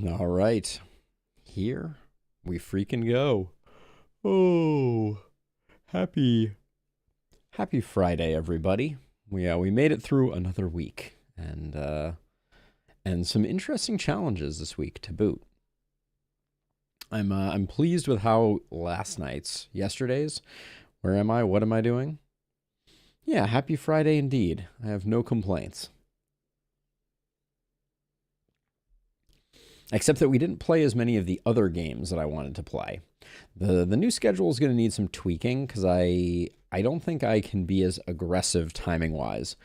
All right. Here we freaking go. Oh, happy Friday, everybody. We made it through another week and some interesting challenges this week to boot. I'm pleased with how yesterday's. Where am I? What am I doing? Yeah, happy Friday indeed. I have no complaints. Except that we didn't play as many of the other games that I wanted to play. The new schedule is going to need some tweaking because I don't think I can be as aggressive timing-wise.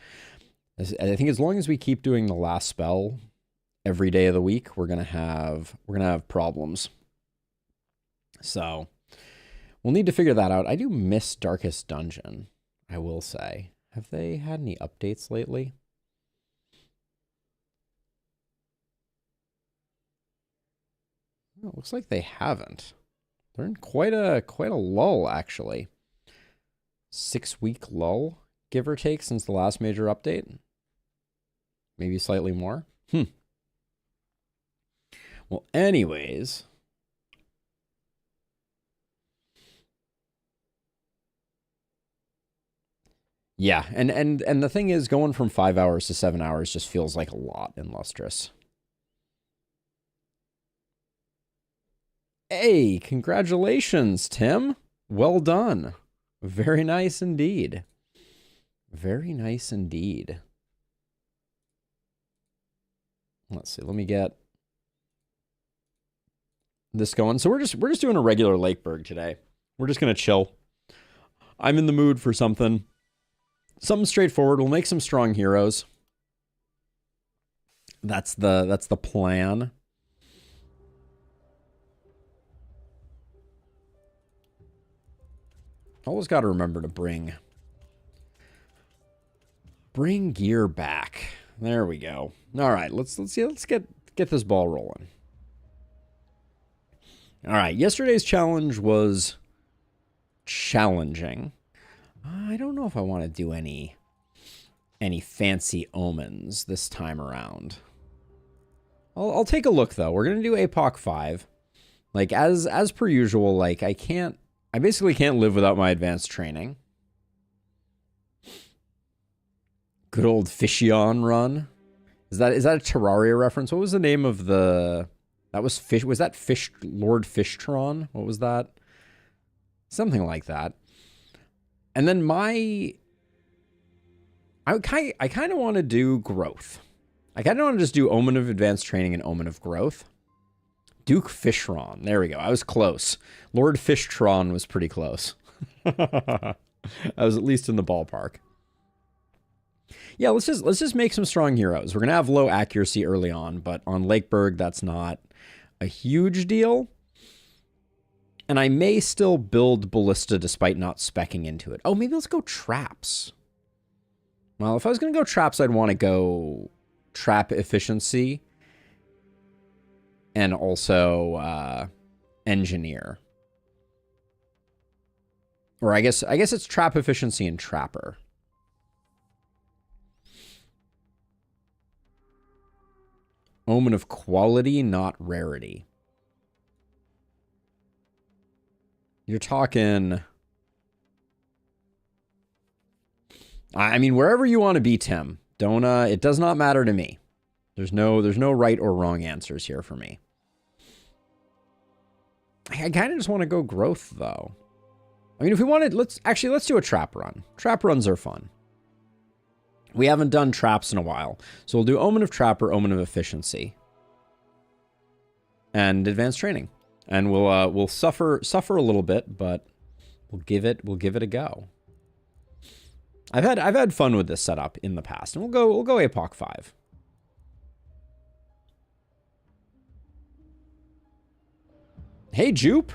I think as long as we keep doing the last spell every day of the week, we're gonna have problems. So we'll need to figure that out. I do miss Darkest Dungeon, I will say. Have they had any updates lately? Oh, it looks like they haven't. They're in quite a lull, actually. 6-week lull, give or take, since the last major update. Maybe slightly more. Well, anyways. Yeah, and the thing is, going from 5 hours to 7 hours just feels like a lot in Lustrous. Hey, congratulations, Tim. Well done. Very nice indeed. Very nice indeed. Let's see. Let me get this going. So we're just doing a regular Lakeberg today. We're just gonna chill. I'm in the mood for something straightforward. We'll make some strong heroes. That's the plan. Always got to remember to bring gear back. There we go. All right, let's get this ball rolling. All right, yesterday's challenge was challenging. I don't know if I want to do any fancy omens this time around. I'll take a look though. We're gonna do Apoc 5. Like as per usual. Like I basically can't live without my advanced training. Good old Fishion run. Is that a Terraria reference? What was the name of the... That was Fish... Was that Fish... Lord Fishtron? What was that? Something like that. And then I kind of want to do Growth. I kind of want to just do Omen of Advanced Training and Omen of Growth. Duke Fishron. There we go. I was close. Lord Fishtron was pretty close. I was at least in the ballpark. Yeah, let's just make some strong heroes. We're gonna have low accuracy early on, but on Lakeberg, that's not a huge deal. And I may still build Ballista despite not speccing into it. Oh, maybe let's go traps. Well, if I was gonna go traps, I'd want to go trap efficiency. And also engineer. Or I guess it's trap efficiency and trapper. Omen of quality, not rarity. You're talking... I mean, wherever you want to be, Tim. Don't it does not matter to me. There's no right or wrong answers here for me. I kind of just want to go growth, though. I mean, if we wanted, let's do a trap run. Trap runs are fun. We haven't done traps in a while, so we'll do Omen of Trapper, Omen of Efficiency, and Advanced Training, and we'll suffer a little bit, but we'll give it a go. I've had fun with this setup in the past, and we'll go Apoc 5. Hey, Jupe.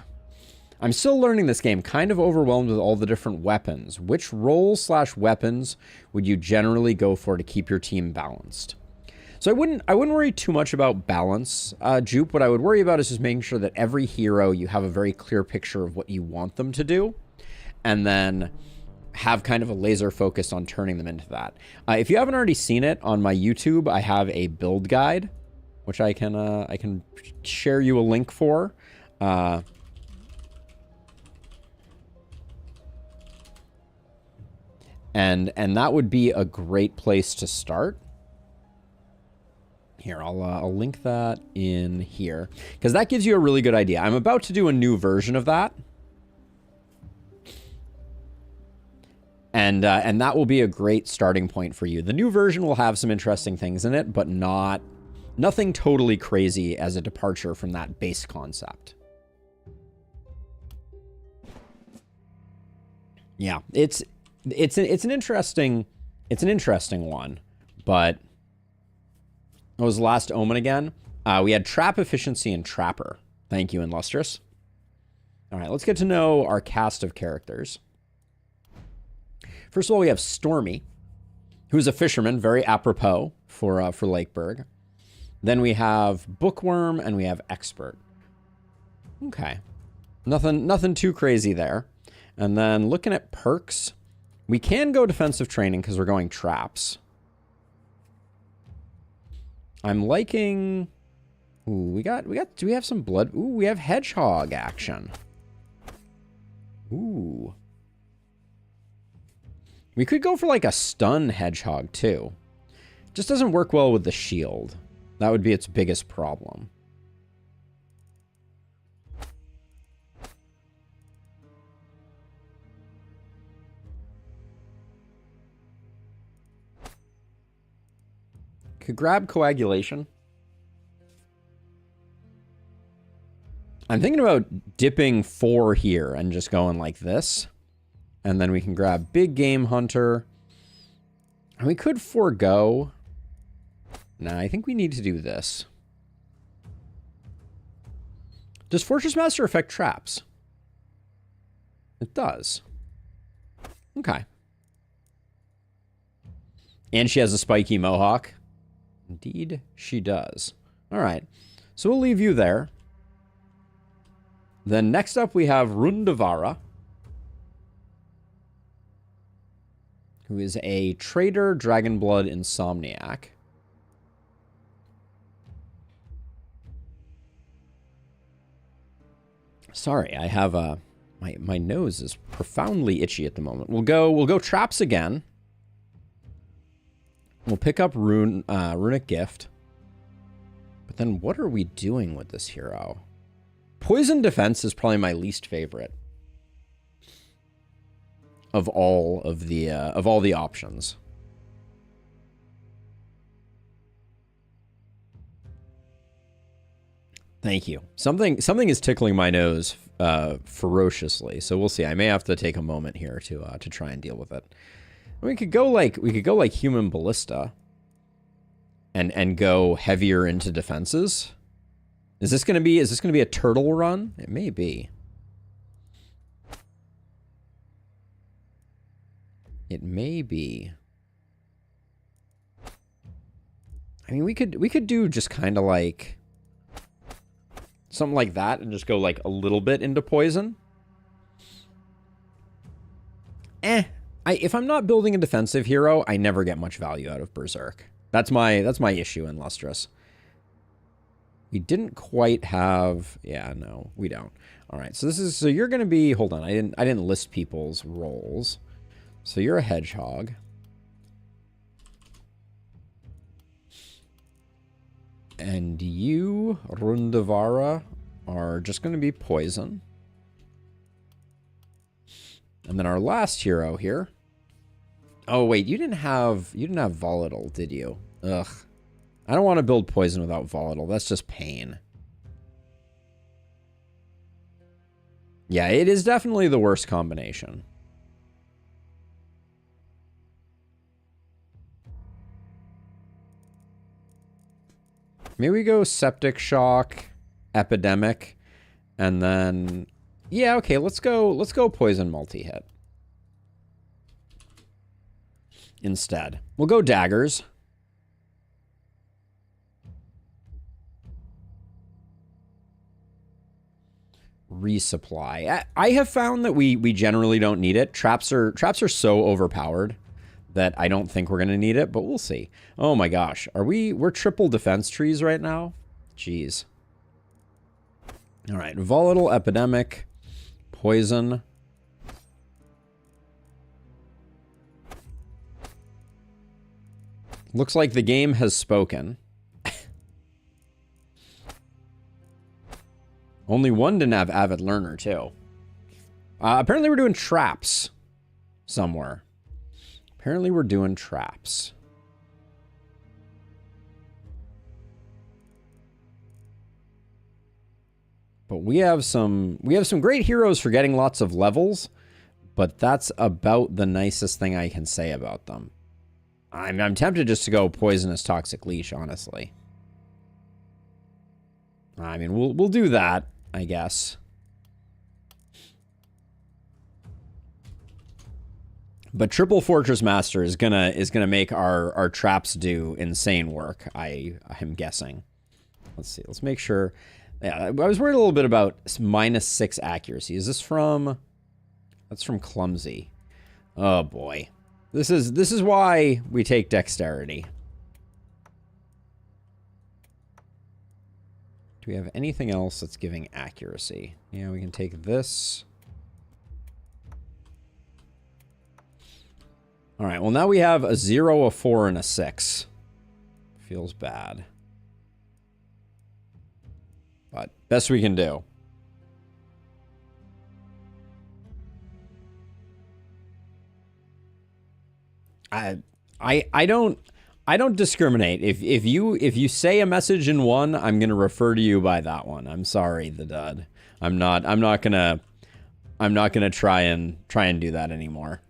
I'm still learning this game, kind of overwhelmed with all the different weapons. Which roles/weapons would you generally go for to keep your team balanced? So I wouldn't worry too much about balance, Jupe. What I would worry about is just making sure that every hero, you have a very clear picture of what you want them to do, and then have kind of a laser focus on turning them into that. If you haven't already seen it on my YouTube, I have a build guide which I can share you a link for. And that would be a great place to start. Here, I'll link that in here, because that gives you a really good idea. I'm about to do a new version of that. And that will be a great starting point for you. The new version will have some interesting things in it, but nothing totally crazy as a departure from that base concept. Yeah, it's an interesting one, but what was the last omen again? We had trap efficiency and trapper. Thank you, Illustrious. All right, let's get to know our cast of characters. First of all, we have Stormy, who's a fisherman, very apropos for Lakeberg. Then we have Bookworm, and we have Expert. Okay, nothing too crazy there. And then looking at perks, we can go defensive training because we're going traps. I'm liking. Ooh, do we have some blood? Ooh, we have hedgehog action. Ooh. We could go for like a stun hedgehog too. Just doesn't work well with the shield. That would be its biggest problem. Could grab coagulation. I'm thinking about dipping 4 here and just going like this. And then we can grab Big Game Hunter. And we could forego. Nah, I think we need to do this. Does Fortress Master affect traps? It does. Okay. And she has a spiky mohawk. Indeed, she does. All right. So we'll leave you there. Then next up we have Rundavara, who is a trader, Dragonblood Insomniac. Sorry, I have a my nose is profoundly itchy at the moment. We'll go traps again. We'll pick up Runic Gift. But then what are we doing with this hero? Poison Defense is probably my least favorite of all the options. Thank you. Something is tickling my nose ferociously, so we'll see. I may have to take a moment here to try and deal with it. We could go like Human Ballista and go heavier into defenses. Is this gonna be a turtle run? It may be. It may be. I mean, we could do just kind of like something like that and just go like a little bit into poison. If I'm not building a defensive hero, I never get much value out of Berserk. That's my issue in Lustrous. We didn't quite have, yeah, no, we don't. All right, so you're gonna be, hold on, I didn't list people's roles. So you're a hedgehog. And you, Rundavara, are just gonna be poison. And then our last hero here. Oh wait, you didn't have volatile, did you? Ugh. I don't want to build poison without volatile. That's just pain. Yeah, it is definitely the worst combination. Maybe we go Septic Shock, Epidemic, and then yeah, okay, let's go poison multi-hit. Instead. We'll go daggers. Resupply. I have found that we generally don't need it. Traps are so overpowered that I don't think we're going to need it, but we'll see. Oh my gosh. We're triple defense trees right now? Jeez. All right. Volatile, epidemic, poison. Looks like the game has spoken. Only one didn't have Avid Learner, too. Apparently we're doing traps somewhere. Apparently we're doing traps. But we have some great heroes for getting lots of levels, but that's about the nicest thing I can say about them. I'm tempted just to go Poisonous Toxic Leash, honestly. I mean, we'll do that, I guess. But Triple Fortress Master is gonna make our traps do insane work, I'm guessing. Let's see, let's make sure. Yeah, I was worried a little bit about -6 accuracy. Is this from... That's from Clumsy. Oh boy. This is why we take dexterity. Do we have anything else that's giving accuracy? Yeah, we can take this. All right, well now we have a 0, a 4, and a 6. Feels bad. But best we can do. I don't discriminate. If you say a message in one, I'm gonna refer to you by that one. I'm sorry, the dud. I'm not gonna try and do that anymore.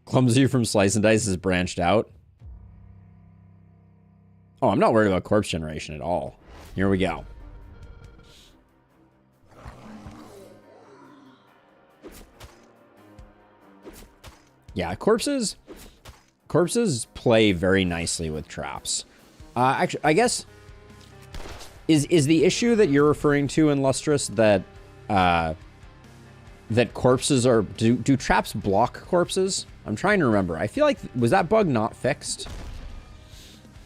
Clumsy from Slice and Dice is branched out. Oh, I'm not worried about corpse generation at all. Here we go. Yeah, corpses play very nicely with traps. Actually, I guess is the issue that you're referring to in Lustrous that that corpses are do traps block corpses? I'm trying to remember. I feel like was that bug not fixed?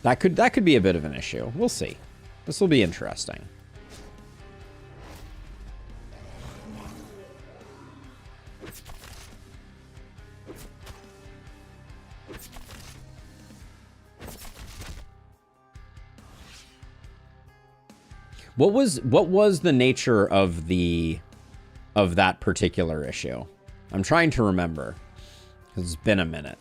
That could be a bit of an issue. We'll see. This will be interesting. What was the nature of that particular issue? I'm trying to remember. It's been a minute.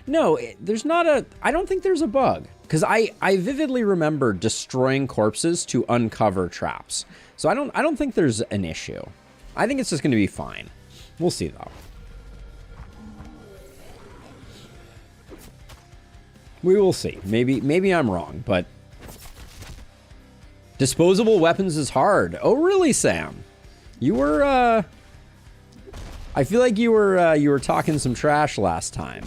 No, there's not a... I don't think there's a bug. Because I vividly remember destroying corpses to uncover traps. So I don't think there's an issue. I think it's just going to be fine. We'll see, though. We will see. Maybe I'm wrong, but... Disposable weapons is hard. Oh, really, Sam? You were, I feel like you were talking some trash last time.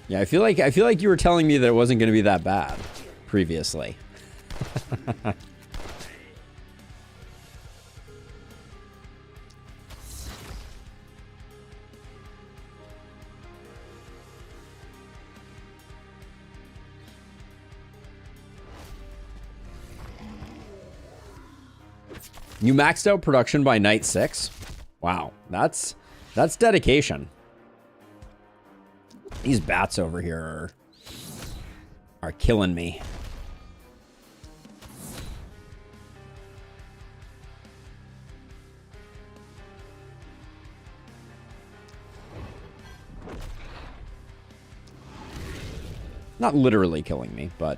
Yeah, I feel like you were telling me that it wasn't going to be that bad previously. You maxed out production by night 6? Wow, that's dedication. These bats over here are killing me. Not literally killing me, but...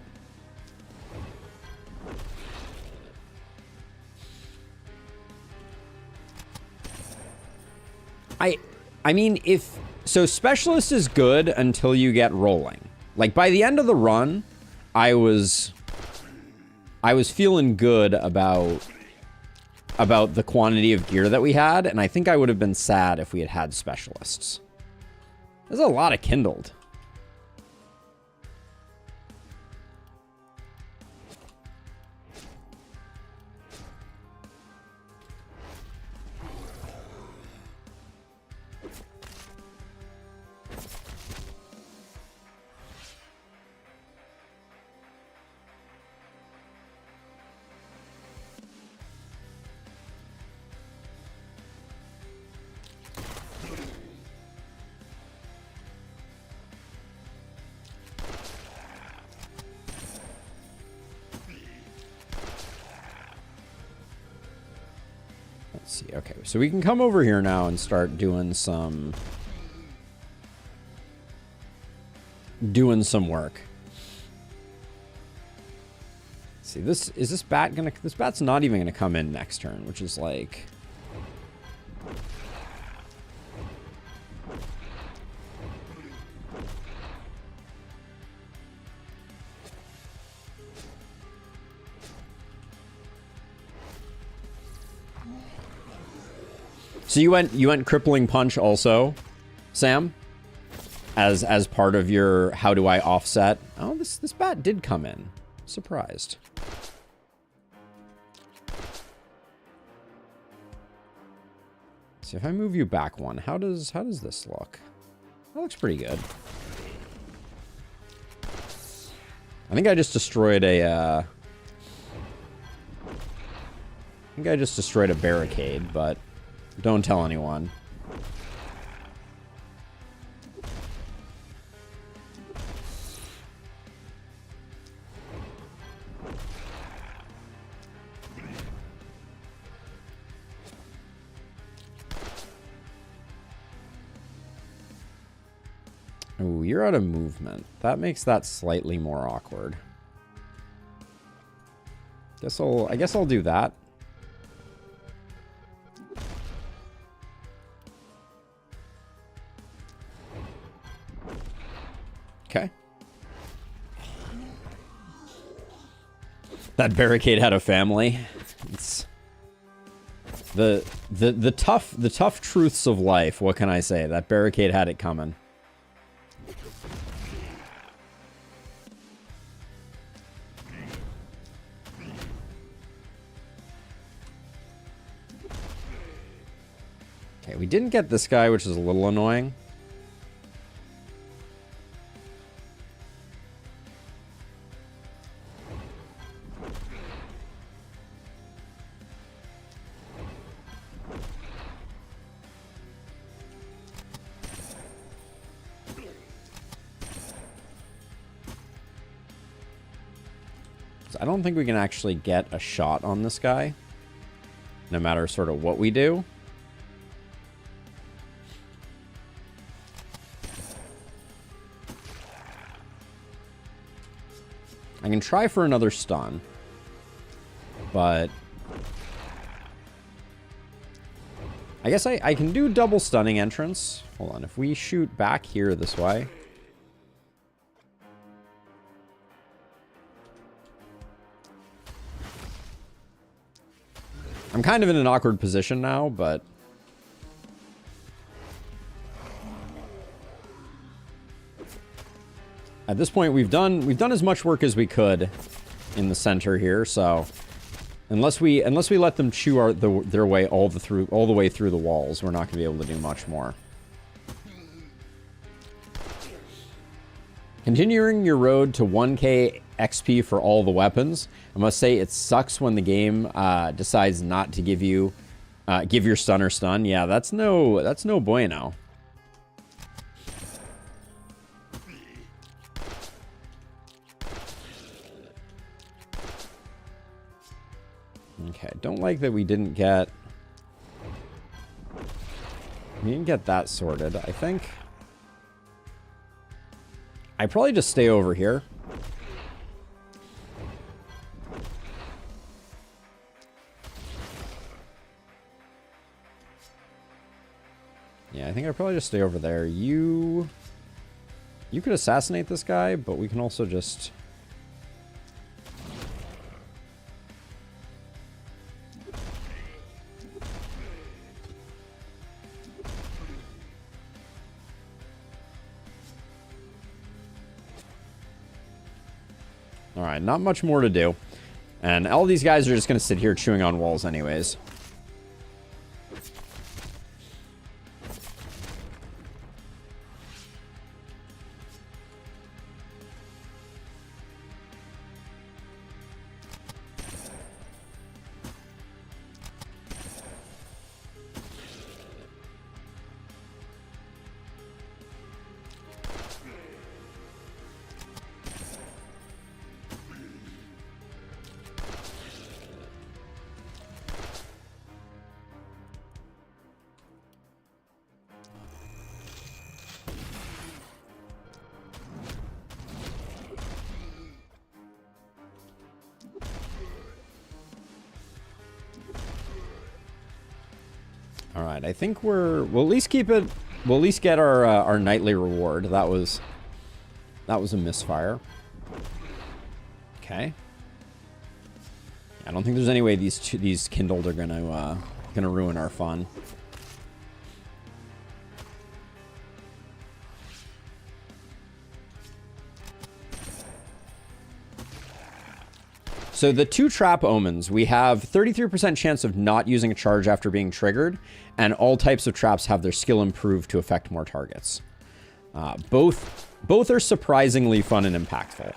I mean, if... So Specialist is good until you get rolling. Like, by the end of the run, I was feeling good about the quantity of gear that we had, and I think I would have been sad if we had had specialists. There's a lot of kindled. Let's see. Okay, so we can come over here now and start doing some work. Let's see, this bat's not even gonna come in next turn, which is like, so you went crippling punch also, Sam, as part of your how do I offset? Oh, this bat did come in. Surprised. See, if I move you back one, how does this look? That looks pretty good. I think I just destroyed a barricade, but don't tell anyone. Ooh, you're out of movement. That makes that slightly more awkward. I guess I'll do that. Okay. That barricade had a family. It's the tough truths of life. What can I say? That barricade had it coming. Okay, we didn't get this guy, which is a little annoying. I don't think we can actually get a shot on this guy, no matter sort of what we do. I can try for another stun, but I guess I can do double stunning entrance. Hold on, if we shoot back here this way. I'm kind of in an awkward position now, but at this point we've done as much work as we could in the center here, so unless we let them chew their way all the way through the walls, we're not going to be able to do much more. Continuing your road to 1k XP for all the weapons. I must say it sucks when the game decides not to give you give your stunner stun. Yeah, that's no bueno. Okay, don't like that we didn't get that sorted. I think I probably just stay over here. Yeah, I think I probably just stay over there. You You could assassinate this guy, but we can also just... Alright, not much more to do. And all these guys are just going to sit here chewing on walls anyways. Alright, I think we'll at least keep it, we'll at least get our nightly reward. That was a misfire. Okay. I don't think there's any way these kindled are gonna ruin our fun. So the 2 trap omens, we have 33% chance of not using a charge after being triggered, and all types of traps have their skill improved to affect more targets. Both are surprisingly fun and impactful.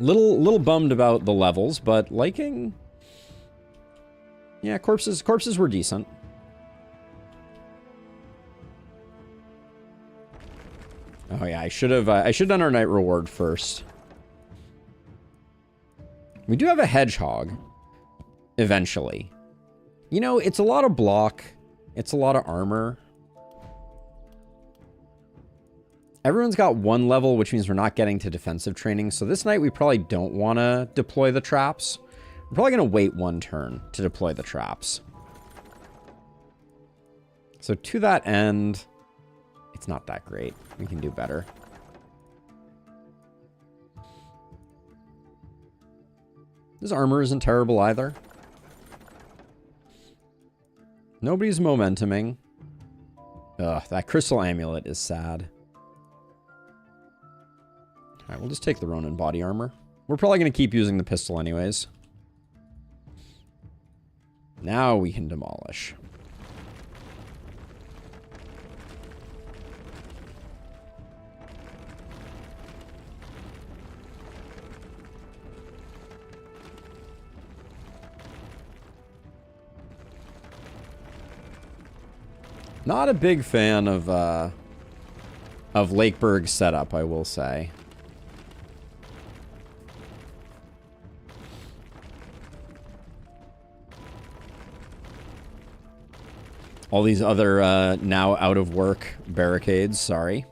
Little bummed about the levels, but liking... Yeah, corpses were decent. Oh yeah, I should have done our night reward first. We do have a hedgehog eventually. You know, it's a lot of block, it's a lot of armor. Everyone's got 1 level, which means we're not getting to defensive training. So this night we probably don't want to deploy the traps. We're probably going to wait 1 turn to deploy the traps. So to that end, it's not that great. We can do better. This armor isn't terrible either. Nobody's momentuming. Ugh, that crystal amulet is sad. Alright, we'll just take the Ronin body armor. We're probably going to keep using the pistol anyways. Now we can demolish. Not a big fan of Lakeberg's setup, I will say. All these other now out of work barricades, sorry.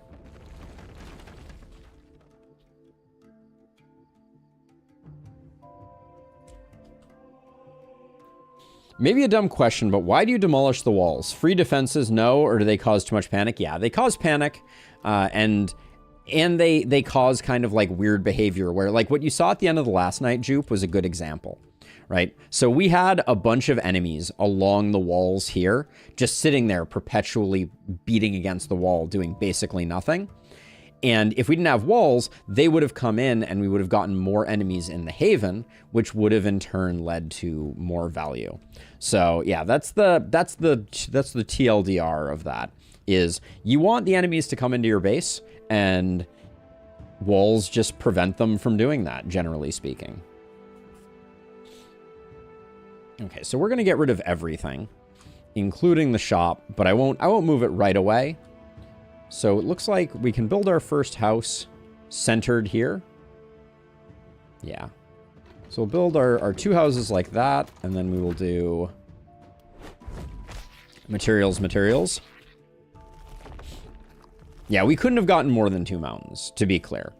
Maybe a dumb question, but why do you demolish the walls? Free defenses, no, or do they cause too much panic? Yeah, they cause panic, and they cause kind of like weird behavior where, like, what you saw at the end of the last night, Jupe, was a good example, right? So we had a bunch of enemies along the walls here, just sitting there perpetually beating against the wall, doing basically nothing. And if we didn't have walls, they would have come in and we would have gotten more enemies in the haven, which would have in turn led to more value. So yeah, that's the TLDR of that, is you want the enemies to come into your base, and walls just prevent them from doing that, generally speaking. Okay, so we're going to get rid of everything, including the shop, but I won't move it right away. So it looks like we can build our first house centered here. Yeah. So we'll build our 2 houses like that, and then we will do materials. Yeah, we couldn't have gotten more than 2 mountains, to be clear.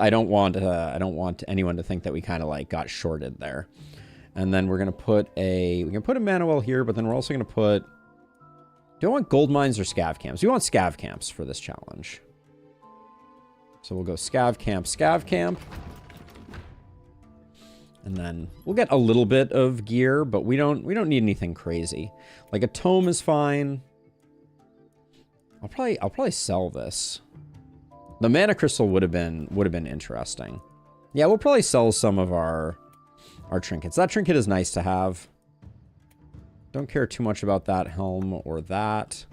I don't want anyone to think that we kind of like got shorted there. And then we're going to put a... We can put a mana well here, but then we're also going to put... Do I want gold mines or scav camps? We want scav camps for this challenge. So we'll go scav camp. And then we'll get a little bit of gear, but we don't need anything crazy. Like a tome is fine. I'll probably sell this. The mana crystal would have been interesting. Yeah, we'll probably sell some of our trinkets. That trinket is nice to have. Don't care too much about that helm or that.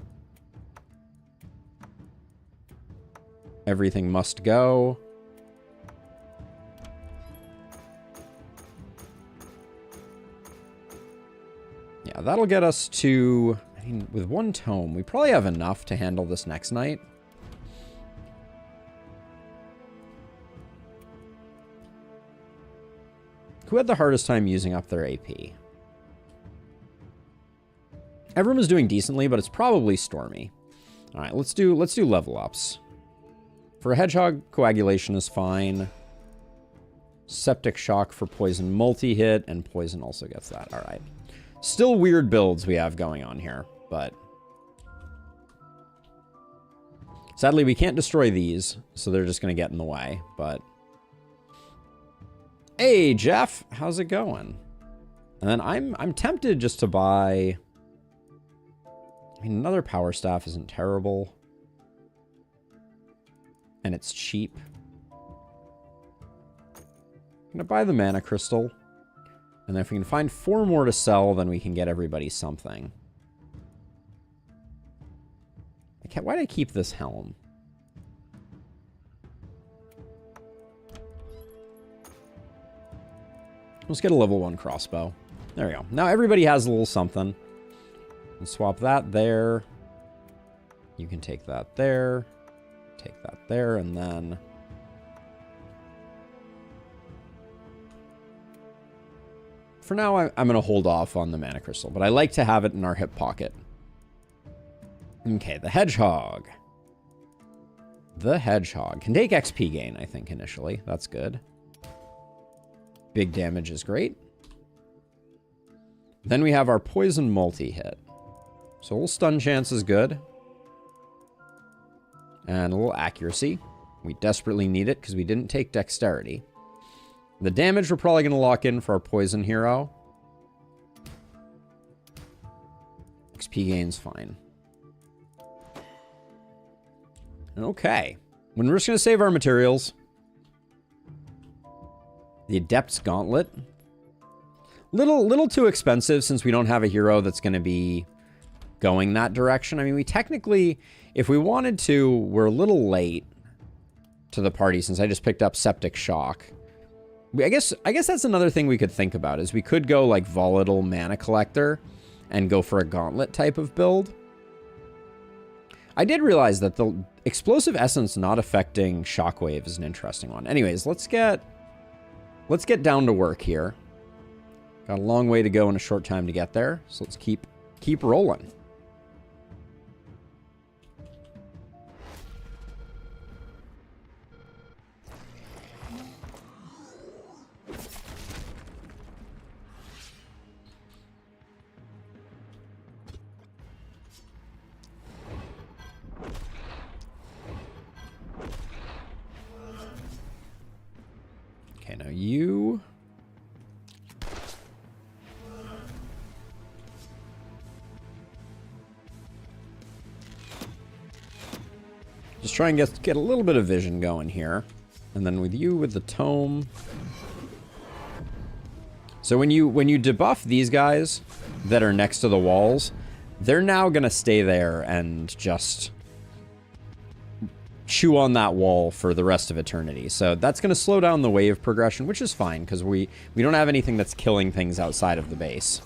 Everything must go. Yeah, that'll get us to... I mean, with one tome, we probably have enough to handle this next night. Who had the hardest time using up their AP? Everyone was doing decently, but it's probably Stormy. All right, let's do level ups. For a Hedgehog, Coagulation is fine. Septic Shock for Poison multi-hit, and Poison also gets that. All right. Still weird builds we have going on here, but... Sadly, we can't destroy these, so they're just going to get in the way, but... Hey, Jeff! How's it going? And then I'm tempted just to buy... I mean, another Power Staff isn't terrible. And it's cheap. I'm going to buy the Mana Crystal. And then if we can find 4 more to sell, then we can get everybody something. Why did I keep this helm? Let's get a level 1 crossbow. There we go. Now everybody has a little something. And swap that there. You can take that there. Take that there, and then... For now, I'm going to hold off on the Mana Crystal, but I like to have it in our hip pocket. Okay, the Hedgehog. The Hedgehog. Can take XP gain, I think, initially. That's good. Big damage is great. Then we have our Poison multi-hit. So a little stun chance is good. And a little accuracy. We desperately need it because we didn't take dexterity. The damage we're probably going to lock in for our Poison hero. XP gain's fine. Okay. When we're just going to save our materials. The Adept's Gauntlet. Little too expensive since we don't have a hero that's going to be going that direction. I mean, we technically, if we wanted to, we're a little late to the party since I just picked up Septic Shock. I guess that's another thing we could think about is we could go like Volatile Mana Collector and go for a Gauntlet type of build. I did realize that the Explosive Essence not affecting Shockwave is an interesting one. Anyways, let's get down to work here. Got a long way to go and a short time to get there, so let's keep rolling. Okay, now you... Just try and get a little bit of vision going here. And then with you, with the tome. So when you debuff these guys that are next to the walls, they're now going to stay there and just chew on that wall for the rest of eternity. So that's going to slow down the wave progression, which is fine because we don't have anything that's killing things outside of the base.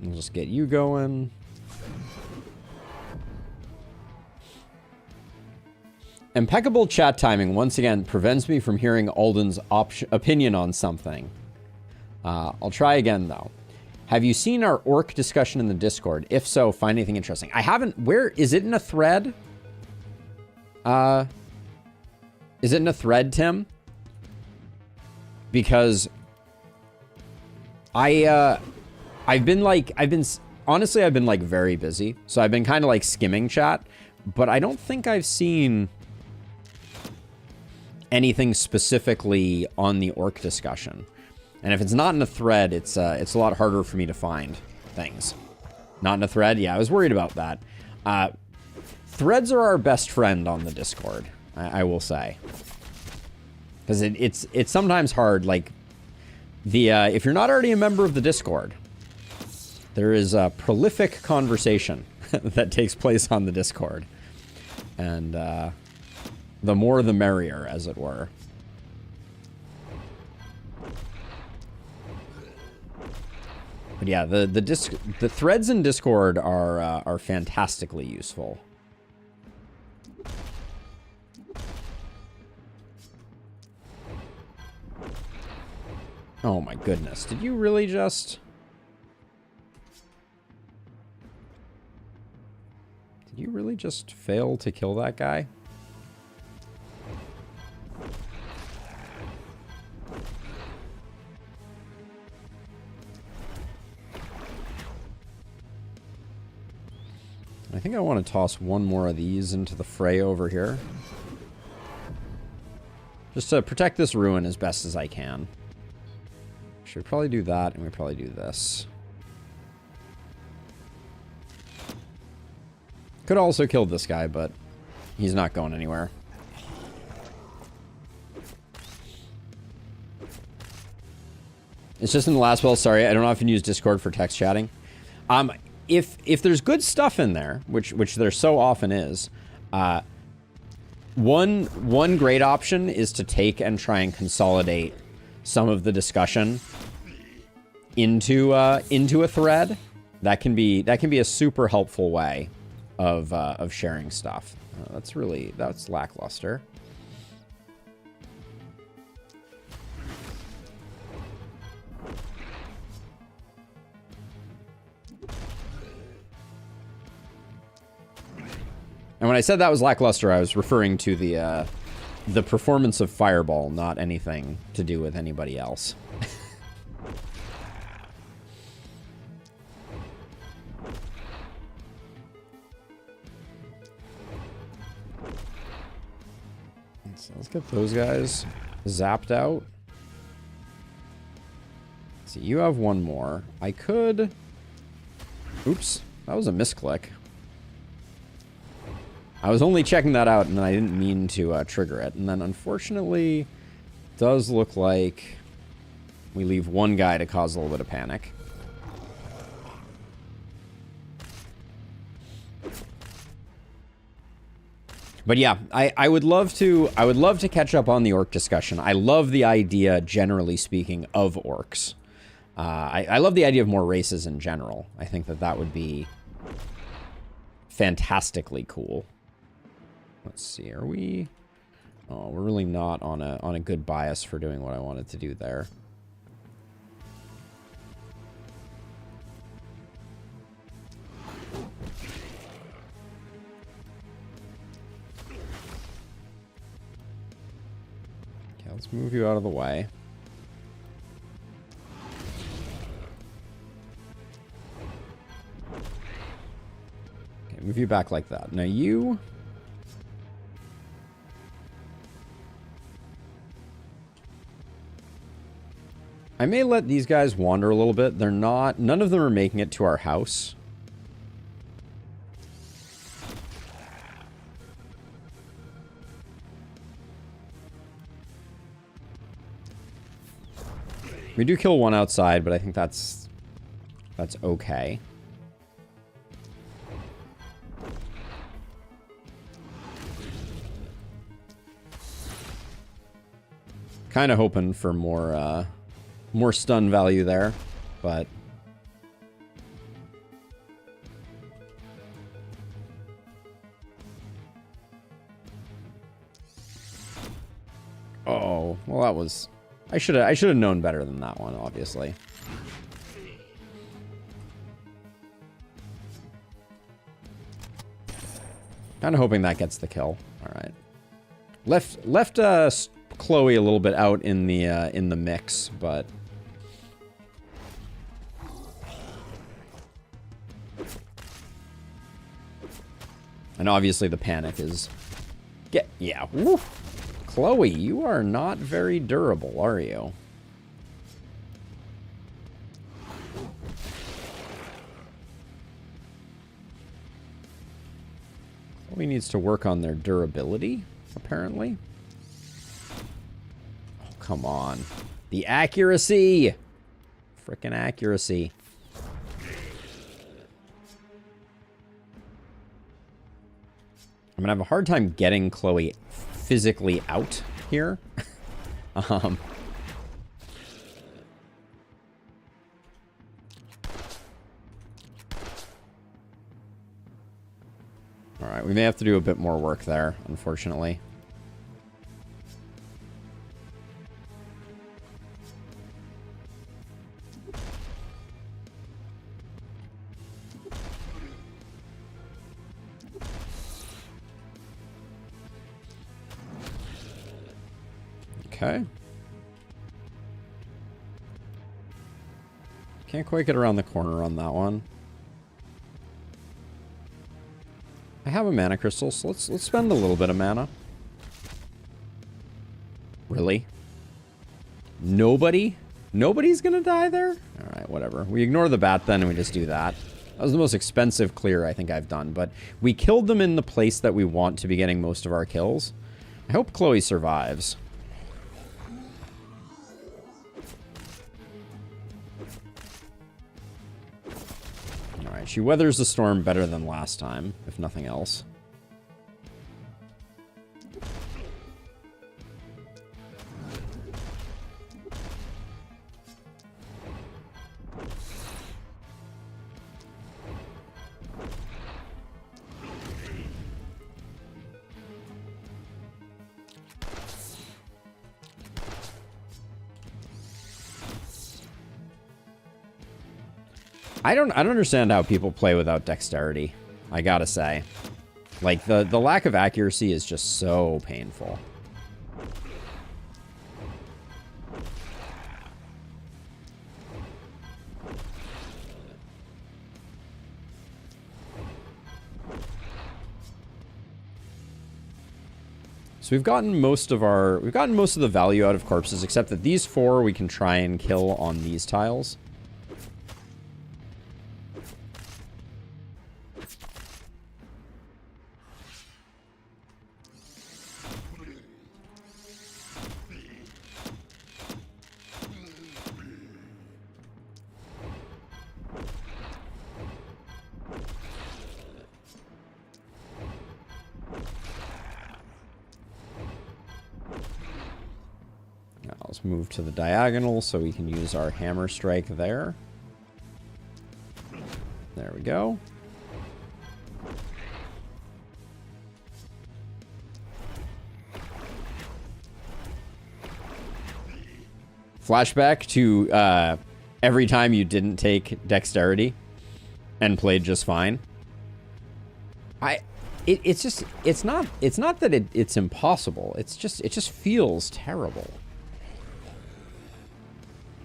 We'll just get you going. Impeccable chat timing, once again, prevents me from hearing Alden's opinion on something. I'll try again, though. Have you seen our orc discussion in the Discord? If so, find anything interesting. I haven't. Where is it in a thread? Is it in a thread, Tim? Because I've been honestly, I've been like very busy. So I've been kind of like skimming chat, but I don't think I've seen anything specifically on the orc discussion. And if it's not in a thread, it's a lot harder for me to find things. Not in a thread? Yeah, I was worried about that. Threads are our best friend on the Discord, I will say. Because it's sometimes hard, like, if you're not already a member of the Discord, there is a prolific conversation that takes place on the Discord. And the more the merrier, as it were. But yeah, the threads in Discord are fantastically useful. Oh my goodness! Did you really just? Did you really just fail to kill that guy? I think I want to toss one more of these into the fray over here. Just to protect this ruin as best as I can. Should probably do that, and we probably do this. Could also kill this guy, but he's not going anywhere. It's just in the last spell. Sorry, I don't often use Discord for text chatting. If there's good stuff in there, which there so often is, one great option is to take and try and consolidate some of the discussion into a thread. That can be a super helpful way of sharing stuff. That's lackluster. And when I said that was lackluster, I was referring to the performance of Fireball, not anything to do with anybody else. So let's get those guys zapped out. Let's see, you have one more. I could... Oops, that was a misclick. I was only checking that out, and I didn't mean to trigger it. And then, unfortunately, it does look like we leave one guy to cause a little bit of panic. But yeah, I would love to catch up on the orc discussion. I love the idea, generally speaking, of orcs. I love the idea of more races in general. I think that would be fantastically cool. Let's see, are we... Oh, we're really not on a good bias for doing what I wanted to do there. Okay, let's move you out of the way. Okay, move you back like that. Now you... I may let these guys wander a little bit. They're not... None of them are making it to our house. We do kill one outside, but I think that's okay. Kind of hoping for more stun value there, but... Oh, well that was... I should have known better than that one, obviously. Kind of hoping that gets the kill. All right. Left Chloe a little bit out in the mix, but and obviously the panic is yeah. Woo. Chloe, you are not very durable, are you? Chloe needs to work on their durability, apparently. Oh, come on. The accuracy! Frickin' accuracy. I'm gonna have a hard time getting Chloe physically out here. Alright, we may have to do a bit more work there, unfortunately. Okay. Can't quite get around the corner on that one. I have a mana crystal, so let's spend a little bit of mana. Really? Nobody's gonna die there? Alright, whatever. We ignore the bat then and we just do that. That was the most expensive clear I think I've done, but we killed them in the place that we want to be getting most of our kills. I hope Chloe survives. Alright, she weathers the storm better than last time, if nothing else. I don't understand how people play without dexterity, I gotta say. Like, the lack of accuracy is just so painful. So we've gotten most of the value out of corpses, except that these 4 we can try and kill on these tiles. Let's move to the diagonal so we can use our hammer strike there. There we go. Flashback to every time you didn't take dexterity and played just fine. It's not that it's impossible. It just feels terrible.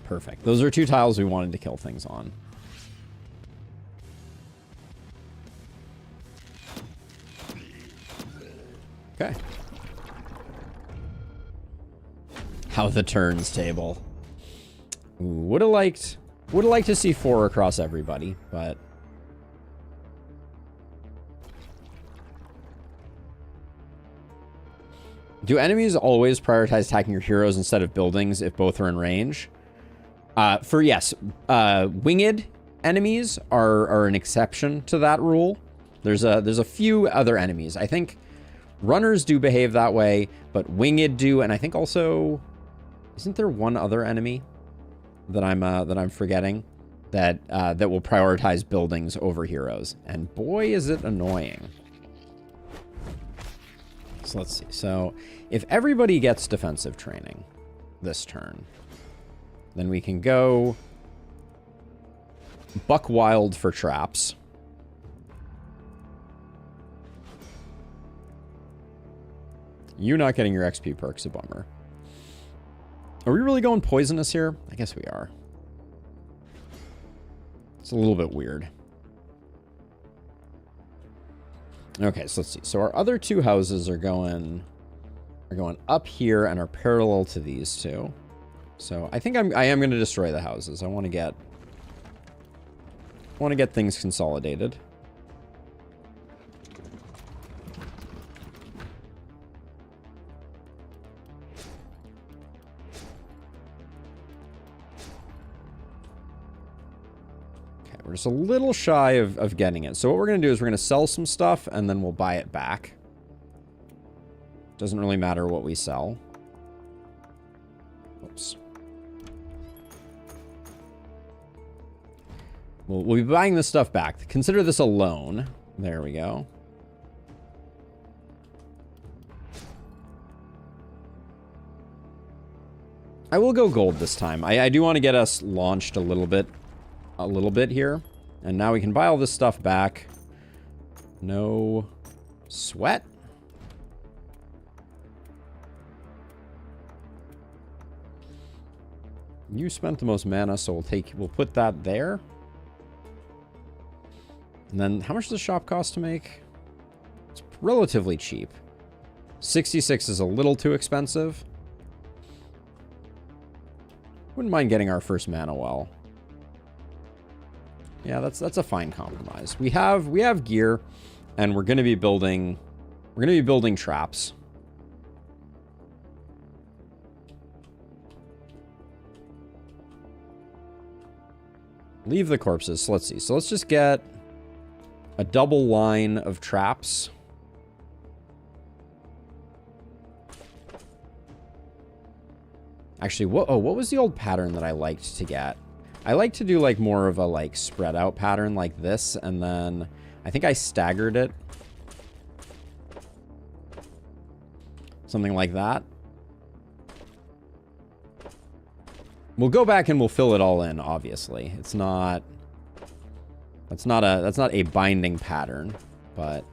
Perfect. Those are 2 tiles we wanted to kill things on. Okay. How the turns table. Would have liked to see 4 across everybody, but do enemies always prioritize attacking your heroes instead of buildings if both are in range? Yes, winged enemies are an exception to that rule. There's a few other enemies. I think runners do behave that way, but winged do, and I think also, isn't there one other enemy that I'm forgetting that will prioritize buildings over heroes? And boy, is it annoying. So let's see. So if everybody gets defensive training this turn, then we can go buck wild for traps. You not getting your XP perk's a bummer. Are we really going poisonous here? I guess we are. It's a little bit weird. Okay, so let's see. So our other two houses are going up here and are parallel to these two. So I think I am going to destroy the houses. I want to get things consolidated. We're just a little shy of getting it. So what we're going to do is we're going to sell some stuff and then we'll buy it back. Doesn't really matter what we sell. Oops. We'll be buying this stuff back. Consider this a loan. There we go. I will go gold this time. I do want to get us launched a little bit here. And now we can buy all this stuff back. No sweat. You spent the most mana, so we'll put that there. And then how much does the shop cost to make? It's relatively cheap. 66 is a little too expensive. Wouldn't mind getting our first mana well. Yeah, that's a fine compromise. We have gear, and we're gonna be building traps. Leave the corpses. So let's see. So let's just get a double line of traps. Actually, what was the old pattern that I liked to get? I like to do like more of a like spread out pattern like this, and then I think I staggered it. Something like that. We'll go back and we'll fill it all in, obviously. That's not a binding pattern, but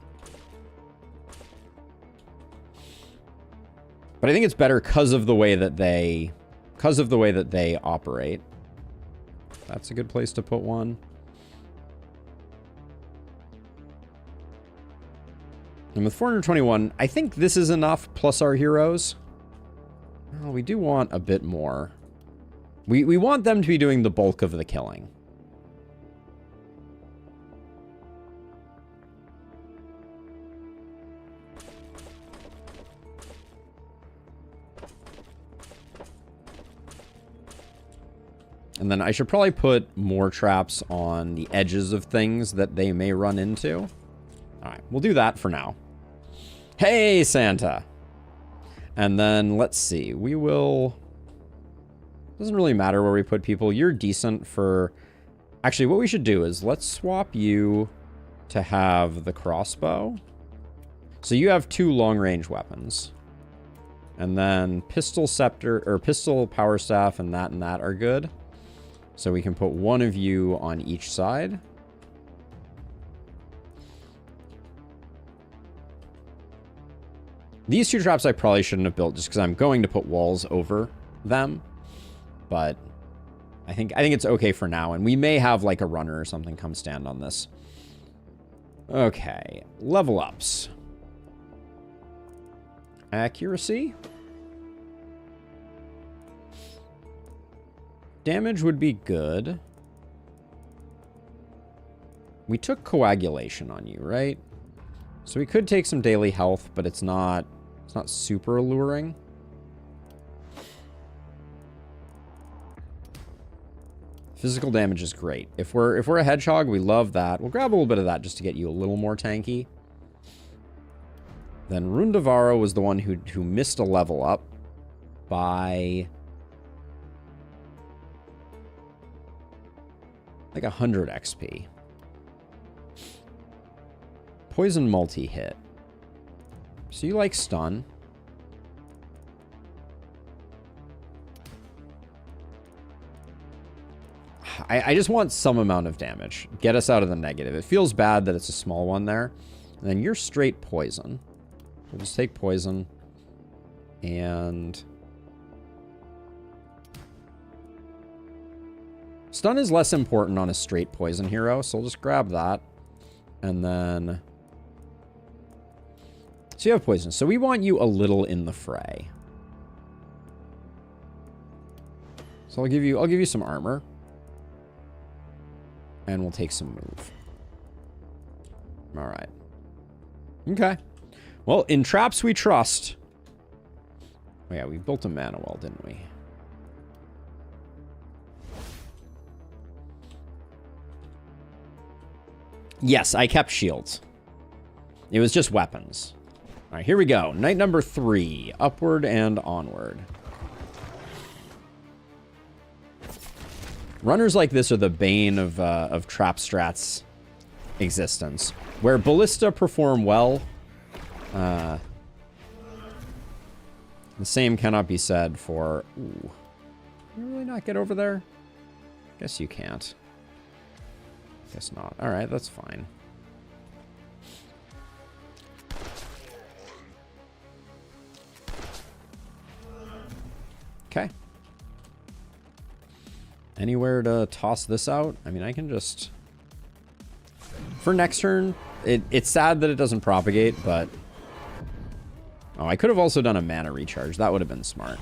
I think it's better because of the way that they operate. That's a good place to put one. And with 421, I think this is enough plus our heroes. Well, we do want a bit more. We want them to be doing the bulk of the killing. And then I should probably put more traps on the edges of things that they may run into. All right, we'll do that for now. Hey, Santa. And then let's see. We will... Doesn't really matter where we put people. You're decent for... Actually, what we should do is let's swap you to have the crossbow. So you have 2 long-range weapons. And then pistol scepter, or pistol power staff and that are good. So we can put one of you on each side. These 2 traps I probably shouldn't have built just because I'm going to put walls over them. But I think it's okay for now. And we may have like a runner or something come stand on this. Okay. Level ups. Accuracy. Damage would be good. We took coagulation on you, right? So we could take some daily health, but it's not super alluring. Physical damage is great. If we're a hedgehog, we love that. We'll grab a little bit of that just to get you a little more tanky. Then Rundavaro was the one who missed a level up by like 100 XP. Poison multi-hit. So you like stun. I just want some amount of damage. Get us out of the negative. It feels bad that it's a small one there. And then you're straight poison. We'll just take poison. And stun is less important on a straight poison hero, so I'll just grab that. And then... So you have poison. So we want you a little in the fray. So I'll give you some armor. And we'll take some move. Alright. Okay. Well, in traps we trust. Oh yeah, we built a mana well, didn't we? Yes, I kept shields. It was just weapons. All right, here we go. Night number 3. Upward and onward. Runners like this are the bane of trap strats existence. Where ballista perform well, the same cannot be said for... Ooh. Can you really not get over there? Guess you can't. Guess not. Alright, that's fine. Okay. Anywhere to toss this out? I mean, I can just... For next turn, it's sad that it doesn't propagate, but... Oh, I could have also done a mana recharge. That would have been smart.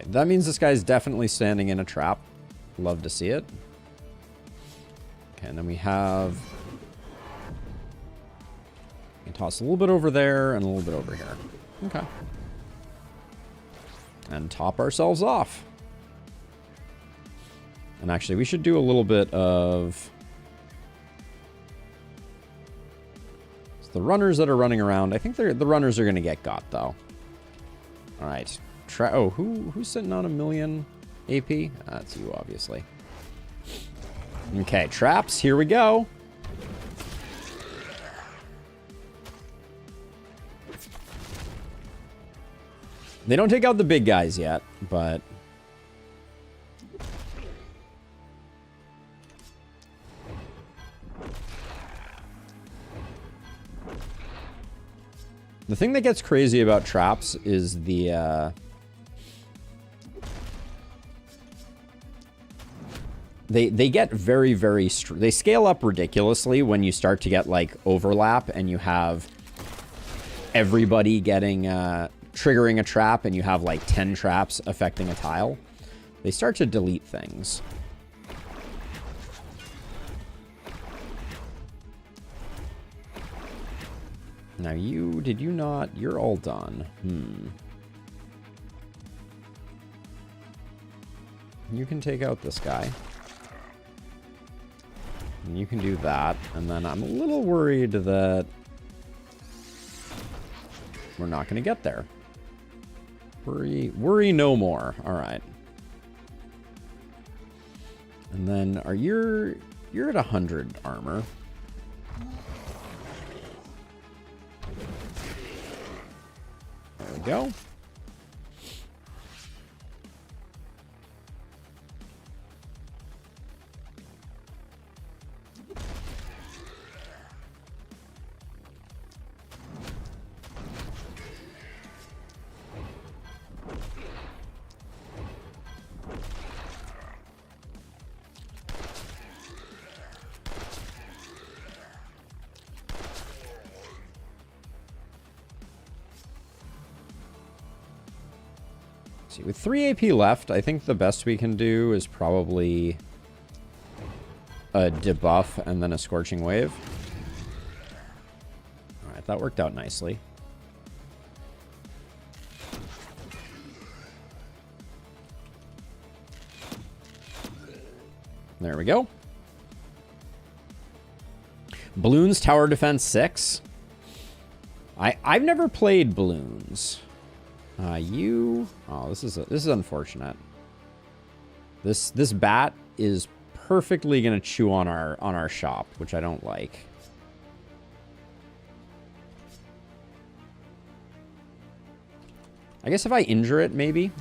That means this guy's definitely standing in a trap. Love to see it. Okay, and then we have... We can toss a little bit over there and a little bit over here. Okay. And top ourselves off. And actually, we should do a little bit of... So the runners that are running around, I think the runners are going to get got, though. All right. Oh, who's sitting on 1,000,000 AP? That's you, obviously. Okay, traps. Here we go. They don't take out the big guys yet, but... The thing that gets crazy about traps is the... They get very, very... They scale up ridiculously when you start to get, like, overlap and you have everybody getting... triggering a trap and you have, like, 10 traps affecting a tile. They start to delete things. Now you... Did you not... You're all done. You can take out this guy. And you can do that. And then I'm a little worried that we're not going to get there. Worry no more. All right. And then you're at 100 armor. There we go. See, with 3 AP left, I think the best we can do is probably a debuff and then a Scorching Wave. Alright, that worked out nicely. There we go. Balloons, tower defense 6. I've never played balloons. You... Oh, this is unfortunate. This bat is perfectly going to chew on our shop, which I don't like. I guess if I injure it, maybe.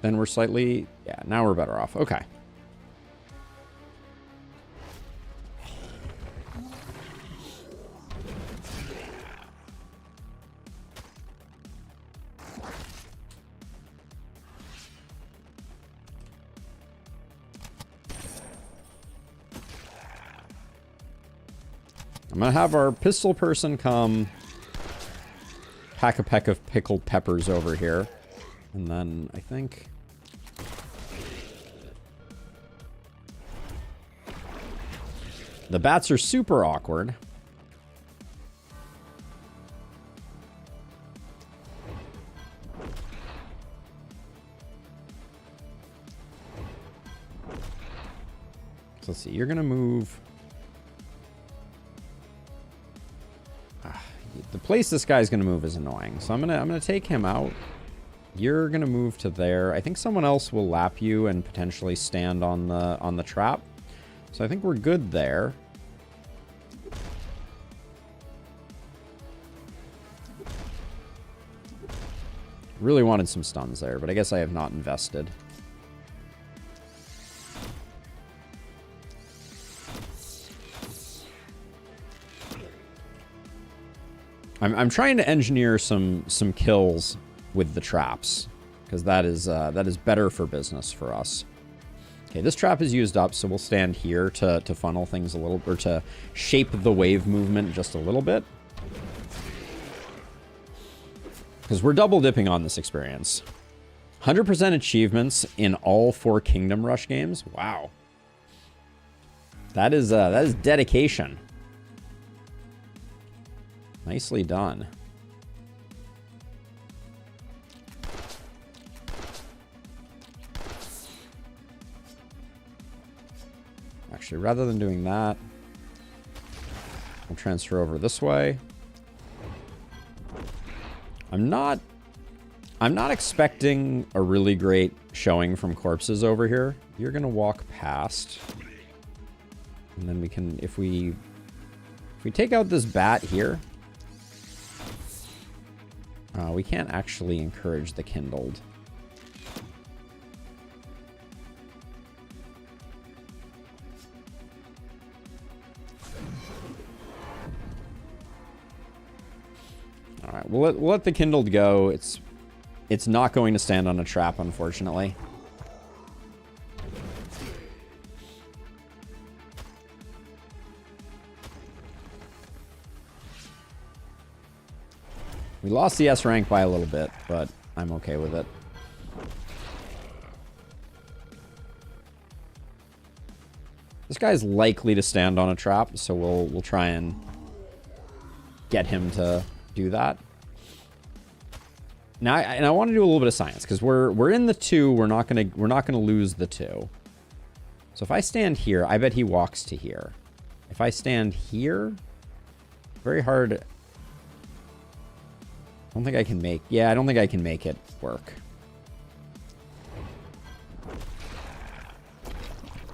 Then we're slightly... Yeah, now we're better off. Okay. I'm going to have our pistol person come pack a peck of pickled peppers over here. And then I think... The bats are super awkward. So let's see, you're going to move... The place this guy's going to move is annoying. So I'm gonna take him out. You're going to move to there. I think someone else will lap you and potentially stand on the trap. So I think we're good there. Really wanted some stuns there, but I guess I have not invested. I'm trying to engineer some kills with the traps, because that is better for business for us. Okay, this trap is used up, so we'll stand here to funnel things a little, or to shape the wave movement just a little bit. Because we're double dipping on this experience. 100% achievements in all 4 Kingdom Rush games. Wow. That is dedication. Nicely done. Actually, rather than doing that, we'll transfer over this way. I'm not expecting a really great showing from corpses over here. You're gonna walk past, and then we can, if we take out this bat here, we can't actually encourage the kindled. All right, we'll let the kindled go. It's not going to stand on a trap, unfortunately. We lost the S rank by a little bit, but I'm okay with it. This guy's likely to stand on a trap, so we'll try and get him to do that. Now, I want to do a little bit of science, because we're in the 2. We're not gonna lose the 2. So if I stand here, I bet he walks to here. If I stand here, very hard. I don't think I can make... Yeah, I don't think I can make it work.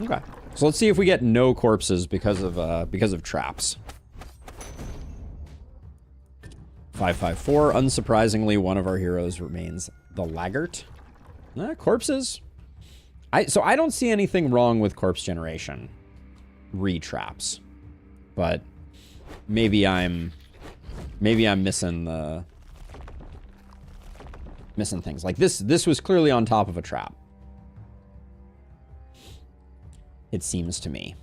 Okay. So let's see if we get no corpses because of traps. 554. Unsurprisingly, one of our heroes remains the laggart. Corpses. So I don't see anything wrong with corpse generation re-traps, but maybe I'm missing things. Like this was clearly on top of a trap. It seems to me.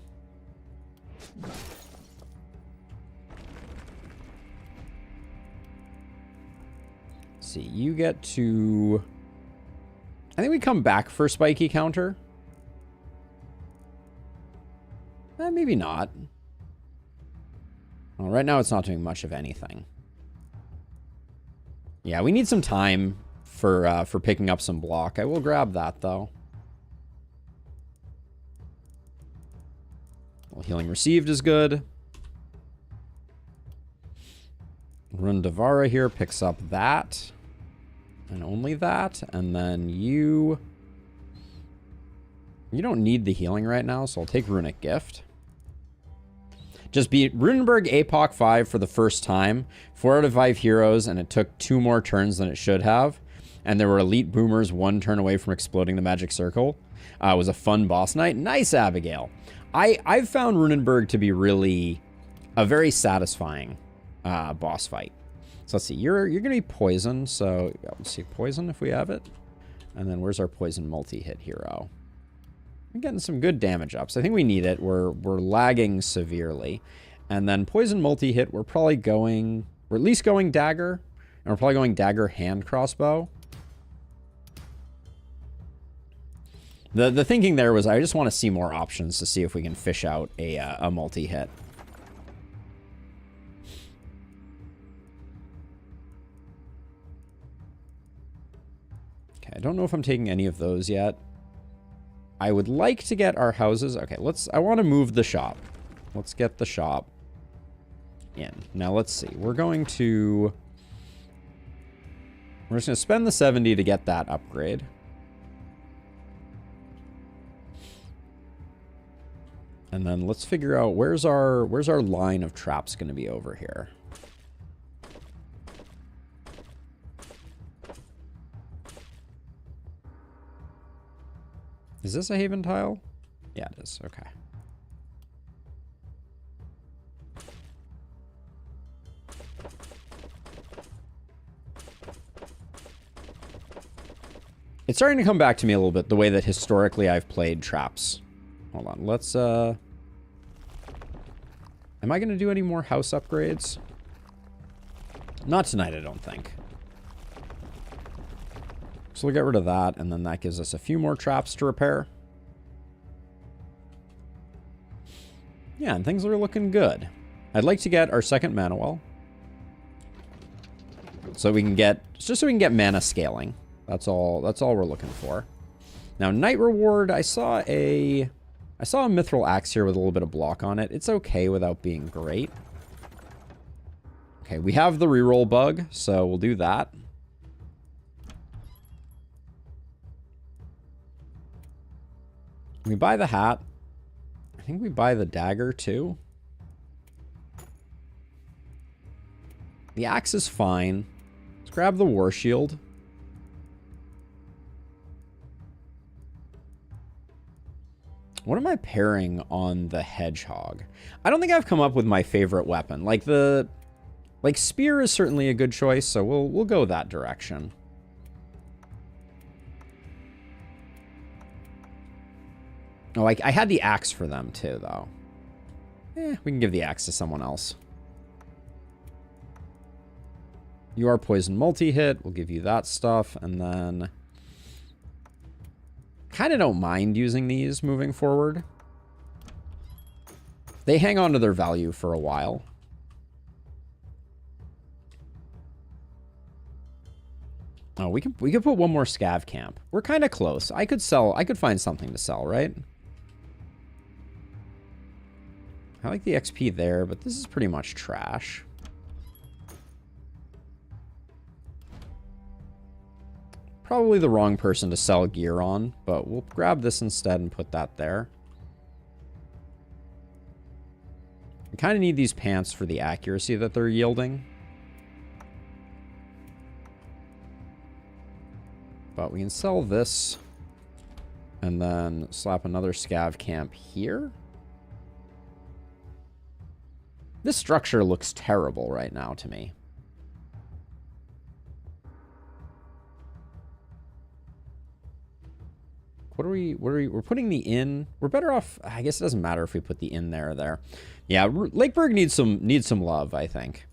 See, you get to... I think we come back for spiky counter. Maybe not. Well, right now it's not doing much of anything. Yeah, we need some time for picking up some block. I will grab that, though. Well, healing received is good. Rune Devara here picks up that. And only that. And then you... You don't need the healing right now, so I'll take Runic Gift. Just beat Runeberg Apoc 5 for the first time. 4 out of 5 heroes, and it took 2 more turns than it should have. And there were elite boomers 1 turn away from exploding the magic circle. It was a fun boss night. Nice, Abigail. I've found Runeberg to be really a very satisfying boss fight. So let's see. You're going to be poison, so let's see poison if we have it. And then where's our poison multi-hit hero? We're getting some good damage ups. I think we need it. We're lagging severely. And then poison multi-hit, we're probably going... We're at least going dagger. And we're probably going dagger hand crossbow. The thinking there was I just want to see more options to see if we can fish out a multi-hit. Okay, I don't know if I'm taking any of those yet. I would like to get our houses. Okay, I want to move the shop. Let's get the shop in. Now let's see. We're just going to spend the 70 to get that upgrade. And then let's figure out where's our line of traps going to be over here. Is this a haven tile? Yeah, it is. Okay. It's starting to come back to me a little bit, the way that historically I've played traps. Hold on, let's, am I going to do any more house upgrades? Not tonight, I don't think. So we'll get rid of that, and then that gives us a few more traps to repair. Yeah, and things are looking good. I'd like to get our second mana well. So we can get, just so we can get mana scaling. That's all we're looking for. Now, Night Reward, I saw a Mithril Axe here with a little bit of block on it. It's okay without being great. Okay, we have the reroll bug, so we'll do that. We buy the hat. I think we buy the dagger too. The axe is fine. Let's grab the war shield. What am I pairing on the hedgehog? I don't think I've come up with my favorite weapon. Like spear is certainly a good choice, so we'll go that direction. Oh, I had the axe for them too, though. We can give the axe to someone else. You are poison multi-hit. We'll give you that stuff, and then... Kind of don't mind using these moving forward. They hang on to their value for a while. Oh, we could put one more scav camp. We're kind of close. I could find something to sell, right? I like the XP there, but this is pretty much trash. Probably the wrong person to sell gear on, but we'll grab this instead and put that there. We kind of need these pants for the accuracy that they're yielding. But we can sell this and then slap another scav camp here. This structure looks terrible right now to me. We're putting the inn. We're better off. I guess it doesn't matter if we put the inn there or there. Yeah, Lakeberg needs some love, I think,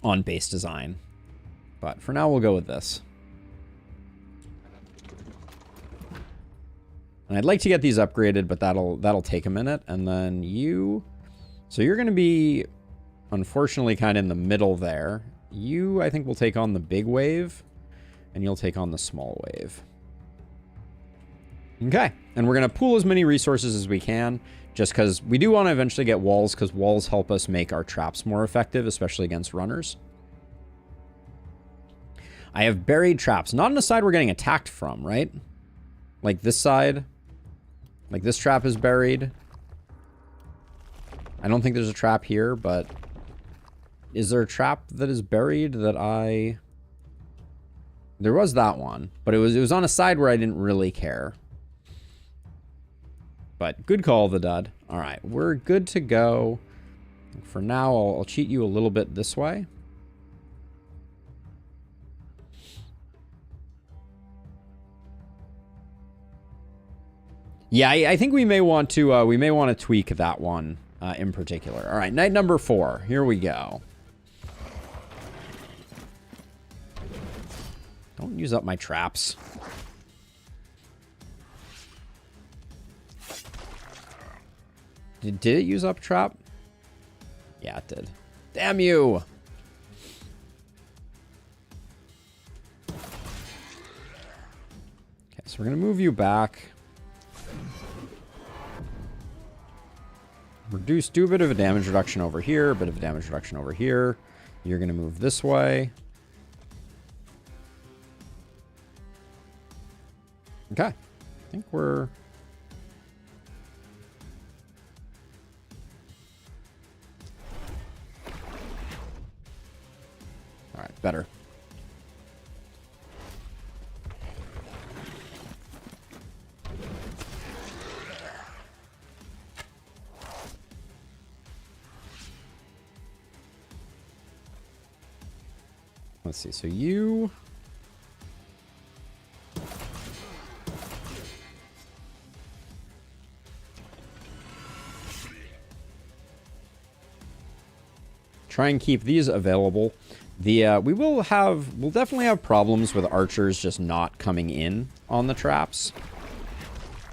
on base design. But for now, we'll go with this. And I'd like to get these upgraded, but that'll take a minute. And then you, so you're going to be, unfortunately, kind of in the middle there. You, I think, will take on the big wave, and you'll take on the small wave. Okay, and we're going to pool as many resources as we can, just because we do want to eventually get walls, because walls help us make our traps more effective, especially against runners. I have buried traps. Not on the side we're getting attacked from, right? Like this side. Like this trap is buried. I don't think there's a trap here, but... Is there a trap that is buried that I... There was that one, but it was on a side where I didn't really care. But good call, the dud. All right, we're good to go. For now, I'll cheat you a little bit this way. Yeah, I think we may want to tweak that one in particular. All right, night number 4. Here we go. Don't use up my traps. Did it use up trap? Yeah, it did. Damn you! Okay, so we're gonna move you back. Do a bit of a damage reduction over here, a bit of a damage reduction over here. You're gonna move this way. Okay. I think we're... Alright, better. Let's see, so you... Try and keep these available. We'll definitely have problems with archers just not coming in on the traps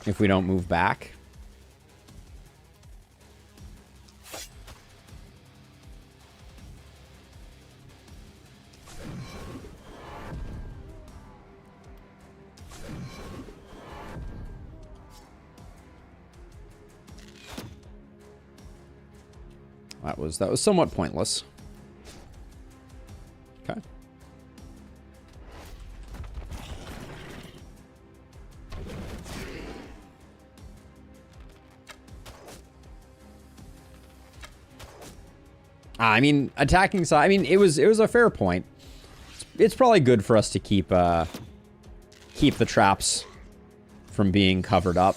if we don't move back. That was somewhat pointless. Okay. I mean, attacking side. I mean, it was a fair point. It's probably good for us to keep the traps from being covered up.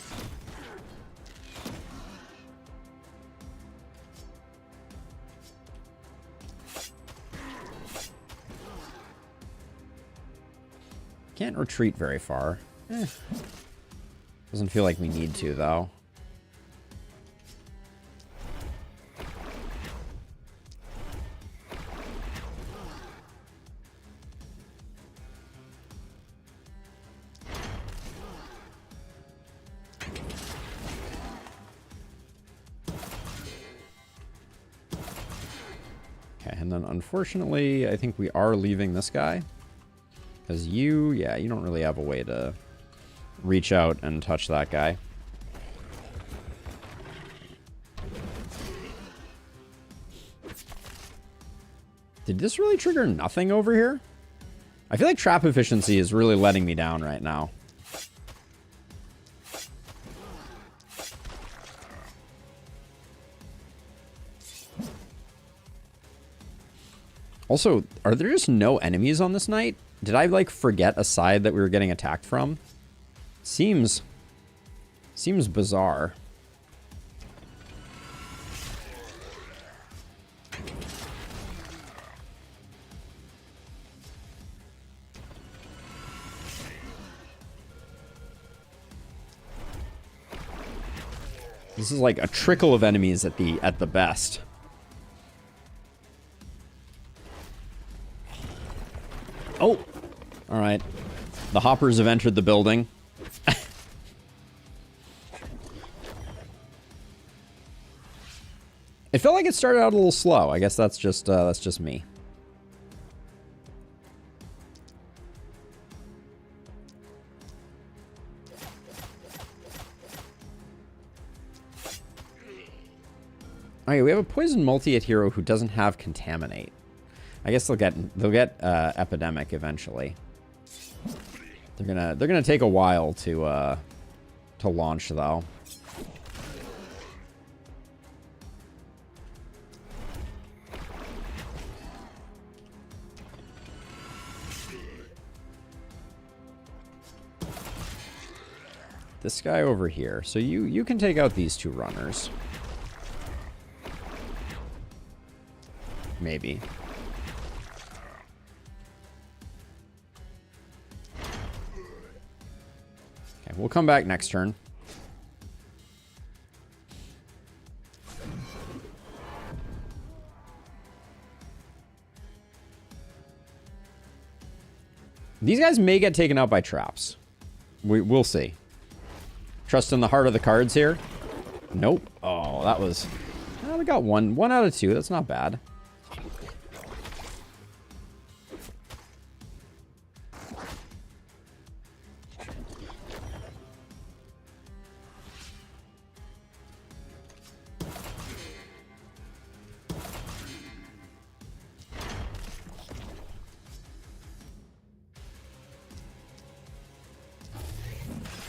Can't retreat very far. Doesn't feel like we need to, though. Okay, and then unfortunately, I think we are leaving this guy. Because you don't really have a way to reach out and touch that guy. Did this really trigger nothing over here? I feel like trap efficiency is really letting me down right now. Also, are there just no enemies on this night? Did I, like, forget a side that we were getting attacked from? Seems bizarre. This is like a trickle of enemies at the best. Oh! Alright. The hoppers have entered the building. It felt like it started out a little slow. I guess that's just me. Okay, we have a poison multi-hit hero who doesn't have contaminate. I guess they'll get epidemic eventually. They're gonna take a while to launch though. This guy over here. So you can take out these two runners. Maybe. Okay, we'll come back next turn. These guys may get taken out by traps. We'll see. Trust in the heart of the cards here. Nope. Oh, that was... Oh, we got one out of two. That's not bad.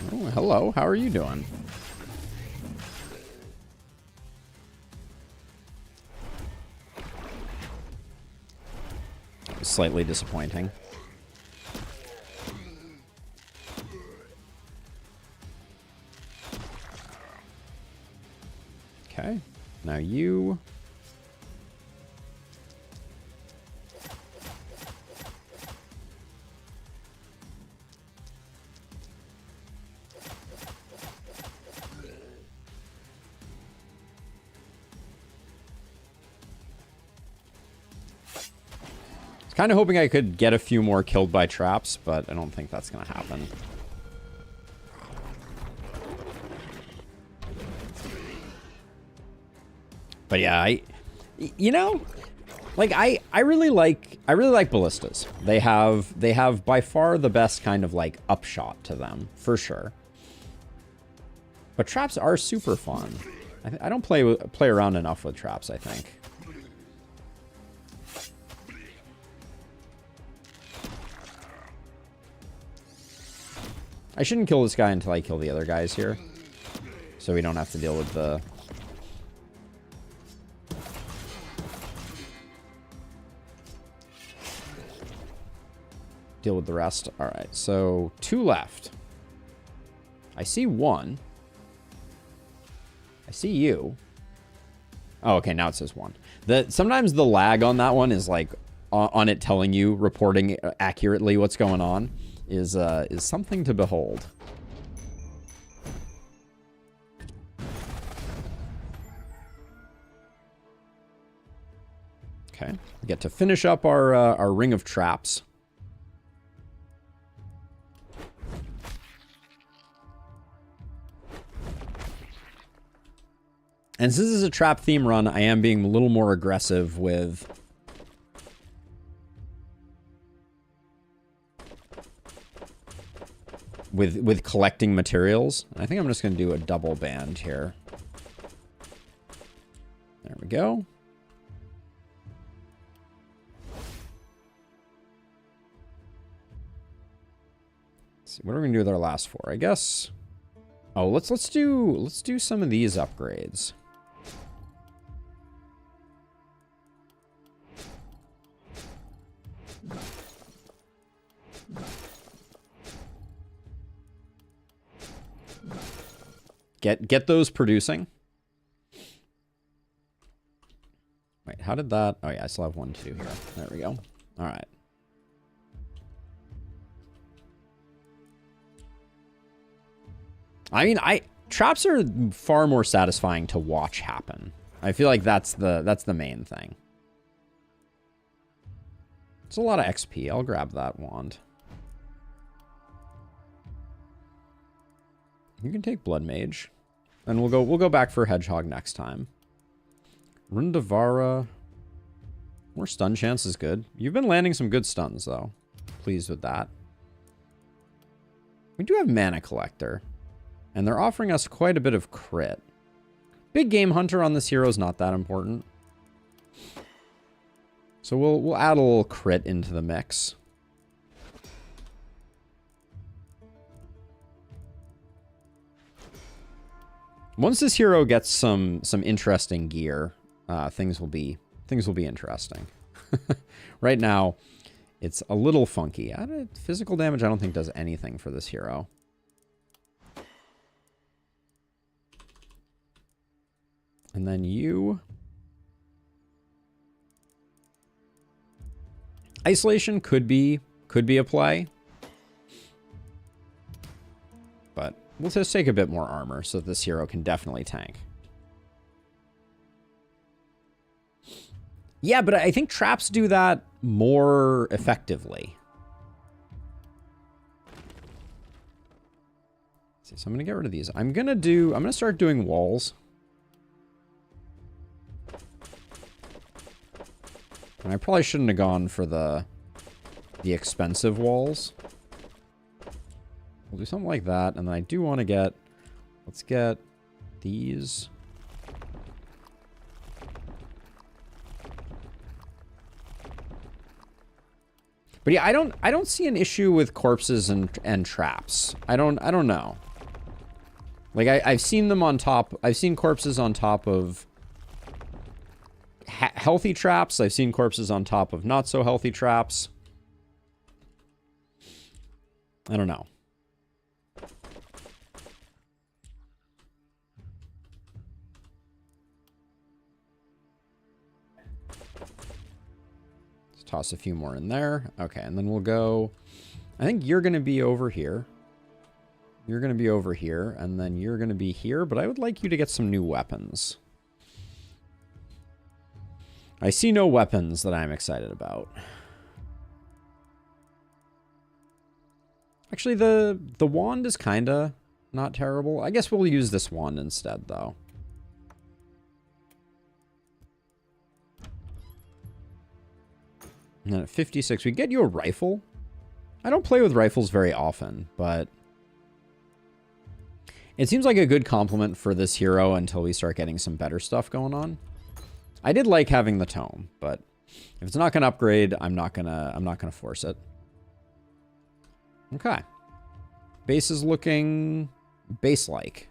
Oh, hello. How are you doing? Slightly disappointing. Okay. Now you... Kind of hoping I could get a few more killed by traps, but I don't think that's going to happen. But yeah, you know, like I really like ballistas. They have by far the best kind of like upshot to them, for sure. But traps are super fun. I don't play around enough with traps, I think. I shouldn't kill this guy until I kill the other guys here. So we don't have to deal with the... Deal with the rest. Alright, so 2 left. I see 1. I see you. Oh, okay, now it says 1. Sometimes the lag on that one is like on it telling you, reporting accurately what's going on. Is something to behold. Okay, we get to finish up our ring of traps. And since this is a trap theme run, I am being a little more aggressive with collecting materials. I think I'm just going to do a double band here. There we go. Let's see, what are we going to do with our last 4? I guess. Oh, let's do some of these upgrades. Get those producing. Wait, how did that... Oh, yeah, I still have 1, 2 here. There we go. All right. I mean, traps are far more satisfying to watch happen. I feel like that's the main thing. It's a lot of XP. I'll grab that wand. You can take Blood Mage. And we'll go back for Hedgehog next time. Rundavara. More stun chance is good. You've been landing some good stuns, though. Pleased with that. We do have Mana Collector. And they're offering us quite a bit of crit. Big game hunter on this hero is not that important. So we'll add a little crit into the mix. Once this hero gets some interesting gear, things will be interesting. Right now, it's a little funky. Physical damage, I don't think does anything for this hero. And then you. Isolation could be a play. But we'll just take a bit more armor so that this hero can definitely tank. Yeah, but I think traps do that more effectively. So I'm going to get rid of these. I'm going to start doing walls. And I probably shouldn't have gone for the expensive walls. We'll do something like that. And then I do want to get... Let's get these. But yeah, I don't see an issue with corpses and traps. I don't know. Like I've seen them on top. I've seen corpses on top of healthy traps. I've seen corpses on top of not so healthy traps. I don't know. Let's toss a few more in there. Okay, and then we'll go... I think you're going to be over here. You're going to be over here, and then you're going to be here, but I would like you to get some new weapons. I see no weapons that I'm excited about. Actually, the wand is kind of not terrible. I guess we'll use this wand instead, though. And then at 56, we get you a rifle. I don't play with rifles very often, but it seems like a good compliment for this hero until we start getting some better stuff going on. I did like having the tome, but if it's not going to upgrade, I'm not gonna force it. Okay. Base is looking base-like.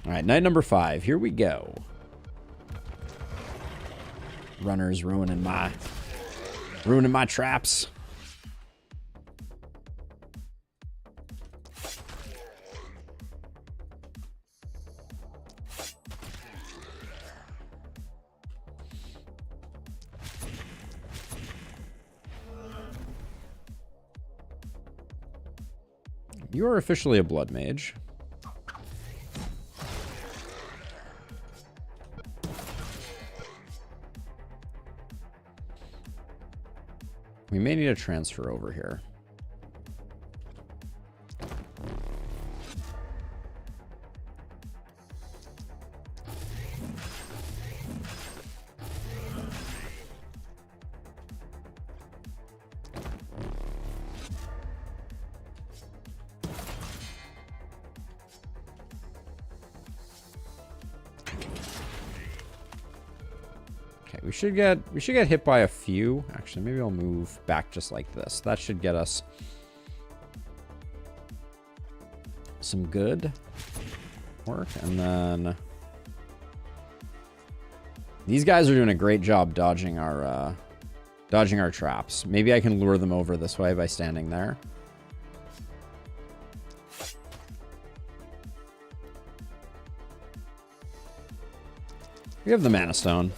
All right, night number 5. Here we go. Runners ruining my traps. You are officially a blood mage. We may need a transfer over here. We should get hit by a few. Actually, maybe I'll move back just like this. That should get us some good work. And then these guys are doing a great job dodging our traps. Maybe I can lure them over this way by standing there. We have the Mana Stone.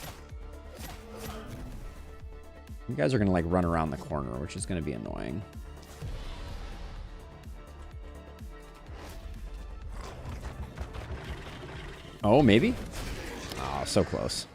You guys are going to, like, run around the corner, which is going to be annoying. Oh, maybe? Oh, so close.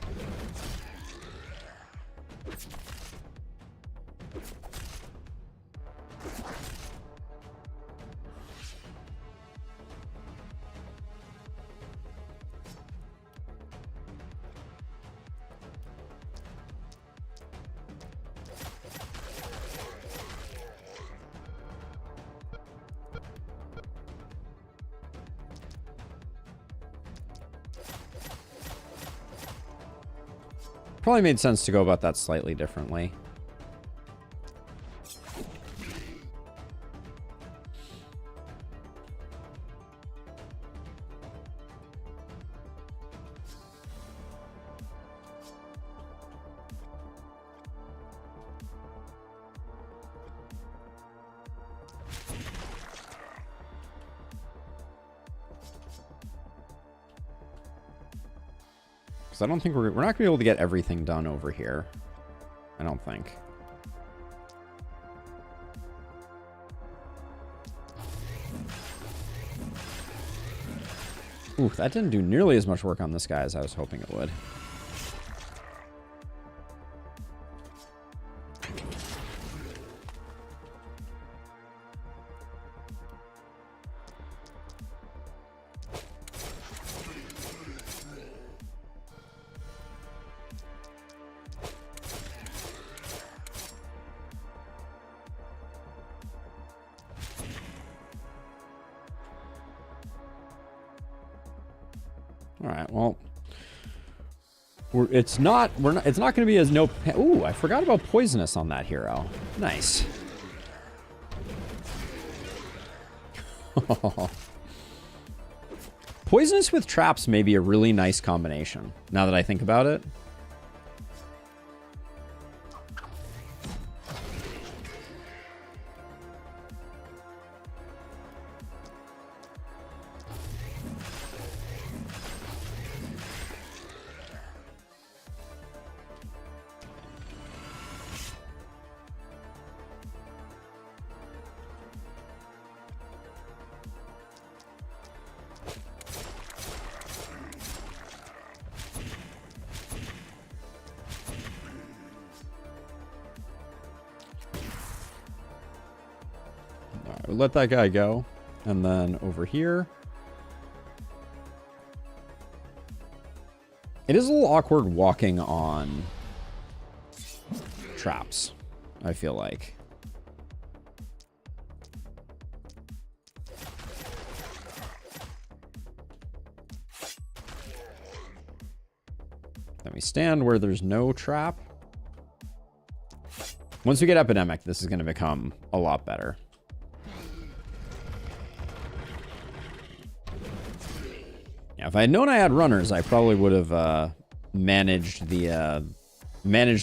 probably made sense to go about that slightly differently. I don't think we're not going to be able to get everything done over here. I don't think. Ooh, that didn't do nearly as much work on this guy as I was hoping it would. All right, well, it's not going to be as no. Ooh, I forgot about poisonous on that hero. Nice. Poisonous with traps may be a really nice combination, now that I think about it. Let that guy go. And then over here. It is a little awkward walking on traps, I feel like. Let me stand where there's no trap. Once we get epidemic, this is going to become a lot better. Yeah, if I had known I had runners, I probably would have managed the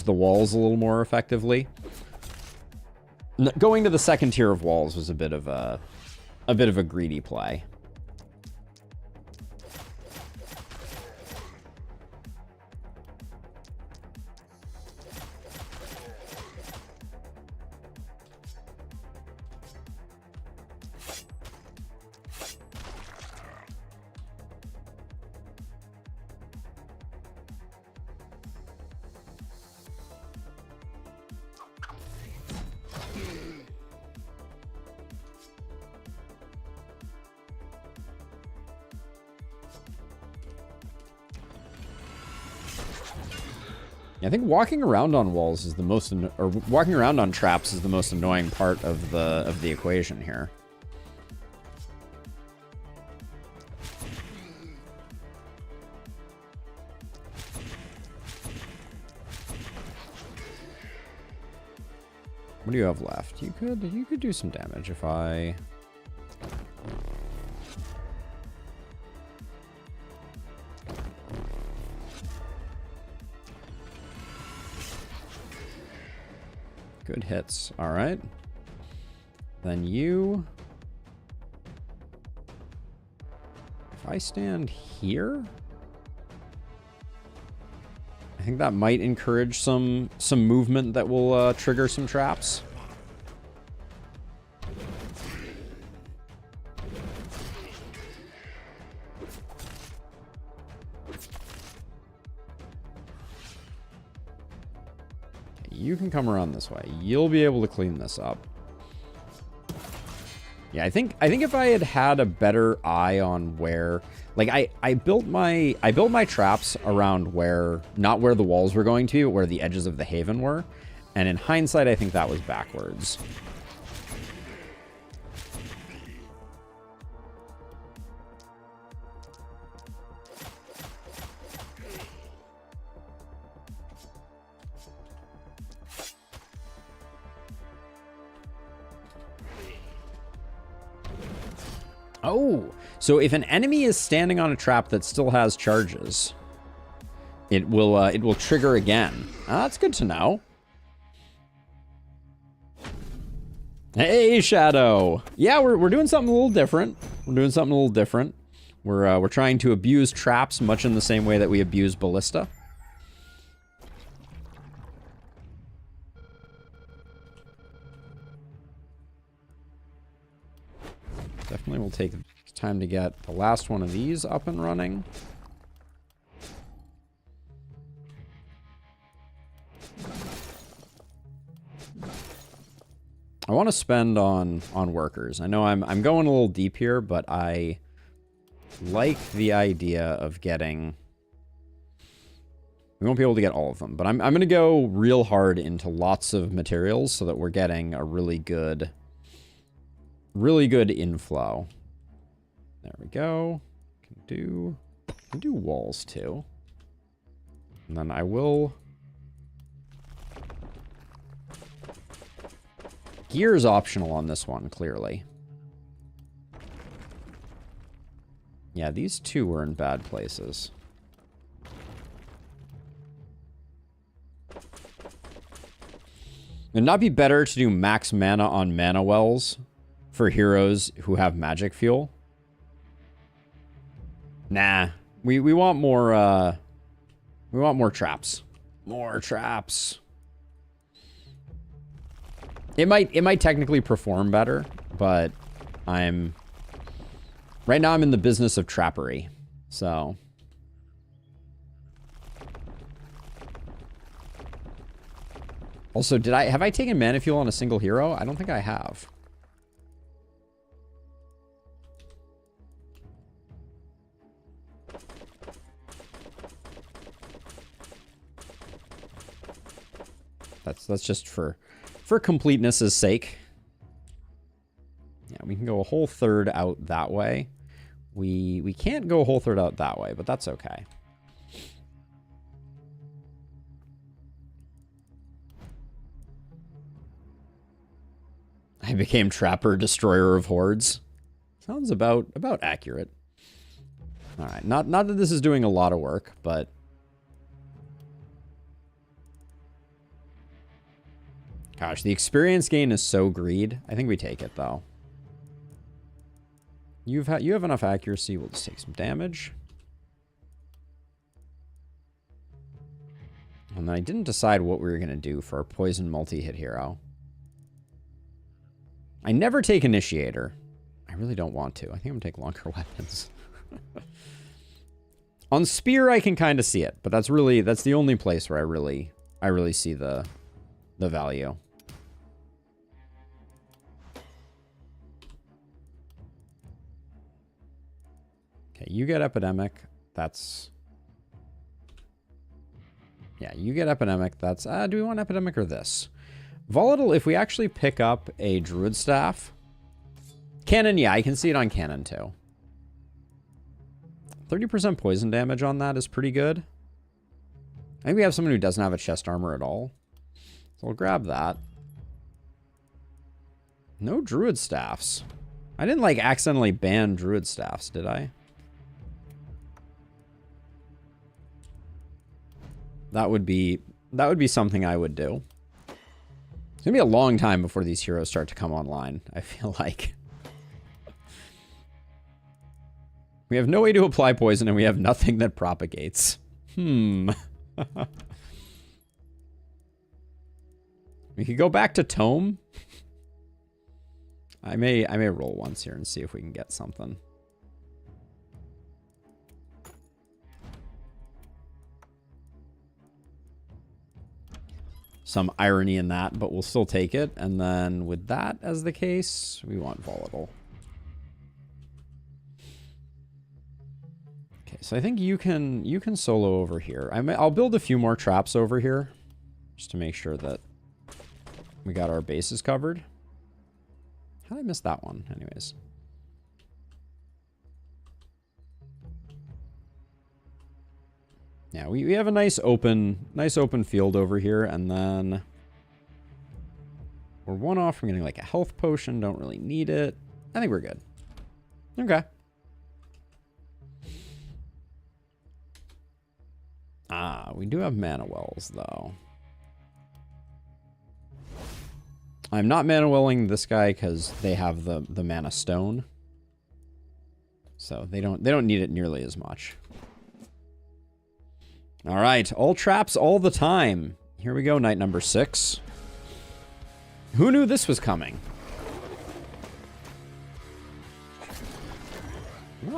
walls a little more effectively. Going to the second tier of walls was a bit of a greedy play. I think walking around on walls is the most, or walking around on traps is the most annoying part of the equation here. What do you have left? You could do some damage if I. Good hits. All right. Then you. If I stand here, I think that might encourage some movement that will trigger some traps. You can come around this way. You'll be able to clean this up. Yeah, I think if I had had a better eye on where, like I built my traps around where, not where the walls were going to, but where the edges of the haven were. And in hindsight, I think that was backwards. Oh, so if an enemy is standing on a trap that still has charges, it will trigger again. That's good to know. Hey, Shadow. Yeah, we're doing something a little different. We're trying to abuse traps much in the same way that we abuse ballista. Definitely will take time to get the last one of these up and running. I want to spend on workers. I know I'm going a little deep here, but I like the idea of getting... We won't be able to get all of them, but I'm going to go real hard into lots of materials so that we're getting a really good inflow. There we go. Can do walls too. And then I will... Gear is optional on this one, clearly. Yeah, these two were in bad places. Would it not be better to do max mana on mana wells for heroes who have magic fuel? Nah. We want more traps. More traps. It might technically perform better, but right now I'm in the business of trappery. So also, have I taken mana fuel on a single hero? I don't think I have. That's just for completeness' sake. Yeah, we can go a whole third out that way. We can't go a whole third out that way, but that's okay. I became Trapper, Destroyer of Hordes. Sounds about accurate. All right, not that this is doing a lot of work, but gosh, the experience gain is so greed. I think we take it though. You have enough accuracy. We'll just take some damage. And then I didn't decide what we were gonna do for our poison multi-hit hero. I never take Initiator. I really don't want to. I think I'm gonna take longer weapons. On Spear, I can kind of see it, but that's the only place where I really see the value. Okay, you get Epidemic. That's... Yeah, you get Epidemic. That's... do we want Epidemic or this? Volatile, if we actually pick up a Druid Staff. Cannon, yeah, I can see it on Cannon too. 30% poison damage on that is pretty good. I think we have someone who doesn't have a chest armor at all. So we'll grab that. No Druid Staffs. I didn't, like, accidentally ban Druid Staffs, did I? That would be something I would do. It's gonna be a long time before these heroes start to come online, I feel like. We have no way to apply poison, and we have nothing that propagates. We could go back to Tome. I may roll once here and see if we can get something. Some irony in that, but we'll still take it. And then with that as the case, we want Volatile. Okay, so I think you can solo over here. I'll build a few more traps over here just to make sure that we got our bases covered. How did I miss that one? Anyways. Yeah, we have a nice open field over here, and then we're one off from getting like a health potion. Don't really need it. I think we're good. Okay. Ah, we do have mana wells, though. I'm not mana welling this guy because they have the mana stone. So they don't need it nearly as much. All right, all traps all the time. Here we go, night number 6. Who knew this was coming?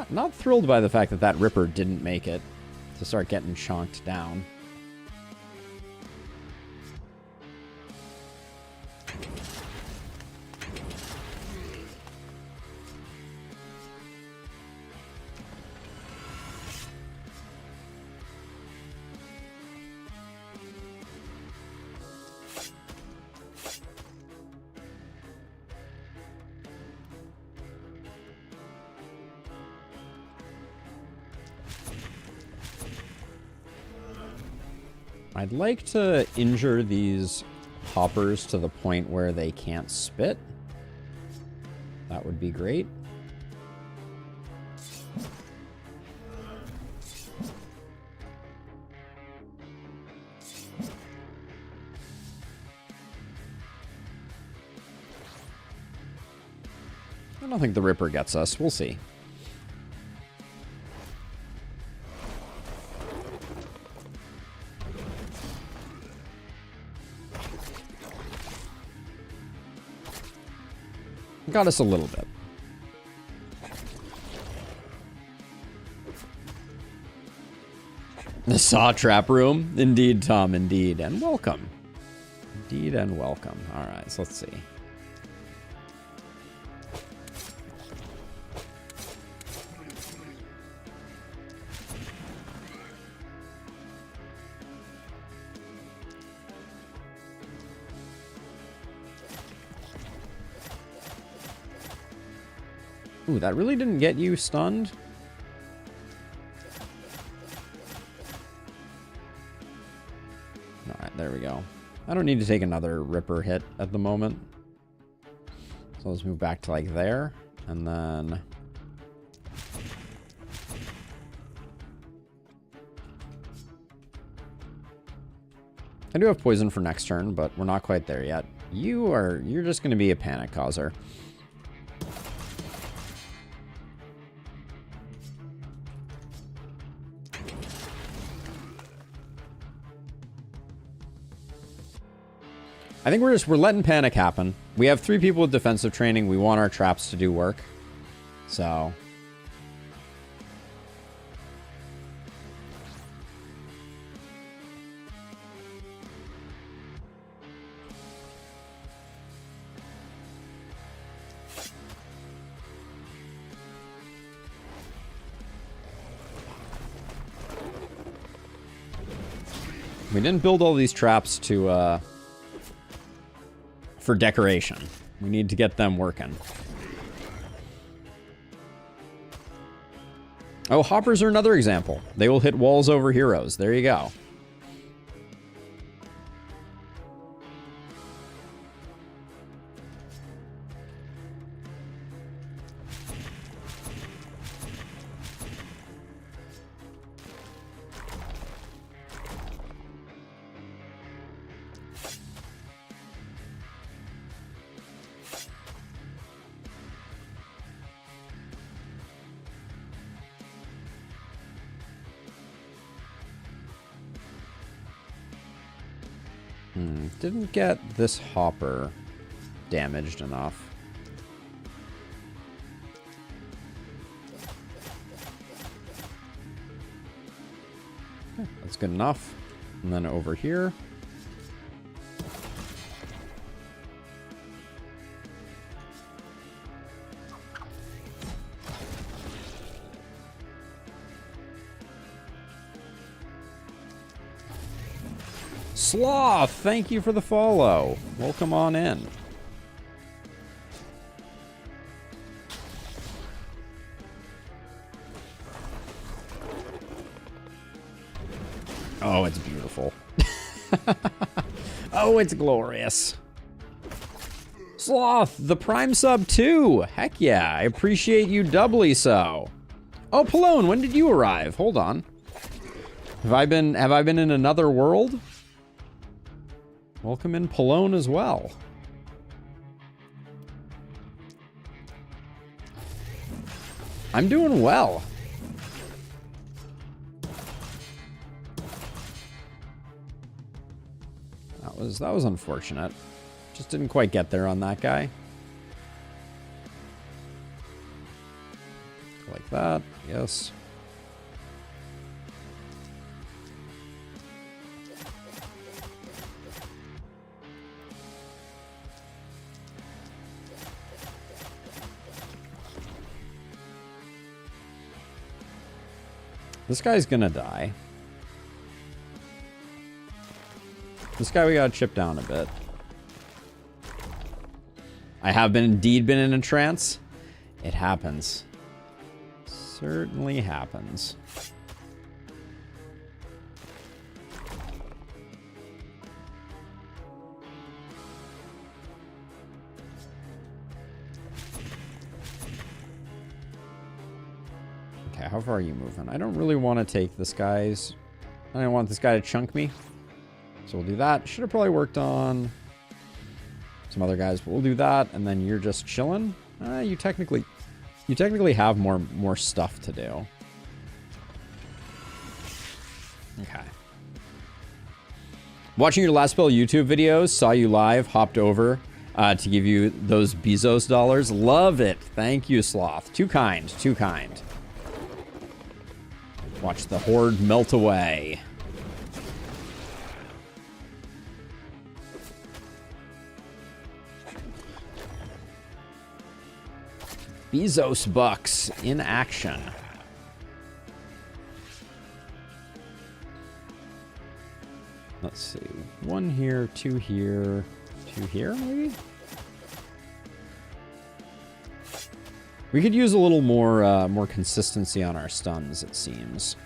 Not thrilled by the fact that that Ripper didn't make it to start getting chonked down. I'd like to injure these hoppers to the point where they can't spit. That would be great. I don't think the Ripper gets us. We'll see. Got us a little bit. The saw trap room. Indeed, Tom, indeed. And welcome. Indeed and welcome. Alright, so let's see. Ooh, that really didn't get you stunned? Alright, there we go. I don't need to take another Ripper hit at the moment. So let's move back to like there. And then... I do have poison for next turn, but we're not quite there yet. You're just going to be a panic causer. I think we're letting panic happen. We have 3 people with defensive training. We want our traps to do work. So. We didn't build all these traps to, for decoration. We need to get them working. Oh, hoppers are another example. They will hit walls over heroes. There you go. Didn't get this hopper damaged enough. Okay, that's good enough. And then over here. Sloth, thank you for the follow. Welcome on in. Oh, it's beautiful. Oh, it's glorious. Sloth, the Prime sub too. Heck yeah, I appreciate you doubly so. Oh, Palone, when did you arrive? Hold on. Have I been in another world? Welcome in Palone as well. I'm doing well. That was unfortunate. Just didn't quite get there on that guy. Like that, yes. This guy's gonna die. This guy we gotta chip down a bit. I have indeed been in a trance. It happens. Certainly happens. Okay, how far are you moving? I don't really want to take this guy's... I don't want this guy to chunk me. So we'll do that. Should have probably worked on some other guys, but we'll do that. And then you're just chilling. You technically have more stuff to do. Okay. Watching your last spell YouTube videos, saw you live, hopped over to give you those Bezos dollars. Love it. Thank you, Sloth. Too kind. Too kind. Watch the horde melt away. Bezos bucks in action. Let's see. 1 here, 2 here, 2 here, maybe? We could use a little more consistency on our stuns, it seems.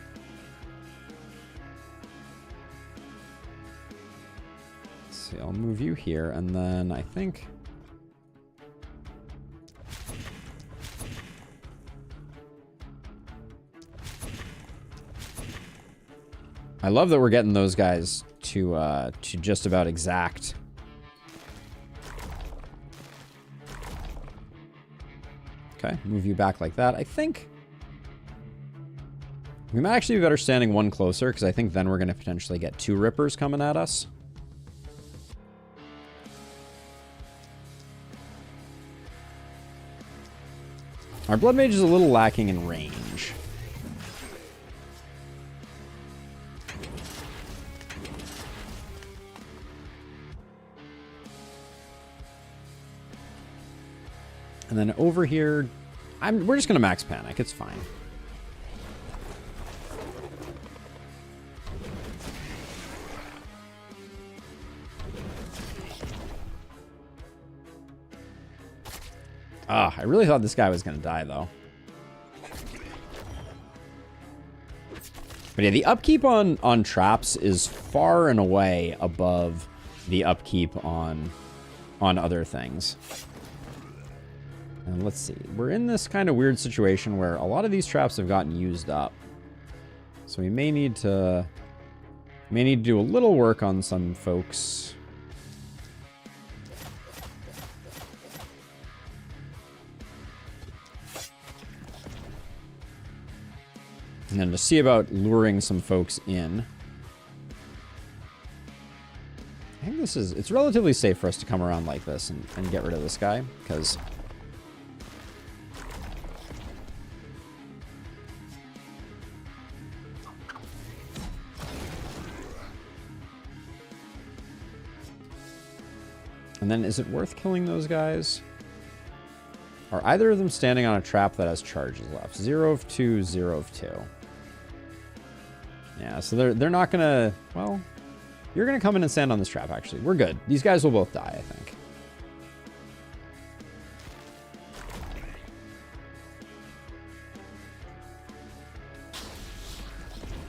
Let's see, I'll move you here, and then I think... I love that we're getting those guys to just about exact. Okay, move you back like that. I think we might actually be better standing one closer, because I think then we're going to potentially get 2 rippers coming at us. Our blood mage is a little lacking in range. And then over here, we're just going to max panic. It's fine. Ah, I really thought this guy was going to die, though. But yeah, the upkeep on traps is far and away above the upkeep on other things. And let's see. We're in this kind of weird situation where a lot of these traps have gotten used up. So we may need to do a little work on some folks. And then to see about luring some folks in. I think it's relatively safe for us to come around like this and get rid of this guy, because... And then, is it worth killing those guys? Are either of them standing on a trap that has charges left? 0 of 2, 0 of 2. Yeah, so they're not gonna... Well, you're gonna come in and stand on this trap, actually. We're good. These guys will both die, I think.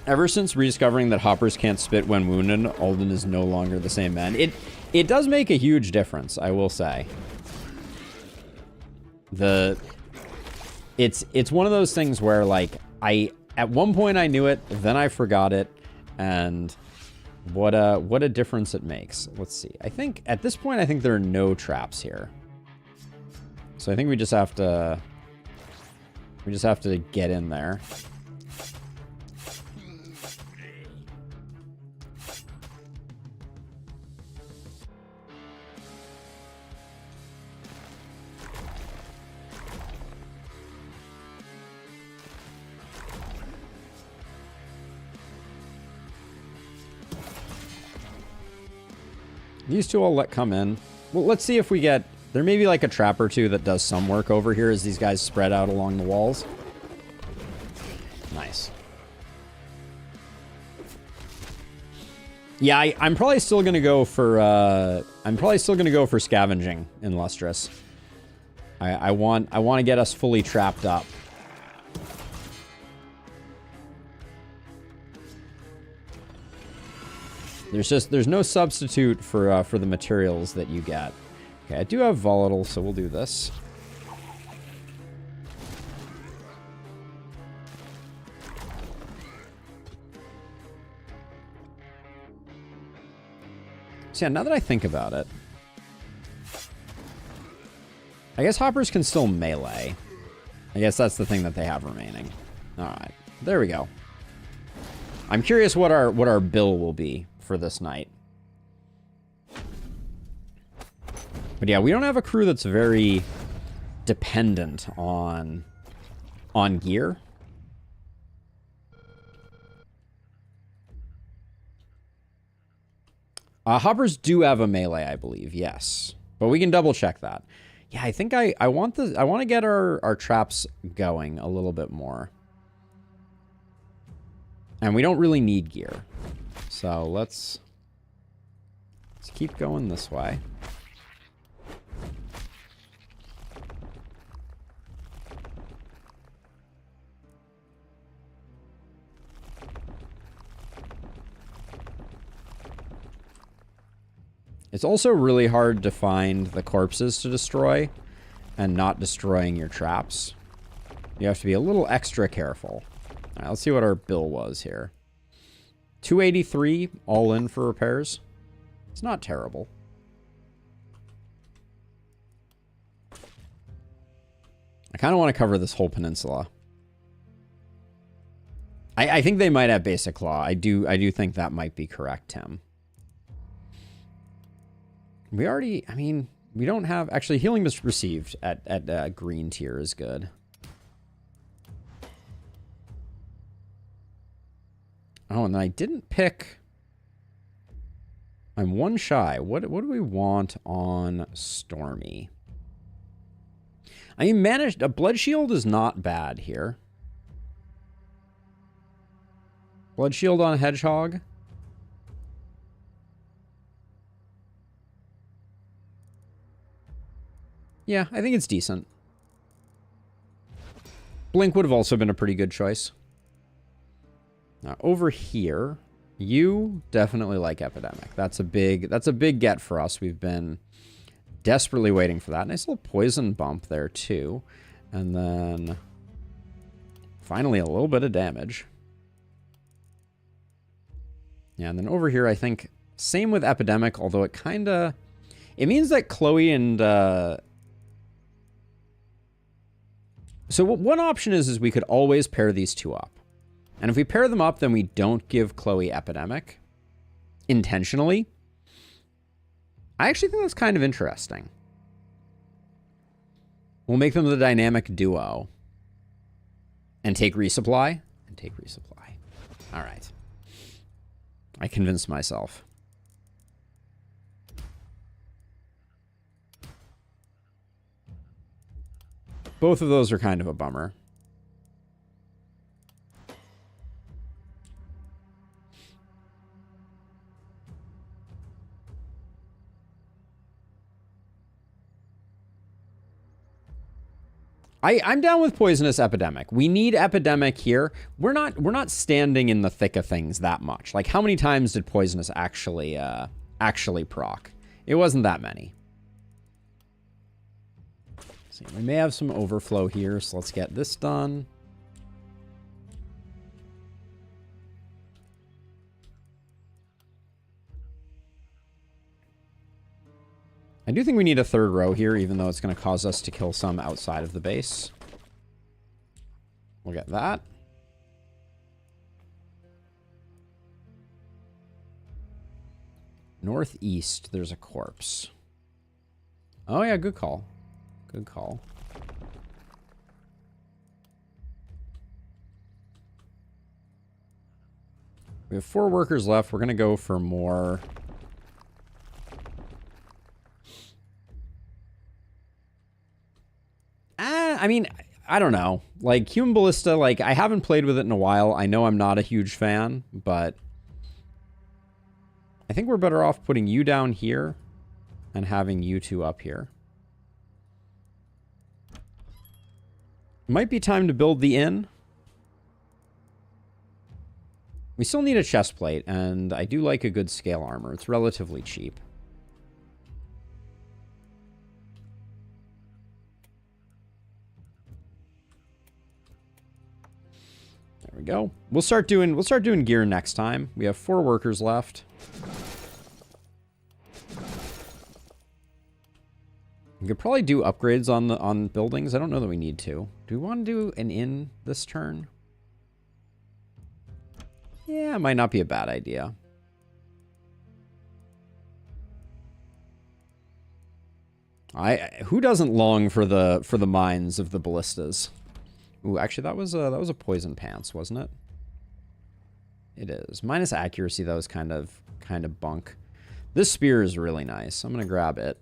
Ever since rediscovering that hoppers can't spit when wounded, Alden is no longer the same man. It does make a huge difference, I will say. It's one of those things where, like, at one point I knew it, then I forgot it, and what a difference it makes. Let's see. I think at this point, I think there are no traps here. So I think we just have to get in there. These two I'll let come in. Well, let's see if we get... There may be like a trap or two that does some work over here as these guys spread out along the walls. Nice. Yeah, I'm probably still gonna go for scavenging in Lustrous. I want to get us fully trapped up. There's no substitute for the materials that you get. Okay, I do have volatile, so we'll do this. So yeah, now that I think about it, I guess hoppers can still melee. I guess that's the thing that they have remaining. All right, there we go. I'm curious what our bill will be for this night. But yeah, we don't have a crew that's very dependent on gear. Hoppers do have a melee, I believe, yes. But we can double check that. Yeah, I think I want to get our traps going a little bit more. And we don't really need gear. So let's keep going this way. It's also really hard to find the corpses to destroy and not destroying your traps. You have to be a little extra careful. All right, let's see what our bill was here. 283 all in for repairs. It's not terrible. I kind of want to cover this whole peninsula. I think they might have basic claw. I do think that might be correct, Tim. We already, I mean, we don't have, actually, healing was received at green tier is good. Oh, and then I didn't pick, I'm one shy. What do we want on Stormy? I mean, managed, a Blood Shield is not bad here. Blood Shield on Hedgehog. Yeah, I think it's decent. Blink would have also been a pretty good choice. Now, over here, you definitely like Epidemic. That's a big get for us. We've been desperately waiting for that. Nice little poison bump there, too. And then, finally, a little bit of damage. Yeah, and then over here, I think, same with Epidemic, although it kind of... It means that Chloe and... So one option is we could always pair these two up. And if we pair them up, then we don't give Chloe Epidemic intentionally. I actually think that's kind of interesting. We'll make them the dynamic duo. And take resupply. And take resupply. All right. I convinced myself. Both of those are kind of a bummer. I'm down with Poisonous Epidemic. We need Epidemic here. We're not standing in the thick of things that much. Like, how many times did Poisonous actually proc? It wasn't that many. See, we may have some overflow here, so let's get this done. I do think we need a third row here, even though it's going to cause us to kill some outside of the base. We'll get that. Northeast, there's a corpse. Oh, yeah, good call. Good call. We have 4 workers left. We're going to go for more. I mean, I don't know. Like, Human Ballista, like, I haven't played with it in a while. I know I'm not a huge fan, but I think we're better off putting you down here and having you 2 up here. Might be time to build the inn. We still need a chest plate, and I do like a good scale armor. It's relatively cheap. There we go. We'll start doing gear next time. We have 4 workers left. We could probably do upgrades on buildings. I don't know that we need to. Do we want to do an inn this turn? Yeah, it might not be a bad idea. Who doesn't long for the mines of the ballistas? Ooh, actually, that was a poison pants, wasn't it? It is. Minus accuracy, that was kind of bunk. This spear is really nice. I'm gonna grab it.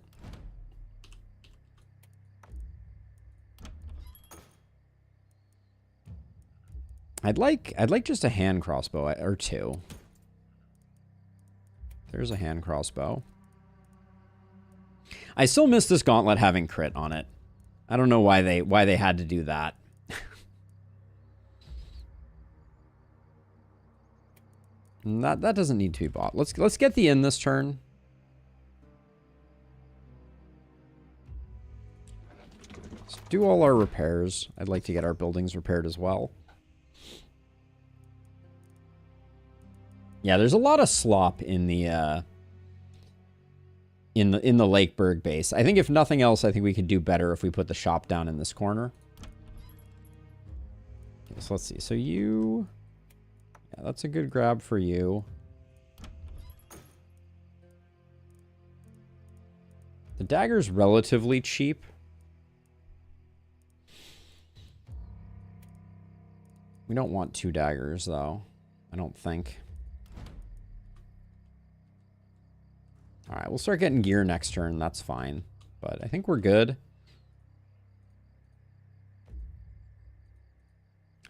I'd like just a hand crossbow or 2. There's a hand crossbow. I still miss this gauntlet having crit on it. I don't know why they had to do that. That doesn't need to be bought. Let's get the inn this turn. Let's do all our repairs. I'd like to get our buildings repaired as well. Yeah, there's a lot of slop in the Lakeberg base. I think if nothing else, I think we could do better if we put the shop down in this corner. Okay, so let's see. So you... Yeah, that's a good grab for you. The dagger's relatively cheap. We don't want 2 daggers, though. I don't think. Alright, we'll start getting gear next turn. That's fine. But I think we're good.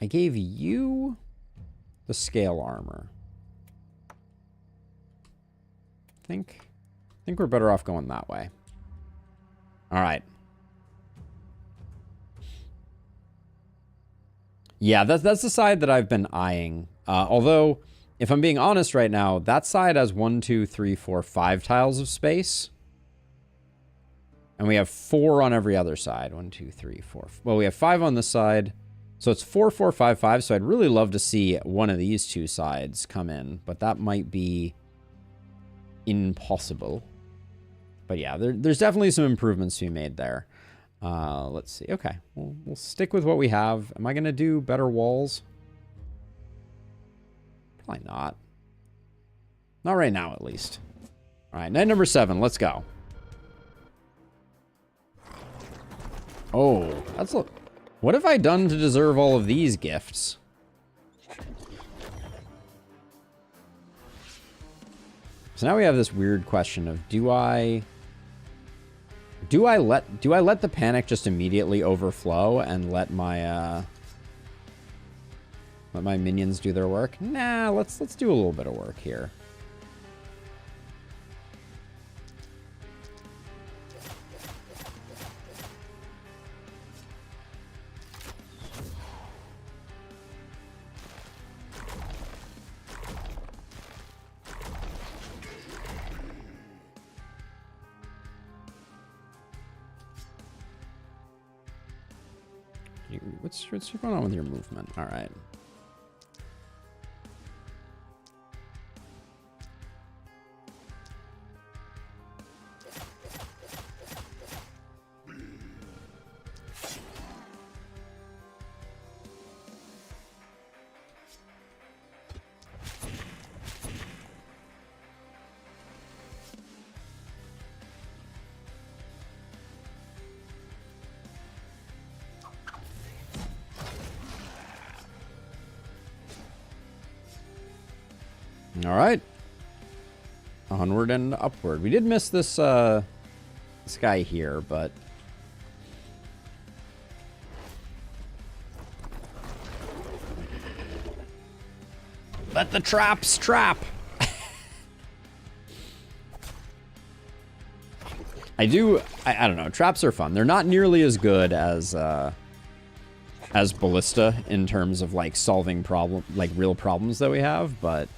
I gave you the scale armor. I think we're better off going that way. Alright. Yeah, that's the side that I've been eyeing. Although... if I'm being honest right now, that side has 1, 2, 3, 4, 5 tiles of space. And we have 4 on every other side. 1, 2, 3, 4. Well, we have 5 on this side. So it's 4, 4, 5, 5. So I'd really love to see one of these 2 sides come in. But that might be impossible. But yeah, there's definitely some improvements to be made there. Let's see. Okay, we'll stick with what we have. Am I going to do better walls? Probably not. Not right now, at least. All right, night number 7. Let's go. Oh, that's a... What have I done to deserve all of these gifts? So now we have this weird question of do I let the panic just immediately overflow and let my minions do their work? Nah, let's do a little bit of work here. What's going on with your movement? All right. All right. Onward and upward. We did miss this this guy here, but let the traps trap. I don't know. Traps are fun. They're not nearly as good as Ballista in terms of like solving real problems that we have, but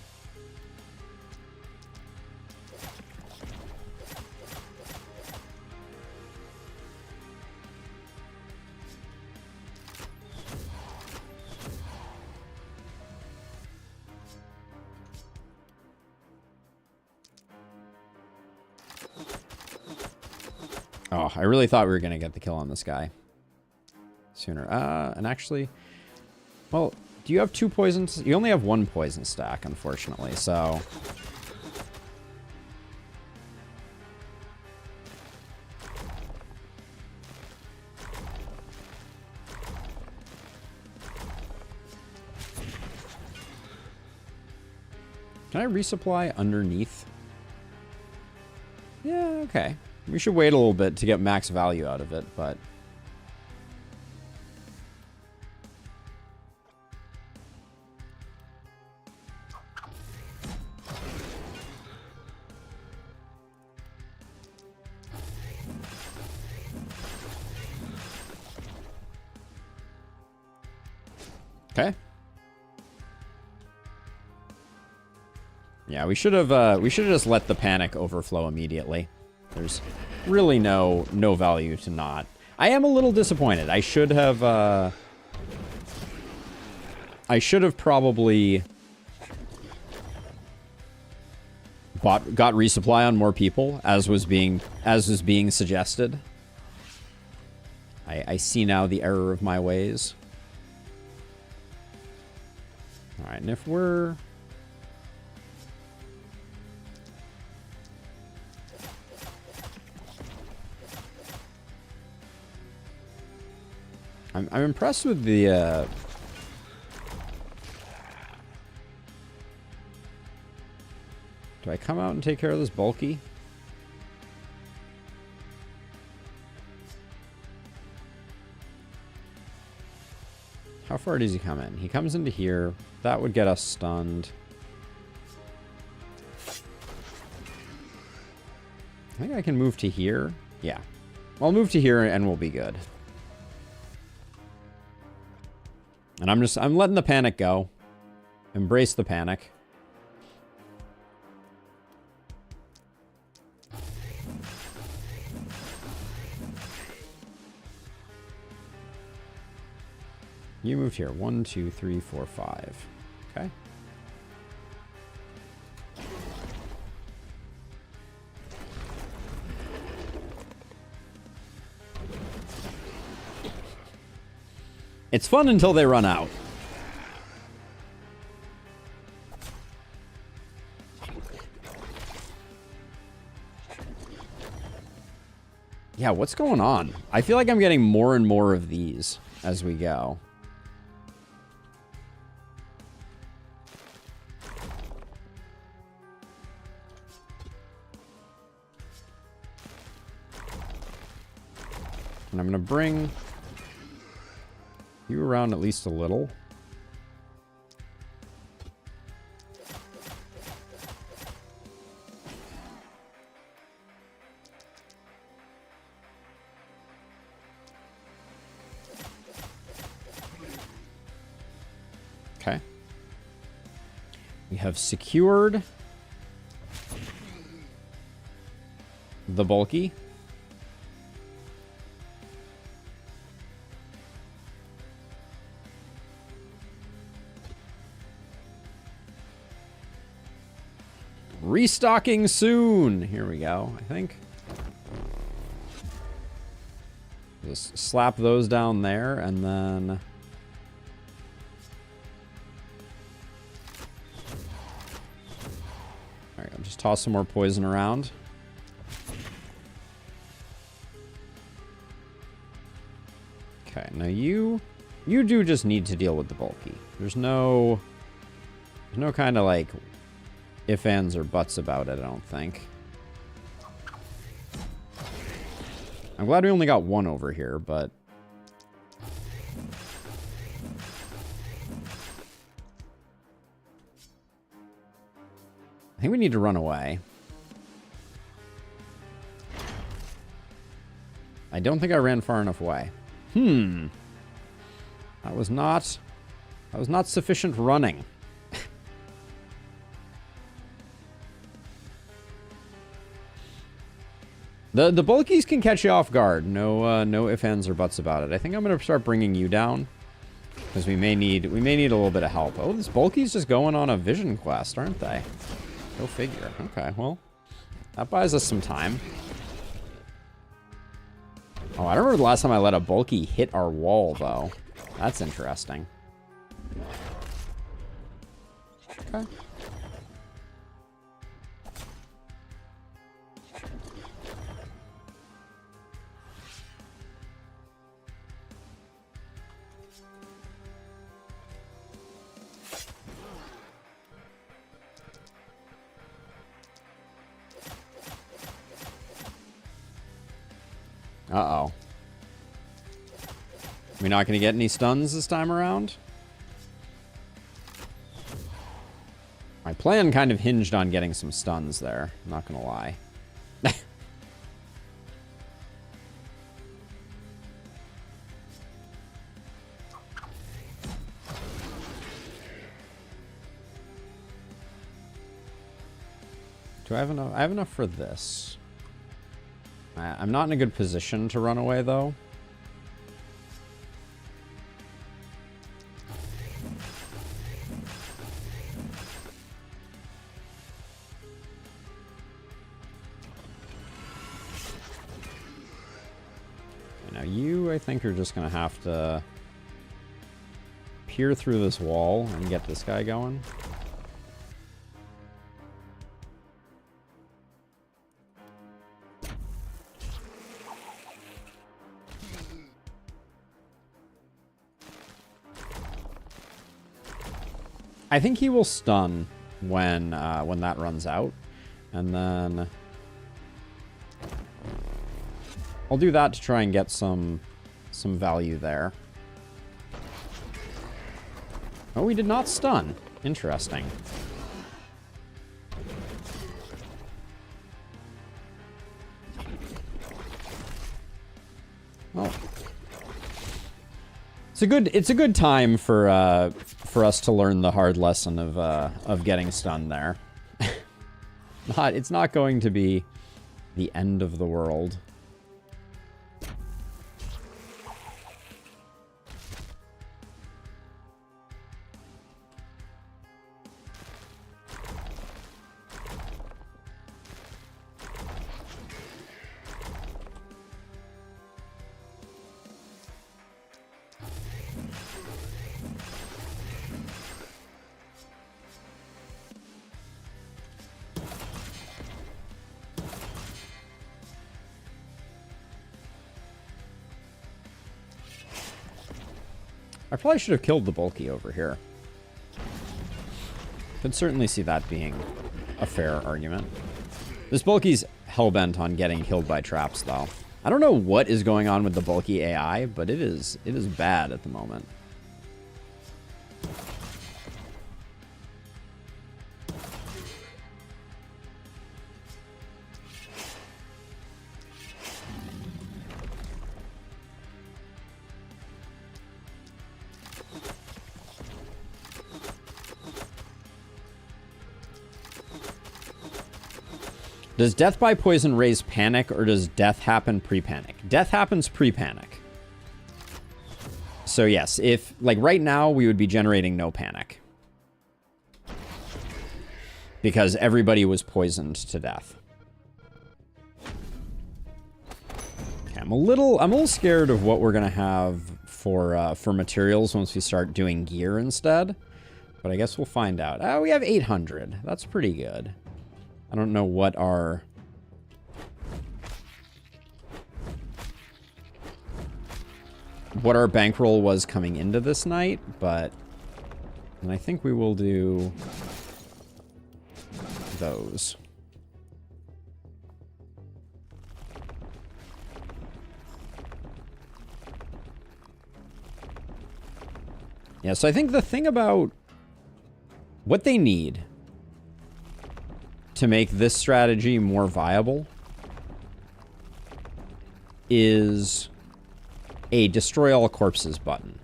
oh, I really thought we were going to get the kill on this guy sooner. And actually, well, do you have 2 poisons? You only have 1 poison stack, unfortunately, so... Can I resupply underneath? Yeah, okay. We should wait a little bit to get max value out of it, but... Okay. Yeah, we should have just let the panic overflow immediately. There's really no value to not. I am a little disappointed. I should have probably got resupply on more people, as was being suggested. I see now the error of my ways. All right, and if we're... I'm impressed with the, Do I come out and take care of this bulky? How far does he come in? He comes into here. That would get us stunned. I think I can move to here. Yeah. I'll move to here and we'll be good. And I'm letting the panic go. Embrace the panic. You moved here. 1, 2, 3, 4, 5. Okay. It's fun until they run out. Yeah, what's going on? I feel like I'm getting more and more of these as we go. And I'm going to bring you around at least a little. Okay. We have secured the bulky. Restocking soon. Here we go, I think. Just slap those down there, and then... Alright, I'll just toss some more poison around. Okay, now you do just need to deal with the bulky. There's no kind of like ifs, ands, or buts about it, I don't think. I'm glad we only got one over here, but... I think we need to run away. I don't think I ran far enough away. That was not sufficient running. The bulkies can catch you off guard. No ifs, ands, or buts about it. I think I'm gonna start bringing you down because we may need a little bit of help. Oh, this bulky's just going on a vision quest, aren't they? Go figure. Okay, well, that buys us some time. Oh, I don't remember the last time I let a bulky hit our wall, though. That's interesting. Okay. Uh-oh. We not going to get any stuns this time around? My plan kind of hinged on getting some stuns there. I'm not going to lie. Do I have enough? I have enough for this. I'm not in a good position to run away, though. Now you, I think, are just going to have to peer through this wall and get this guy going. I think he will stun when that runs out, and then I'll do that to try and get some value there. Oh, he did not stun. Interesting. Well, it's a good time for us to learn the hard lesson of getting stunned there. It's not going to be the end of the world. I probably should have killed the bulky over here. Could certainly see that being a fair argument. This bulky's hellbent on getting killed by traps, though. I don't know what is going on with the bulky AI, but it is bad at the moment. Does death by poison raise panic, or does death happen pre-panic? Death happens pre-panic. So yes, if, like right now, we would be generating no panic. because everybody was poisoned to death. Okay, I'm a little scared of what we're gonna have for materials once we start doing gear instead. But I guess we'll find out. Oh, we have 800. That's pretty good. I don't know what our bankroll was coming into this night, but and I think we will do those. Yeah, so I think the thing about what they need to make this strategy more viable is a destroy all corpses button.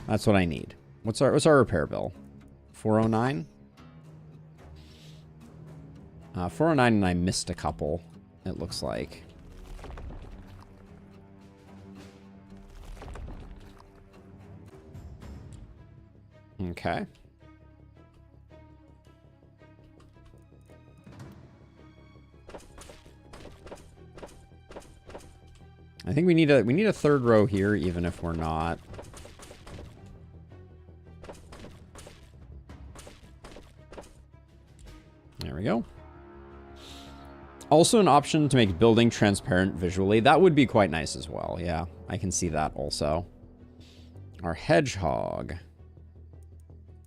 That's what I need. What's our repair bill? 409? 409, and I missed a couple, it looks like. Okay. I think we need a third row here, even if we're not. There we go. Also an option to make building transparent visually. That would be quite nice as well. Yeah, I can see that also. Our hedgehog.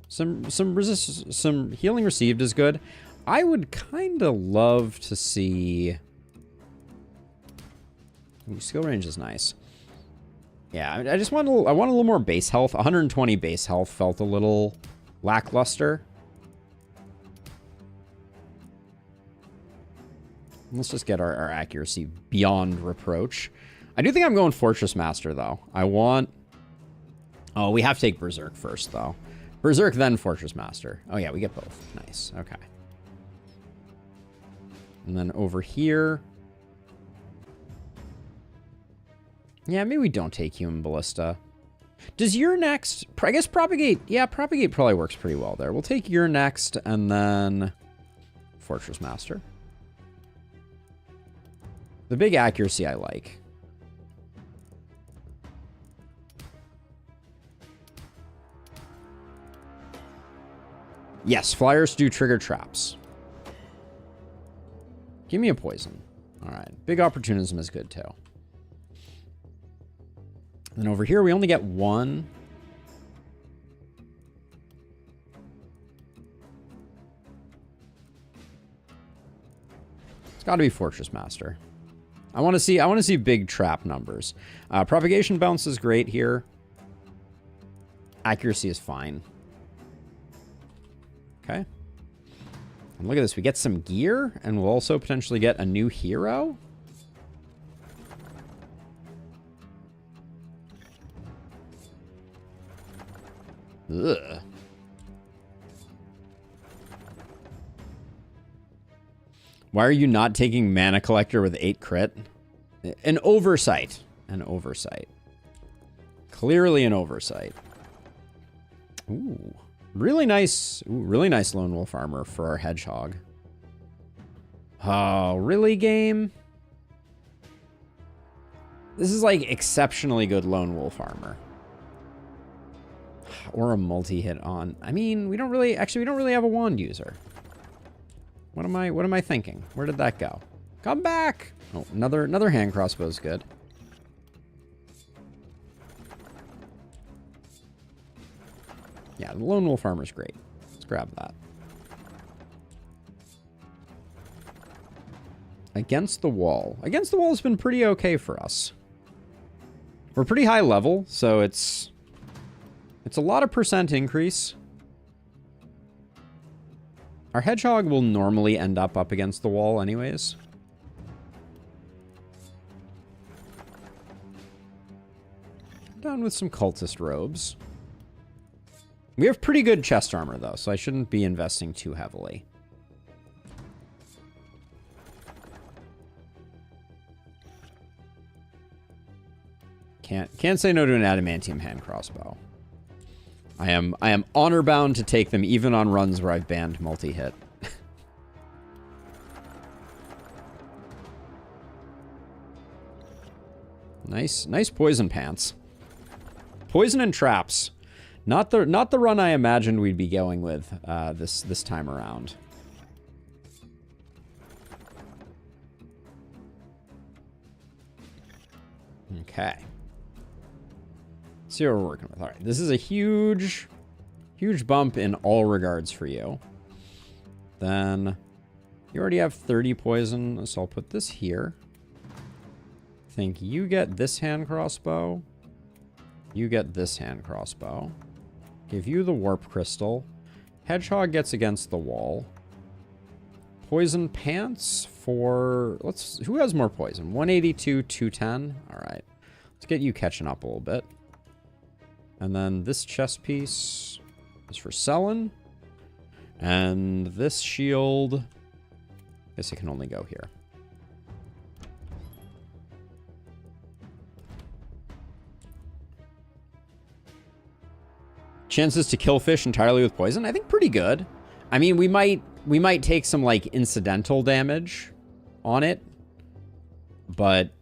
Some healing received is good. I would kind of love to see... Ooh, skill range is nice. Yeah, I just want I want a little more base health. 120 base health felt a little lackluster. Let's just get our accuracy beyond reproach. I do think I'm going Fortress Master, though. I want... Oh, we have to take Berserk first, though. Berserk, then Fortress Master. Oh, yeah, we get both. Nice. Okay. And then over here... Yeah, maybe we don't take Human Ballista. Does your next... I guess Propagate... Yeah, Propagate probably works pretty well there. We'll take your next, and then... Fortress Master. The big accuracy I like. Yes, flyers do trigger traps. Give me a poison. All right. Big opportunism is good, too. And over here, we only get one. It's got to be Fortress Master. I want to see big trap numbers. Propagation bounce is great here. Accuracy is fine. Okay. And look at this. We get some gear, and we'll also potentially get a new hero. Ugh. Why are you not taking Mana Collector with 8 crit? An oversight. An oversight. Clearly an oversight. Ooh. Really nice. Ooh, really nice Lone Wolf armor for our hedgehog. Oh, really, game? This is like exceptionally good Lone Wolf armor. Or a multi-hit on. I mean, we don't really have a wand user. What am I thinking? Where did that go? Come back! Oh, another hand crossbow is good. Yeah, the Lone Wolf armor is great. Let's grab that. Against the Wall. Against the Wall has been pretty okay for us. We're pretty high level, so it's a lot of percent increase. Our hedgehog will normally end up against the wall anyways. Down with some cultist robes. We have pretty good chest armor, though, so I shouldn't be investing too heavily. Can't say no to an adamantium hand crossbow. I am honor bound to take them even on runs where I've banned multi-hit. Nice poison pants. Poison and traps. Not the run I imagined we'd be going with this time around. Okay. See what we're working with. All right, this is a huge bump in all regards for you. Then you already have 30 poison, so I'll put this here. I think you get this hand crossbow. You get this hand crossbow. Give you the warp crystal. Hedgehog gets against the wall. Poison pants for... who has more poison? 182, 210. All right. Let's get you catching up a little bit. And then this chest piece is for selling. And this shield... I guess it can only go here. Chances to kill fish entirely with poison? I think pretty good. I mean, we might take some, like, incidental damage on it. But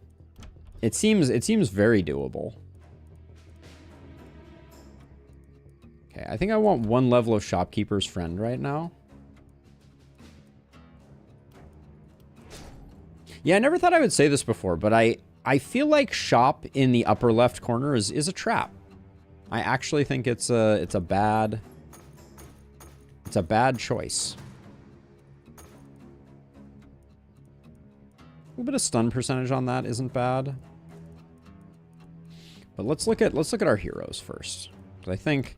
it seems very doable. Okay, I think I want one level of Shopkeeper's Friend right now. Yeah, I never thought I would say this before, but I feel like shop in the upper left corner is a trap. I actually think it's a bad choice. A little bit of stun percentage on that isn't bad. But let's look at our heroes first. 'Cause I think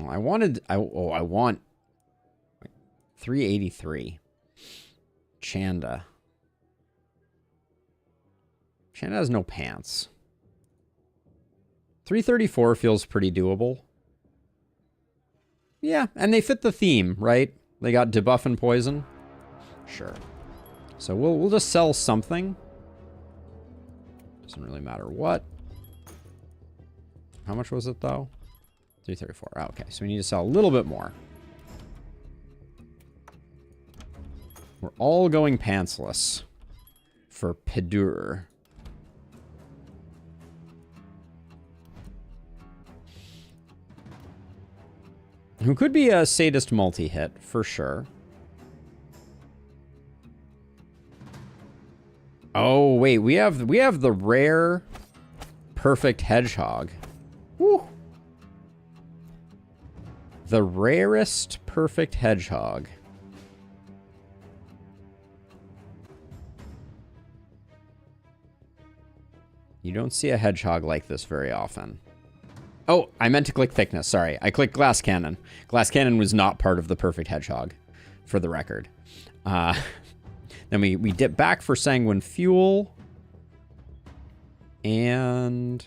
I want 383. Chanda. Chanda has no pants. 334 feels pretty doable. Yeah, and they fit the theme, right? They got debuff and poison. Sure. So we'll just sell something. Doesn't really matter what. How much was it though? 334. Oh, okay, so we need to sell a little bit more. We're all going pantsless for Pedur. Who could be a sadist multi-hit, for sure. Oh, wait, we have the rare perfect hedgehog. Woo! The rarest perfect hedgehog. You don't see a hedgehog like this very often. Oh, I meant to click thickness. Sorry. I clicked glass cannon. Glass cannon was not part of the perfect hedgehog, for the record. Then we dip back for sanguine fuel. And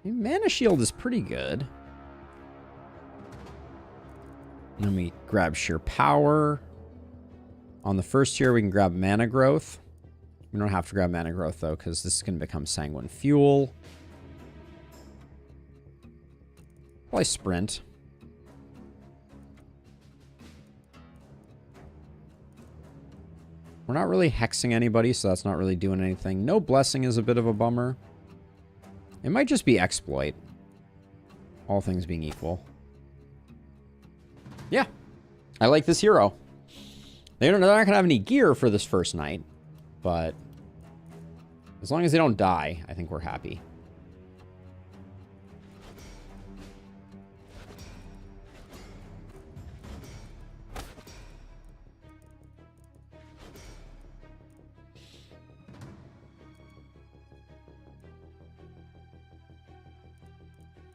mana shield is pretty good. Then we grab sheer power. On the first tier, we can grab mana growth. We don't have to grab mana growth, though, because this is going to become sanguine fuel. Probably sprint. We're not really hexing anybody, so that's not really doing anything. No blessing is a bit of a bummer. It might just be exploit. All things being equal. Yeah. I like this hero. They're not going to have any gear for this first night. But as long as they don't die, I think we're happy.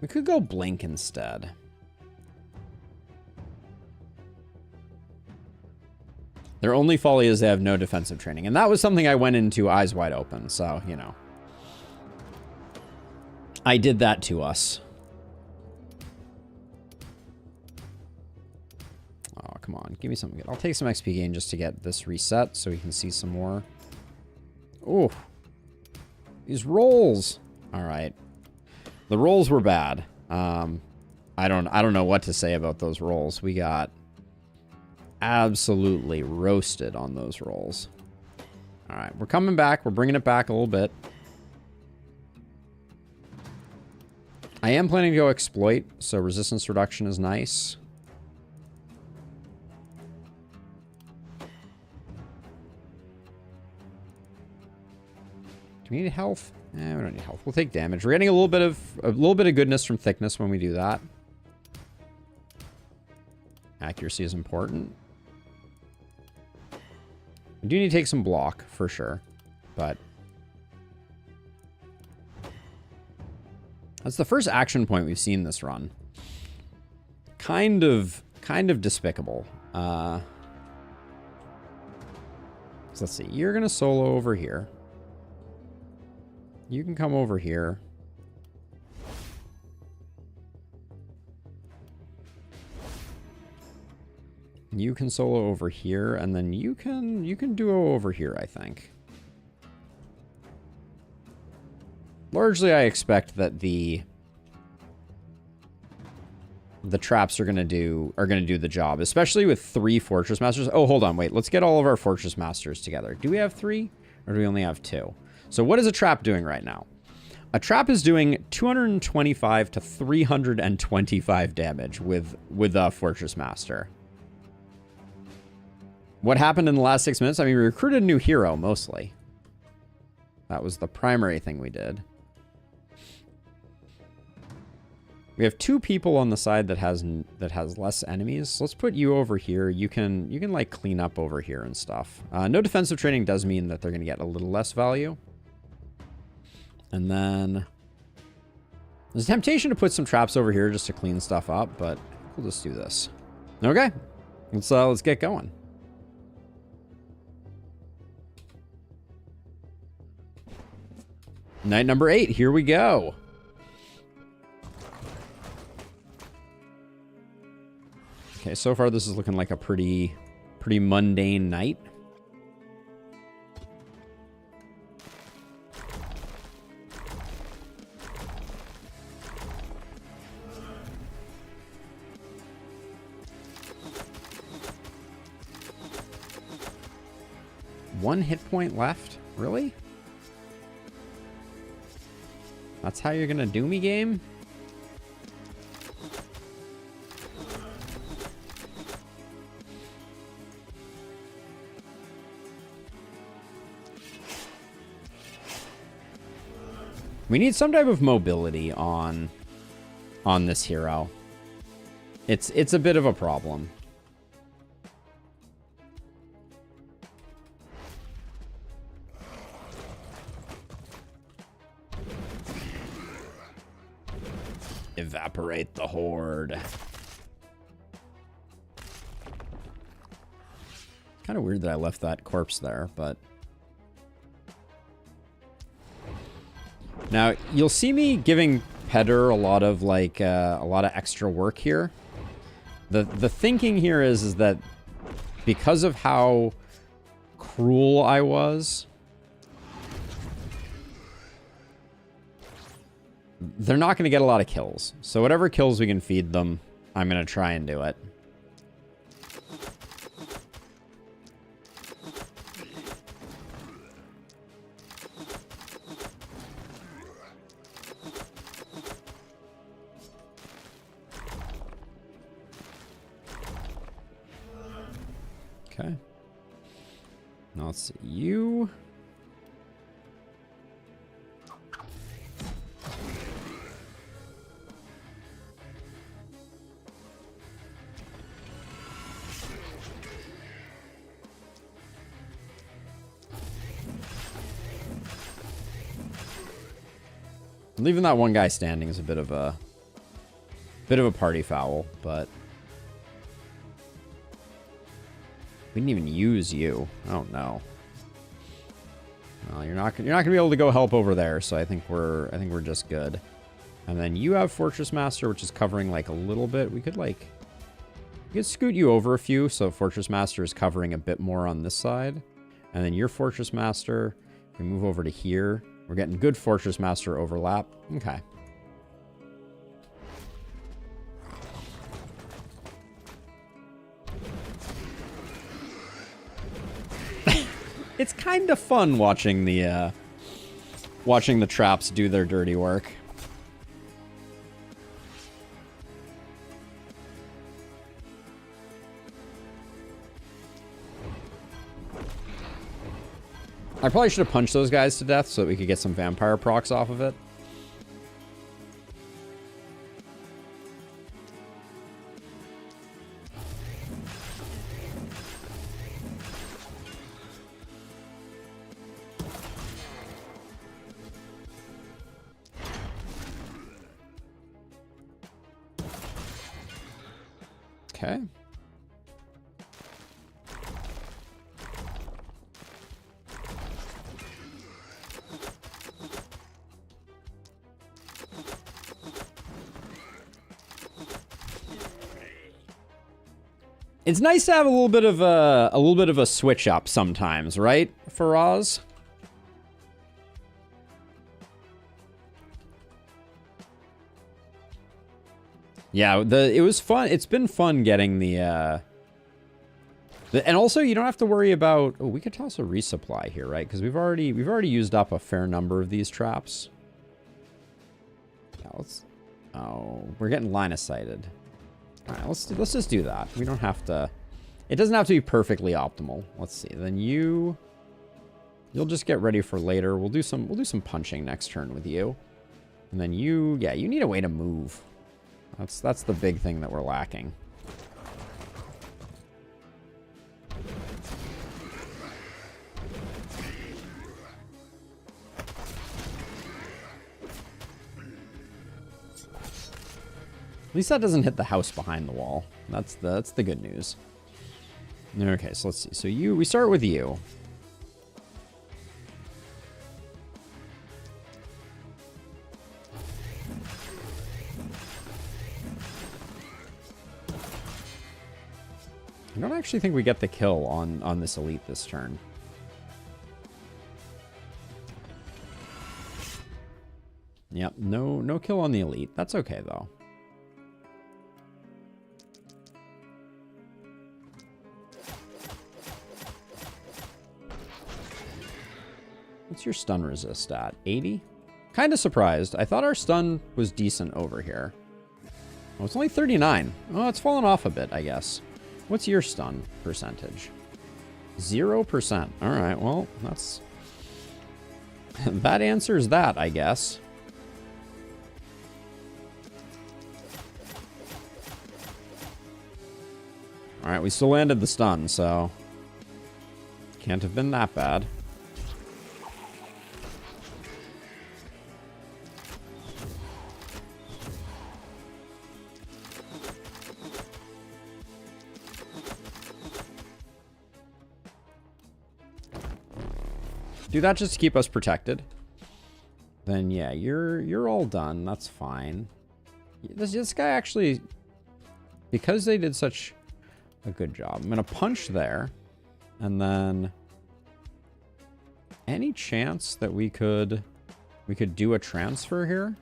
We could go blink instead. Their only folly is they have no defensive training. And that was something I went into eyes wide open. So, you know. I did that to us. Oh, come on. Give me something good. I'll take some XP gain just to get this reset so we can see some more. Ooh. These rolls. All right. The rolls were bad. I don't know what to say about those rolls. We got absolutely roasted on those rolls. All right, we're coming back. We're bringing it back a little bit. I am planning to go exploit, so resistance reduction is nice. Do we need health? We don't need health. We'll take damage. We're getting a little bit of goodness from thickness when we do that. Accuracy is important. We do need to take some block for sure, but that's the first action point we've seen this run. Kind of despicable. So let's see. You're gonna solo over here. You can come over here. You can solo over here, and then you can duo over here, I think. Largely, I expect that the traps are gonna do the job, especially with 3 Fortress Masters. Oh, hold on, wait. Let's get all of our Fortress Masters together. Do we have 3, or do we only have 2? So what is a trap doing right now? A trap is doing 225 to 325 damage with a Fortress Master. What happened in the last 6 minutes? I mean, we recruited a new hero, mostly. That was the primary thing we did. We have 2 people on the side that has less enemies. Let's put you over here. You can like clean up over here and stuff. No defensive training does mean that they're going to get a little less value. And then there's a temptation to put some traps over here just to clean stuff up, but we'll just do this. Okay, let's get going. Night number 8, here we go. Okay, so far this is looking like a pretty mundane night. One hit point left? Really? That's how you're gonna do me, game? We need some type of mobility on this hero. It's a bit of a problem. Evaporate the horde. Kind of weird that I left that corpse there, but now you'll see me giving Pedder a lot of extra work here. The thinking here is that because of how cruel I was, they're not going to get a lot of kills. So whatever kills we can feed them, I'm going to try and do it. Okay. Now let's see. You... Leaving that one guy standing is a bit of a party foul, but we didn't even use you. I don't know. Well, you're not gonna be able to go help over there, so I think we're just good. And then you have Fortress Master, which is covering like a little bit. We could scoot you over a few, so Fortress Master is covering a bit more on this side. And then your Fortress Master, we move over to here. We're getting good Fortress Master overlap. Okay. It's kind of fun watching the traps do their dirty work. I probably should have punched those guys to death so that we could get some vampire procs off of it. Okay. It's nice to have a little bit of a switch up sometimes, right, Faraz? Yeah, it was fun. It's been fun getting the and also you don't have to worry about. Oh, we could toss a resupply here, right? Because we've already used up a fair number of these traps. Yeah, oh, we're getting line of sighted. All right, let's just do that. We don't have to. It doesn't have to be perfectly optimal. Let's see. Then you'll just get ready for later. We'll do some punching next turn with you. And then you need a way to move. That's the big thing that we're lacking. At least that doesn't hit the house behind the wall. That's the good news. Okay, so let's see. So we start with you. I don't actually think we get the kill on this elite this turn. Yep, no kill on the elite. That's okay though. What's your stun resist at? 80? Kind of surprised. I thought our stun was decent over here. Oh, it's only 39. Oh, it's fallen off a bit, I guess. What's your stun percentage? 0%. All right, well, that's... that answers that, I guess. All right, we still landed the stun, so... can't have been that bad. Do that just to keep us protected. Then yeah, you're all done. That's fine. This guy actually, because they did such a good job, I'm gonna punch there, and then any chance that we could do a transfer here?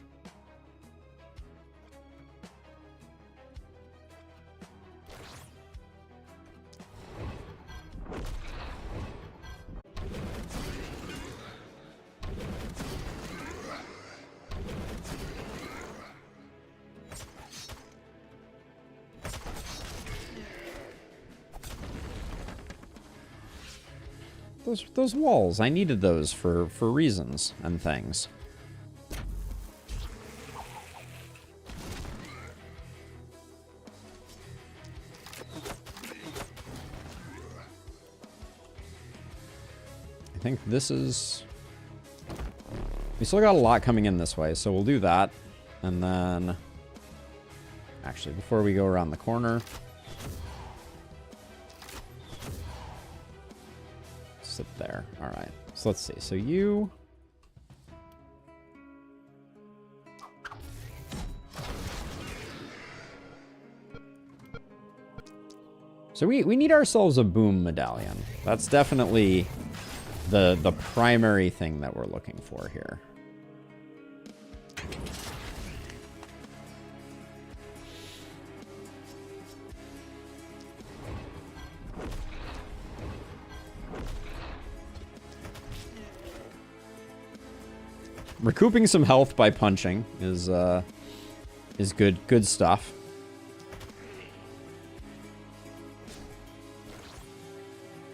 Those walls, I needed those for reasons and things. I think this is... we still got a lot coming in this way, so we'll do that. And then... actually, before we go around the corner... sit there. All right. So let's see. So you... so we need ourselves a boom medallion. That's definitely the primary thing that we're looking for here. Recouping some health by punching is good stuff.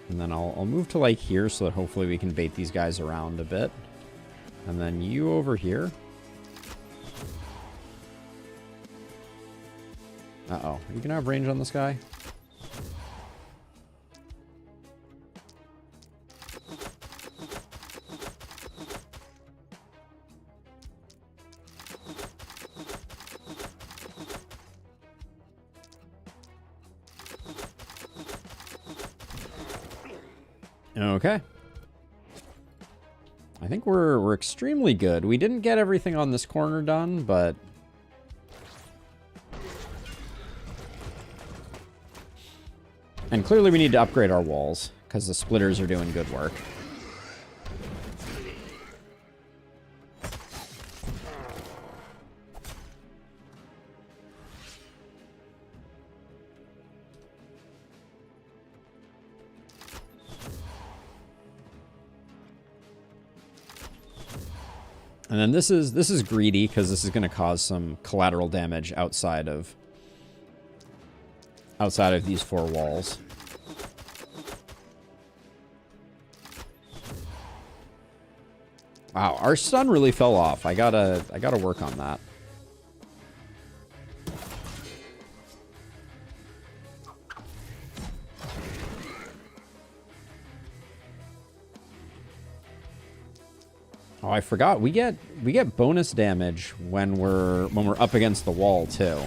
And then I'll move to like here so that hopefully we can bait these guys around a bit. And then you over here. Uh-oh. Are you gonna have range on this guy? Okay. I think we're extremely good. We didn't get everything on this corner done, but... And clearly we need to upgrade our walls, because the splitters are doing good work. And then this is greedy because this is going to cause some collateral damage outside of these four walls. Wow, our stun really fell off. I gotta work on that. Oh, I forgot. We get bonus damage when we're up against the wall too.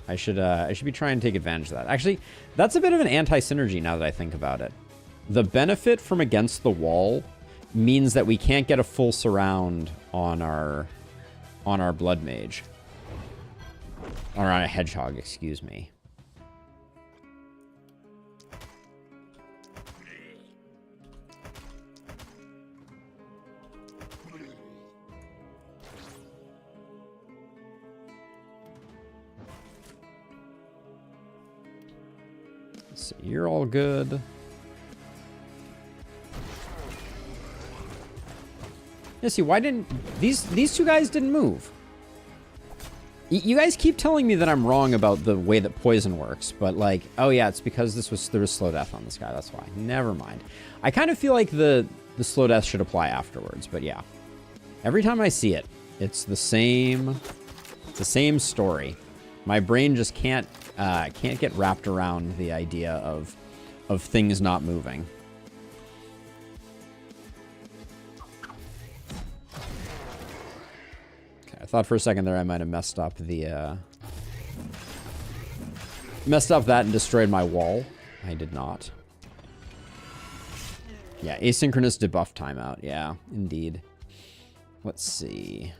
I should be trying to take advantage of that. Actually, that's a bit of an anti-synergy now that I think about it. The benefit from against the wall means that we can't get a full surround on our blood mage. Or on a hedgehog, excuse me. So you're all good. Yeah, see, why didn't... These two guys didn't move. You guys keep telling me that I'm wrong about the way that poison works, but like, oh yeah, it's because there was slow death on this guy, that's why. Never mind. I kind of feel like the slow death should apply afterwards, but yeah. Every time I see it, it's the same story. My brain just can't get wrapped around the idea of things not moving. Okay, I thought for a second there I might have messed up that and destroyed my wall. I did not. Yeah, asynchronous debuff timeout. Yeah, indeed. Let's see.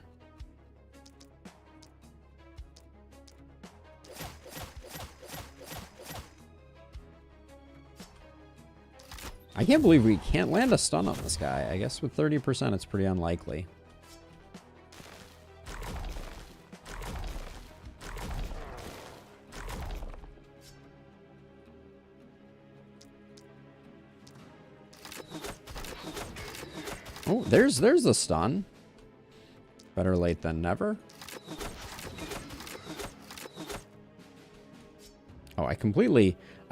I can't believe we can't land a stun on this guy. I guess with 30%, it's pretty unlikely. Oh, there's the stun. Better late than never. Oh, I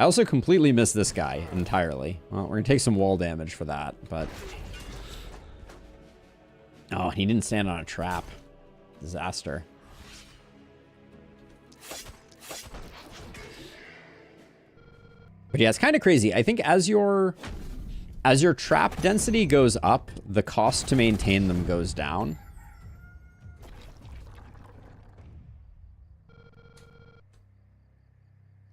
also completely missed this guy entirely. Well, we're gonna take some wall damage for that, but... Oh, he didn't stand on a trap. Disaster. But yeah, it's kind of crazy. I think as your trap density goes up, the cost to maintain them goes down.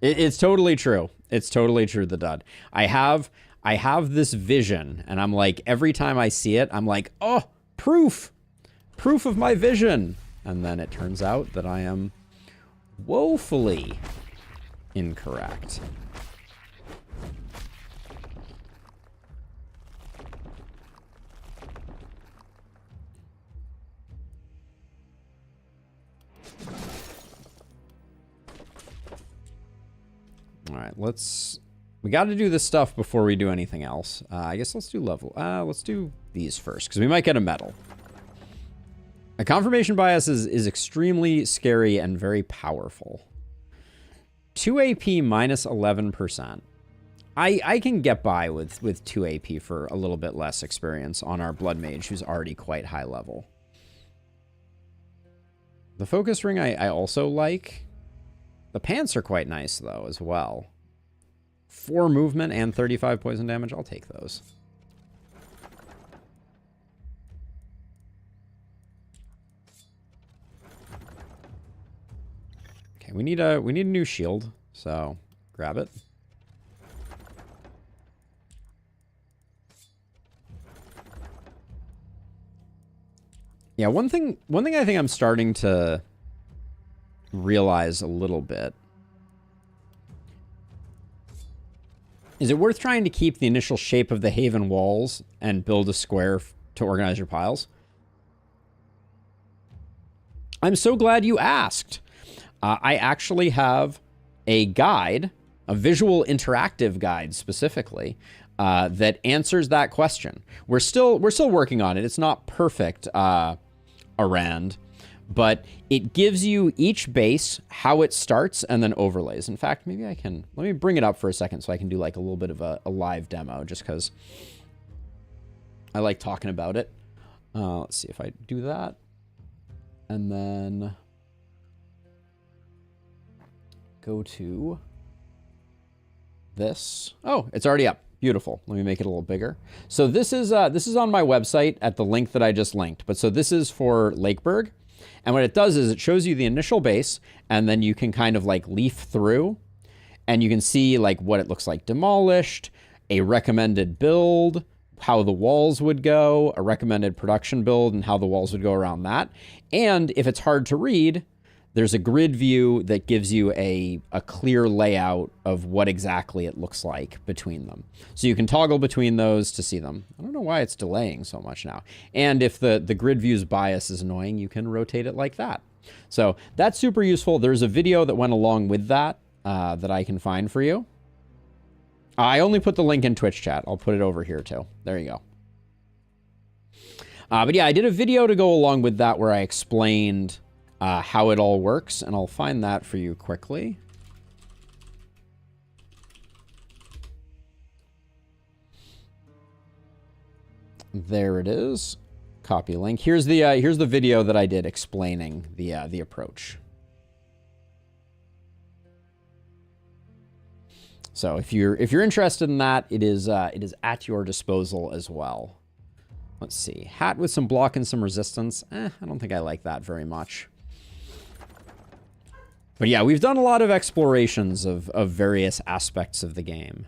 It's totally true. It's totally true, the dud. I have this vision, and I'm like, every time I see it, I'm like, oh, proof! Proof of my vision! And then it turns out that I am woefully incorrect. right, we got to do this stuff before we do anything else. I guess let's do level. Let's do these first, because we might get a medal. A confirmation bias is extremely scary and very powerful. 2 AP minus 11%. I can get by with 2 AP for a little bit less experience on our Blood Mage, who's already quite high level. The focus ring I also like. The pants are quite nice, though, as well. 4 movement and 35 poison damage. I'll take those. Okay, we need a new shield, so grab it. Yeah, one thing I think I'm starting to realize a little bit is it worth trying to keep the initial shape of the Haven walls and build a square to organize your piles? I'm so glad you asked. I actually have a guide, a visual interactive guide specifically, that answers that question. We're still working on it. It's not perfect, Arand, but it gives you each base, how it starts, and then overlays. In fact, maybe let me bring it up for a second so I can do like a little bit of a live demo, just because I like talking about it. Let's see if I do that. And then go to this. Oh, it's already up. Beautiful. Let me make it a little bigger. So this is on my website at the link that I just linked. But so this is for Lakeberg. And what it does is it shows you the initial base, and then you can kind of like leaf through, and you can see like what it looks like demolished, a recommended build, how the walls would go, a recommended production build, and how the walls would go around that. And if it's hard to read, there's a grid view that gives you a clear layout of what exactly it looks like between them. So you can toggle between those to see them. I don't know why it's delaying so much now. And if the grid view's bias is annoying, you can rotate it like that. So that's super useful. There's a video that went along with that that I can find for you. I only put the link in Twitch chat. I'll put it over here too. There you go. But yeah, I did a video to go along with that where I explained how it all works, and I'll find that for you quickly. There it is. Copy link. Here's the video that I did explaining the approach. So if you're interested in that, it is at your disposal as well. Let's see. Hat with some block and some resistance. I don't think I like that very much. But yeah, we've done a lot of explorations of various aspects of the game,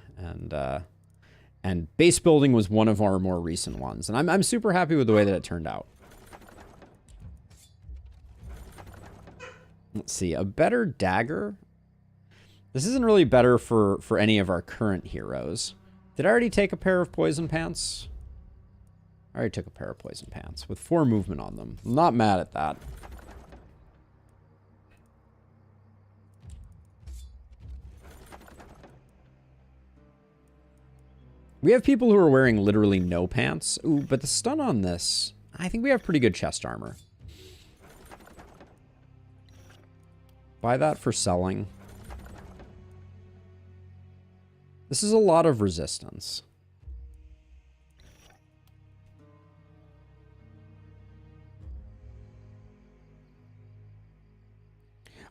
and base building was one of our more recent ones, and I'm super happy with the way that it turned out. Let's see, a better dagger. This isn't really better for any of our current heroes. Did I already take a pair of poison pants? I already took a pair of poison pants with 4 movement on them. I'm not mad at that. We have people who are wearing literally no pants. Ooh, but the stun on this, I think we have pretty good chest armor. Buy that for selling. This is a lot of resistance.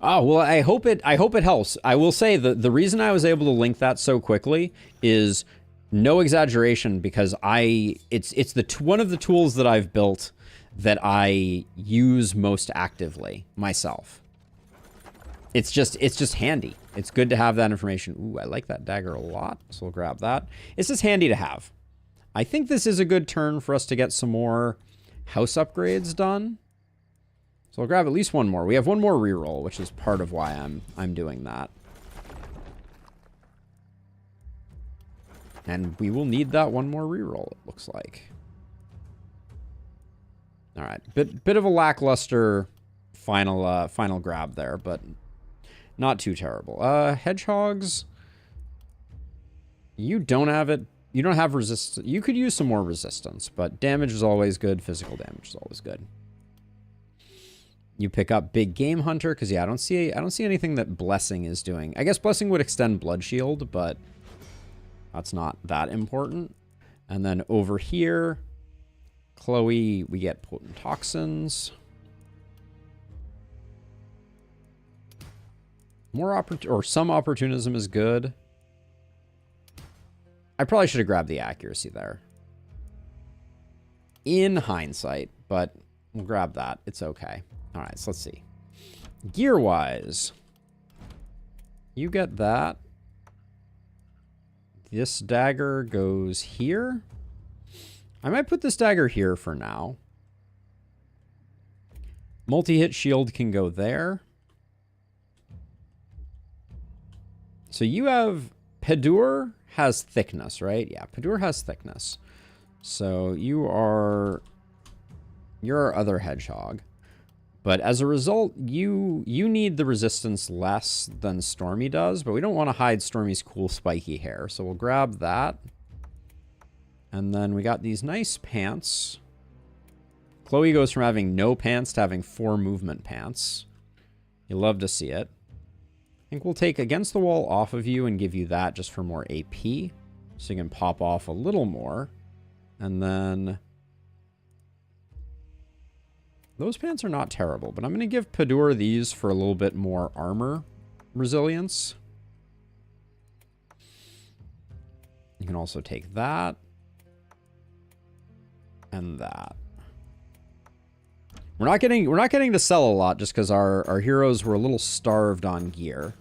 Oh, well, I hope it helps. I will say the reason I was able to link that so quickly is no exaggeration, because it's one of the tools that I've built that I use most actively myself. It's just handy. It's good to have that information. Ooh, I like that dagger a lot, so we'll grab that. It's just handy to have. I think this is a good turn for us to get some more house upgrades done. So I'll grab at least one more. We have one more reroll, which is part of why I'm doing that. And we will need that one more reroll, it looks like. All right, bit of a lackluster final grab there, but not too terrible. Hedgehogs, You don't have it. You don't have resistance. You could use some more resistance, but damage is always good. Physical damage is always good. You pick up Big Game Hunter because yeah, I don't see anything that Blessing is doing. I guess Blessing would extend Blood Shield, but that's not that important. And then over here, Chloe, we get Potent Toxins. Some opportunism is good. I probably should have grabbed the accuracy there. In hindsight, but we'll grab that. It's okay. All right, so let's see. Gear-wise, you get that. This dagger goes here. I might put this dagger here for now. Multi-hit shield can go there. So you have... Pedur has thickness, right? Yeah, Pedur has thickness. So you're our other hedgehog. But as a result, you need the resistance less than Stormy does, but we don't want to hide Stormy's cool spiky hair. So we'll grab that. And then we got these nice pants. Chloe goes from having no pants to having 4 movement pants. You love to see it. I think we'll take Against the Wall off of you and give you that just for more AP. So you can pop off a little more. And then... those pants are not terrible, but I'm going to give Pedur these for a little bit more armor resilience. You can also take that. And that. We're not getting to sell a lot just because our heroes were a little starved on gear.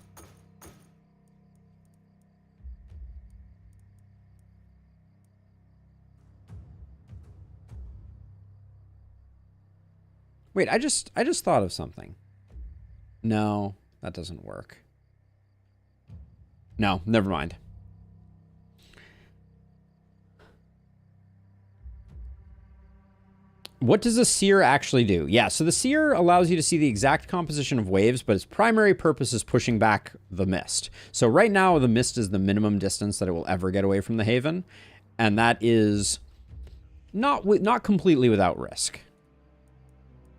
Wait, I just thought of something. No, that doesn't work. No, never mind. What does a seer actually do? Yeah, so the seer allows you to see the exact composition of waves, but its primary purpose is pushing back the mist. So right now, the mist is the minimum distance that it will ever get away from the haven, and that is not completely without risk.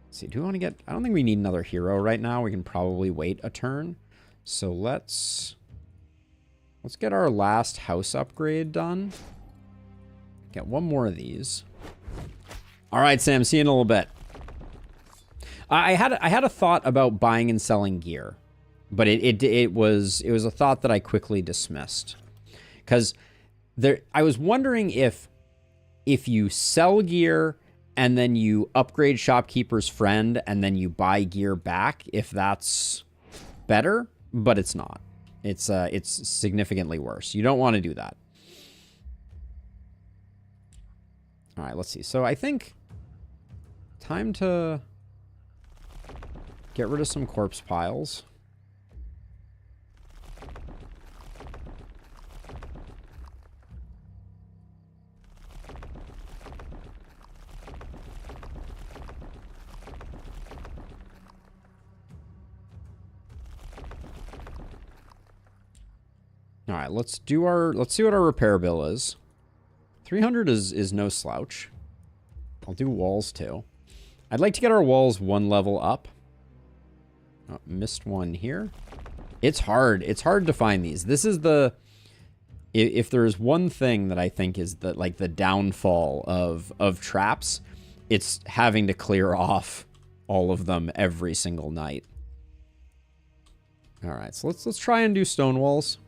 Let's see, do we want to get... I don't think we need another hero right now. We can probably wait a turn. So let's get our last house upgrade done. Get one more of these. All right, Sam, see you in a little bit. I had a thought about buying and selling gear, but it was a thought that I quickly dismissed. Because I was wondering if you sell gear and then you upgrade Shopkeeper's Friend, and then you buy gear back, if that's better, but it's not. It's significantly worse. You don't want to do that. All right, let's see. So I think time to get rid of some corpse piles. All right, let's see what our repair bill is. 300 is no slouch. I'll do walls too. I'd like to get our walls 1 level up. Oh, missed one here. It's hard. It's hard to find these. This is the... If there's one thing that I think is the downfall of traps, it's having to clear off all of them every single night. All right, so let's try and do stone walls.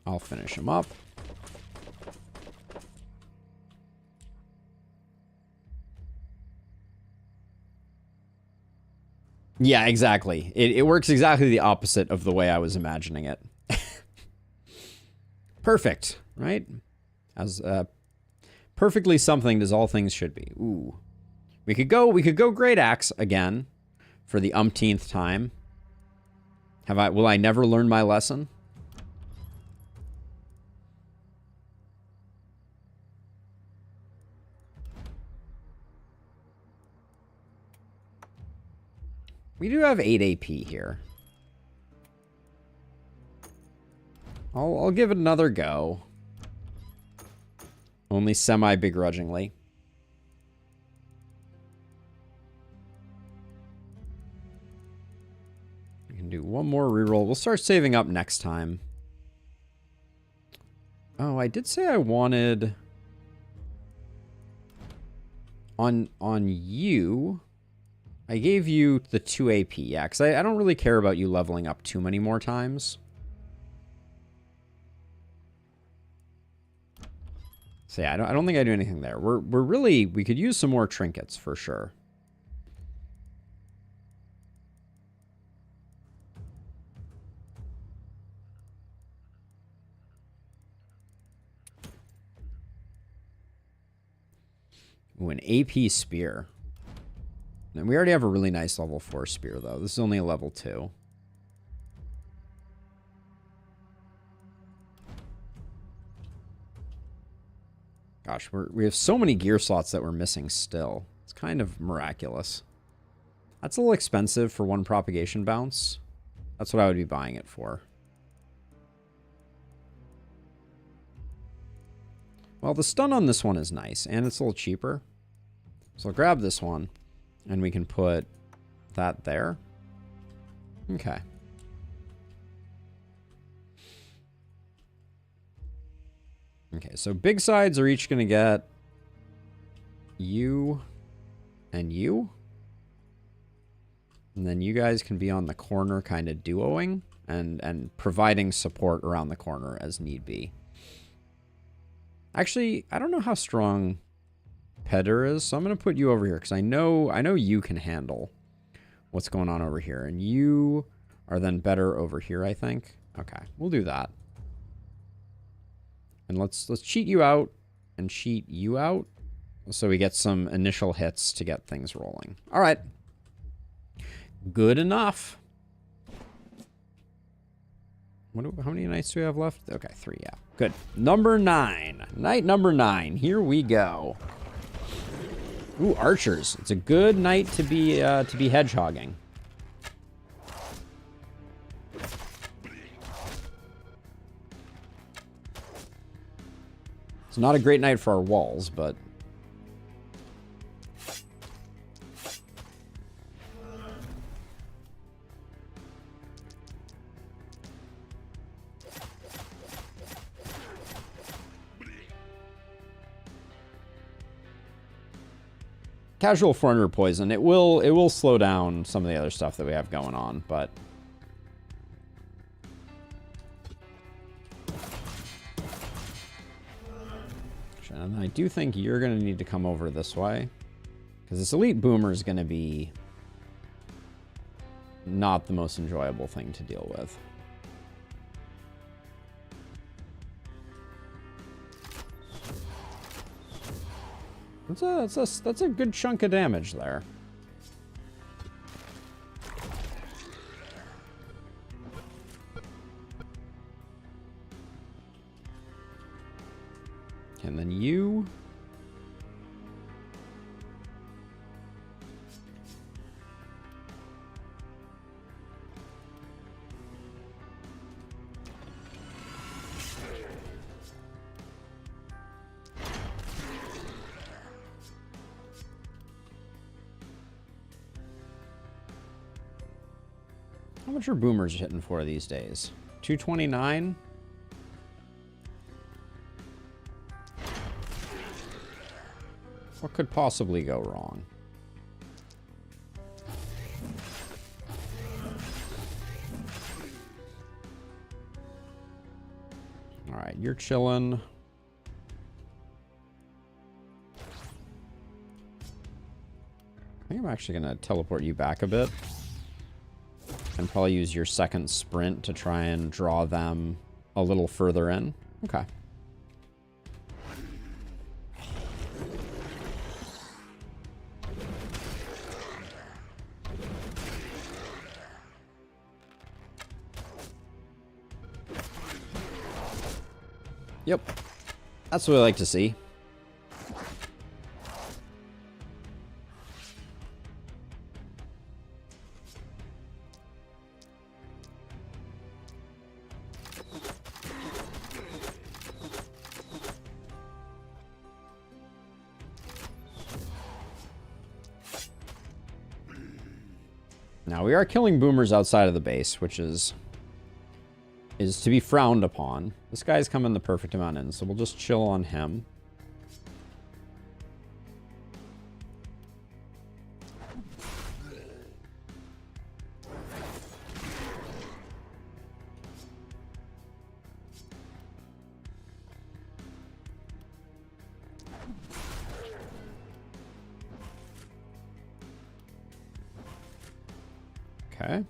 I'll finish them up. Yeah, exactly. It works exactly the opposite of the way I was imagining it. Perfect, right? As perfectly something as all things should be. Ooh. We could go Great Axe again for the umpteenth time. Will I never learn my lesson? We do have 8 AP here. I'll give it another go. Only semi-begrudgingly. We can do one more reroll. We'll start saving up next time. Oh, I did say I wanted... On you... I gave you the 2 AP, yeah, because I don't really care about you leveling up too many more times. So yeah, I don't think I do anything there. We're really... We could use some more trinkets, for sure. Ooh, an AP spear. And we already have a really nice level 4 spear, though. This is only a level 2. Gosh, we have so many gear slots that we're missing still. It's kind of miraculous. That's a little expensive for 1 propagation bounce. That's what I would be buying it for. Well, the stun on this one is nice, and it's a little cheaper. So I'll grab this one. And we can put that there. Okay. Okay, so big sides are each going to get you and you. And then you guys can be on the corner kind of duoing and providing support around the corner as need be. Actually, I don't know how strong Pedder is, so I'm going to put you over here because I know you can handle what's going on over here, and you are then better over here, I think. Okay, we'll do that. And let's cheat you out and cheat you out so we get some initial hits to get things rolling. All right. Good enough. How many nights do we have left? Okay, 3, yeah. Good. Number 9. Night number 9. Here we go. Ooh, archers. It's a good night to be hedgehogging. It's not a great night for our walls, but... Casual 400 poison. It will slow down some of the other stuff that we have going on, but... And I do think you're going to need to come over this way. Because this elite boomer is going to be... not the most enjoyable thing to deal with. That's a good chunk of damage there. And then you... How much are boomers hitting for these days? 229? What could possibly go wrong? All right, you're chilling. I think I'm actually going to teleport you back a bit. And probably use your second sprint to try and draw them a little further in. Okay. Yep. That's what I like to see. Now, we are killing boomers outside of the base, which is to be frowned upon. This guy's coming the perfect amount in, so we'll just chill on him. Okay.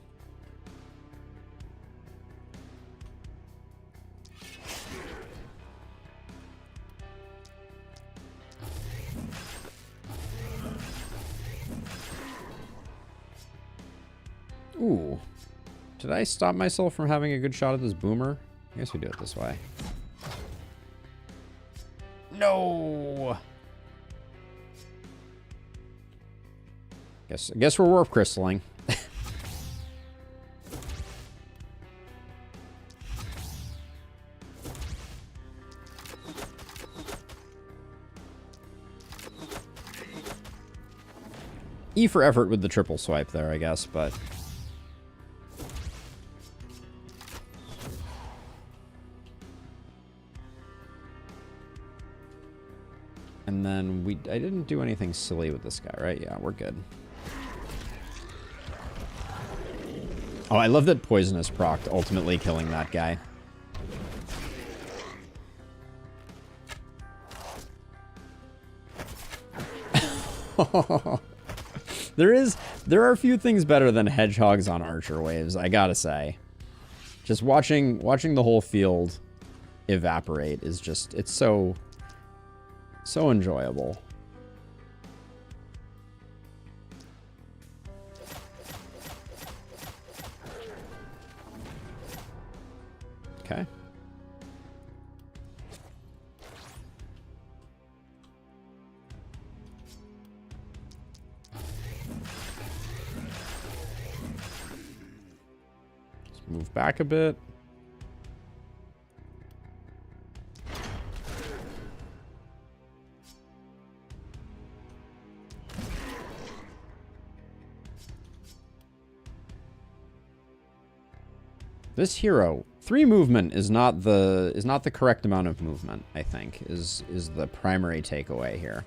Ooh. Did I stop myself from having a good shot at this boomer? I guess we do it this way. No! Guess we're warp crystalling. E for effort with the triple swipe there, I guess, but... And then I didn't do anything silly with this guy, right? Yeah, we're good. Oh, I love that Poisonous procced, ultimately killing that guy. There are a few things better than hedgehogs on archer waves, I gotta say. Just watching the whole field evaporate is just, it's so enjoyable. Okay. Move back a bit. This hero, 3 movement is not the correct amount of movement, I think, is the primary takeaway here.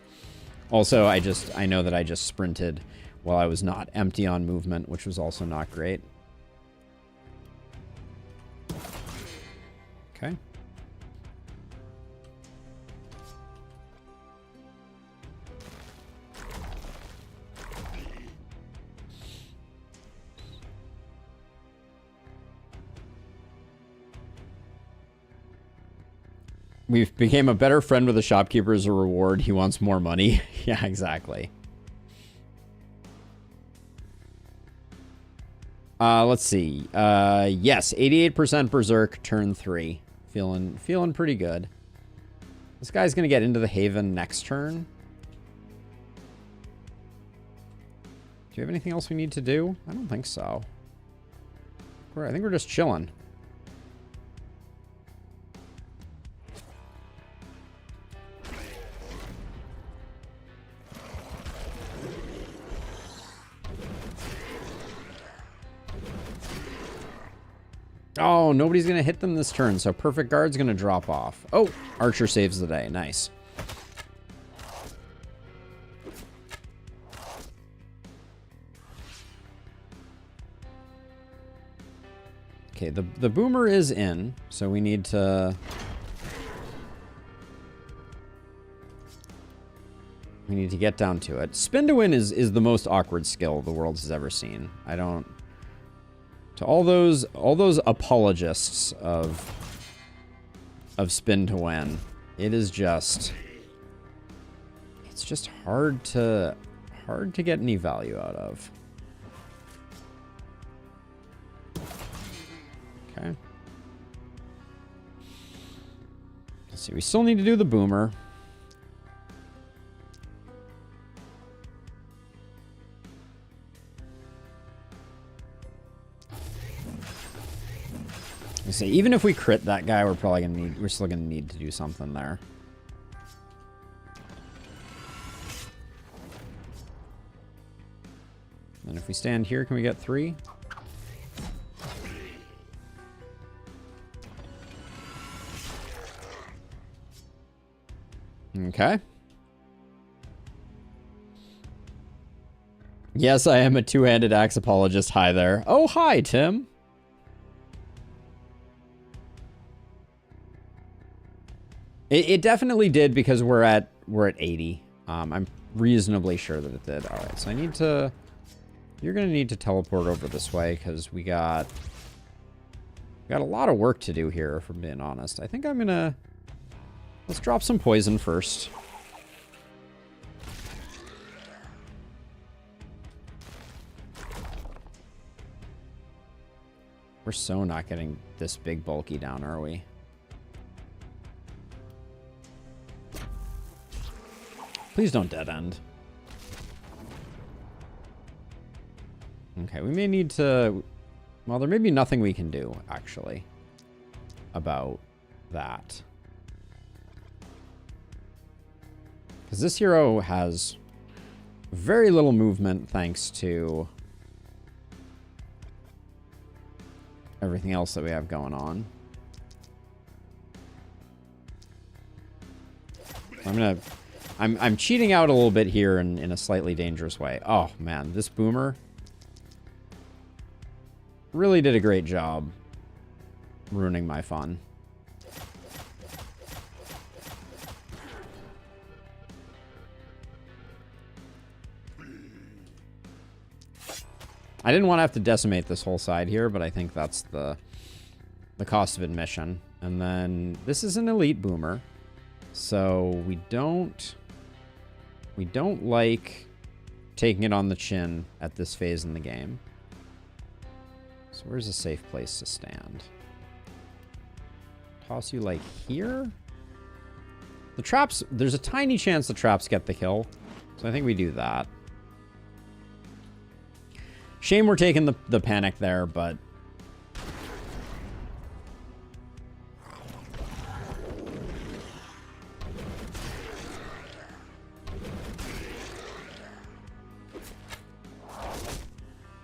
Also, I know that I just sprinted while I was not empty on movement, which was also not great. Okay. We've became a better friend with the shopkeeper as a reward. He wants more money. Yeah, exactly. Let's see. Yes, 88% Berserk, turn 3. Feeling pretty good. This guy's gonna get into the Haven next turn. Do you have anything else we need to do? I don't think so. I think we're just chilling. Oh, nobody's going to hit them this turn, so Perfect Guard's going to drop off. Oh, Archer saves the day. Nice. Okay, the Boomer is in, so we need to... We need to get down to it. Spin to win is the most awkward skill the world has ever seen. I don't... To all those apologists of spin to win, it is just... It's just hard to get any value out of. Okay. Let's see, we still need to do the Boomer. I say, even if we crit that guy, we're still gonna need to do something there. And if we stand here, can we get 3? Okay. Yes, I am a two-handed axe apologist. Hi there. Oh, hi, Tim. It definitely did because we're at 80. I'm reasonably sure that it did. All right, so you're gonna need to teleport over this way because we got a lot of work to do here, if I'm being honest. I think let's drop some poison first. We're so not getting this big bulky down, are we? Please don't dead end. Okay, we may need to... Well, there may be nothing we can do, actually, about that. Because this hero has very little movement thanks to everything else that we have going on. I'm cheating out a little bit here in a slightly dangerous way. Oh, man, this boomer really did a great job ruining my fun. I didn't want to have to decimate this whole side here, but I think that's the cost of admission. And then this is an elite boomer, so we don't like taking it on the chin at this phase in the game. So where's a safe place to stand? Toss you like here? The traps, there's a tiny chance the traps get the kill, so I think we do that. Shame we're taking the panic there, but...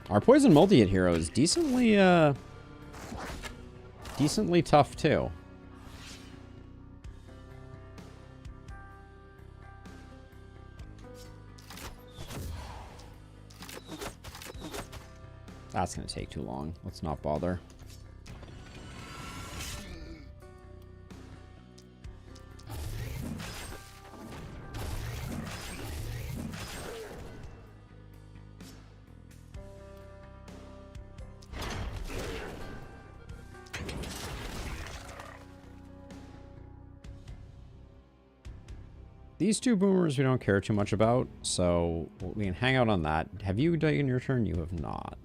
Our poison multi-hit hero is decently tough too. That's going to take too long. Let's not bother. These two boomers we don't care too much about, so we can hang out on that. Have you taken your turn? You have not.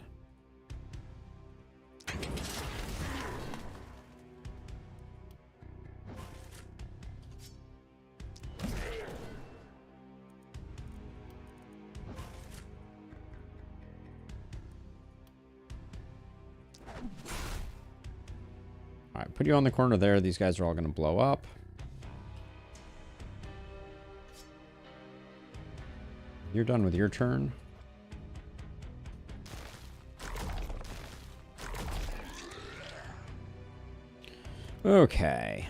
Alright, put you on the corner there. These guys are all going to blow up. You're done with your turn. Okay.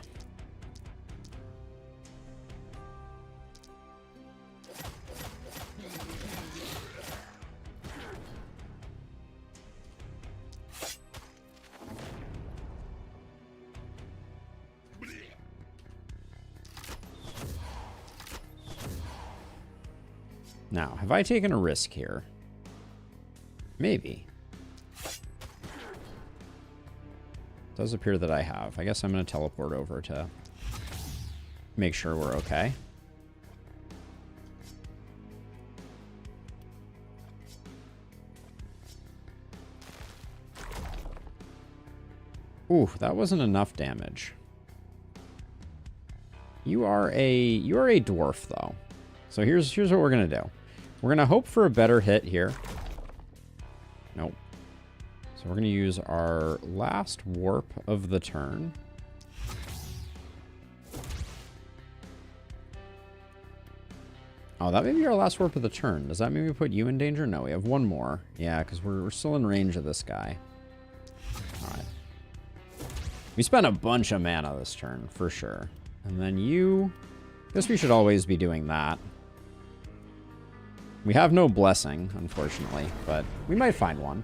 Now, have I taken a risk here? Maybe. It does appear that I have. I guess I'm going to teleport over to make sure we're okay. Ooh, that wasn't enough damage. You are a dwarf though. So here's what we're going to do. We're going to hope for a better hit here. Nope. So we're going to use our last warp of the turn. Oh, that may be our last warp of the turn. Does that mean we put you in danger? No, we have one more. Yeah, because we're still in range of this guy. Alright. We spent a bunch of mana this turn, for sure. And then you... I guess we should always be doing that. We have no blessing, unfortunately, but we might find one.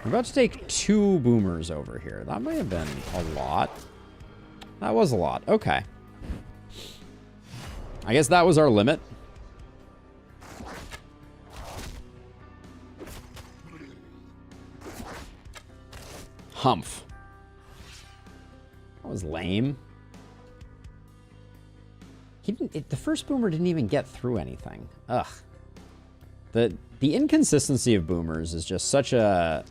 We're about to take 2 boomers over here. That might have been a lot. That was a lot. Okay. I guess that was our limit. Humph. That was lame. He didn't. The first boomer didn't even get through anything. Ugh. The inconsistency of boomers is just such a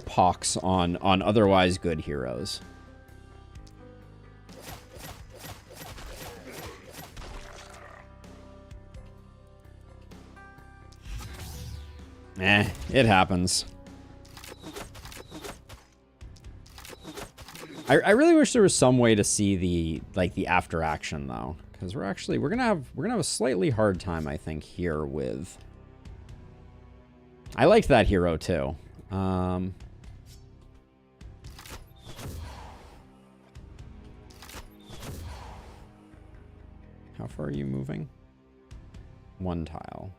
pox on otherwise good heroes. It happens. I really wish there was some way to see the after action though, because we're gonna have a slightly hard time, I think, here with. I liked that hero too. How far are you moving? 1 tile.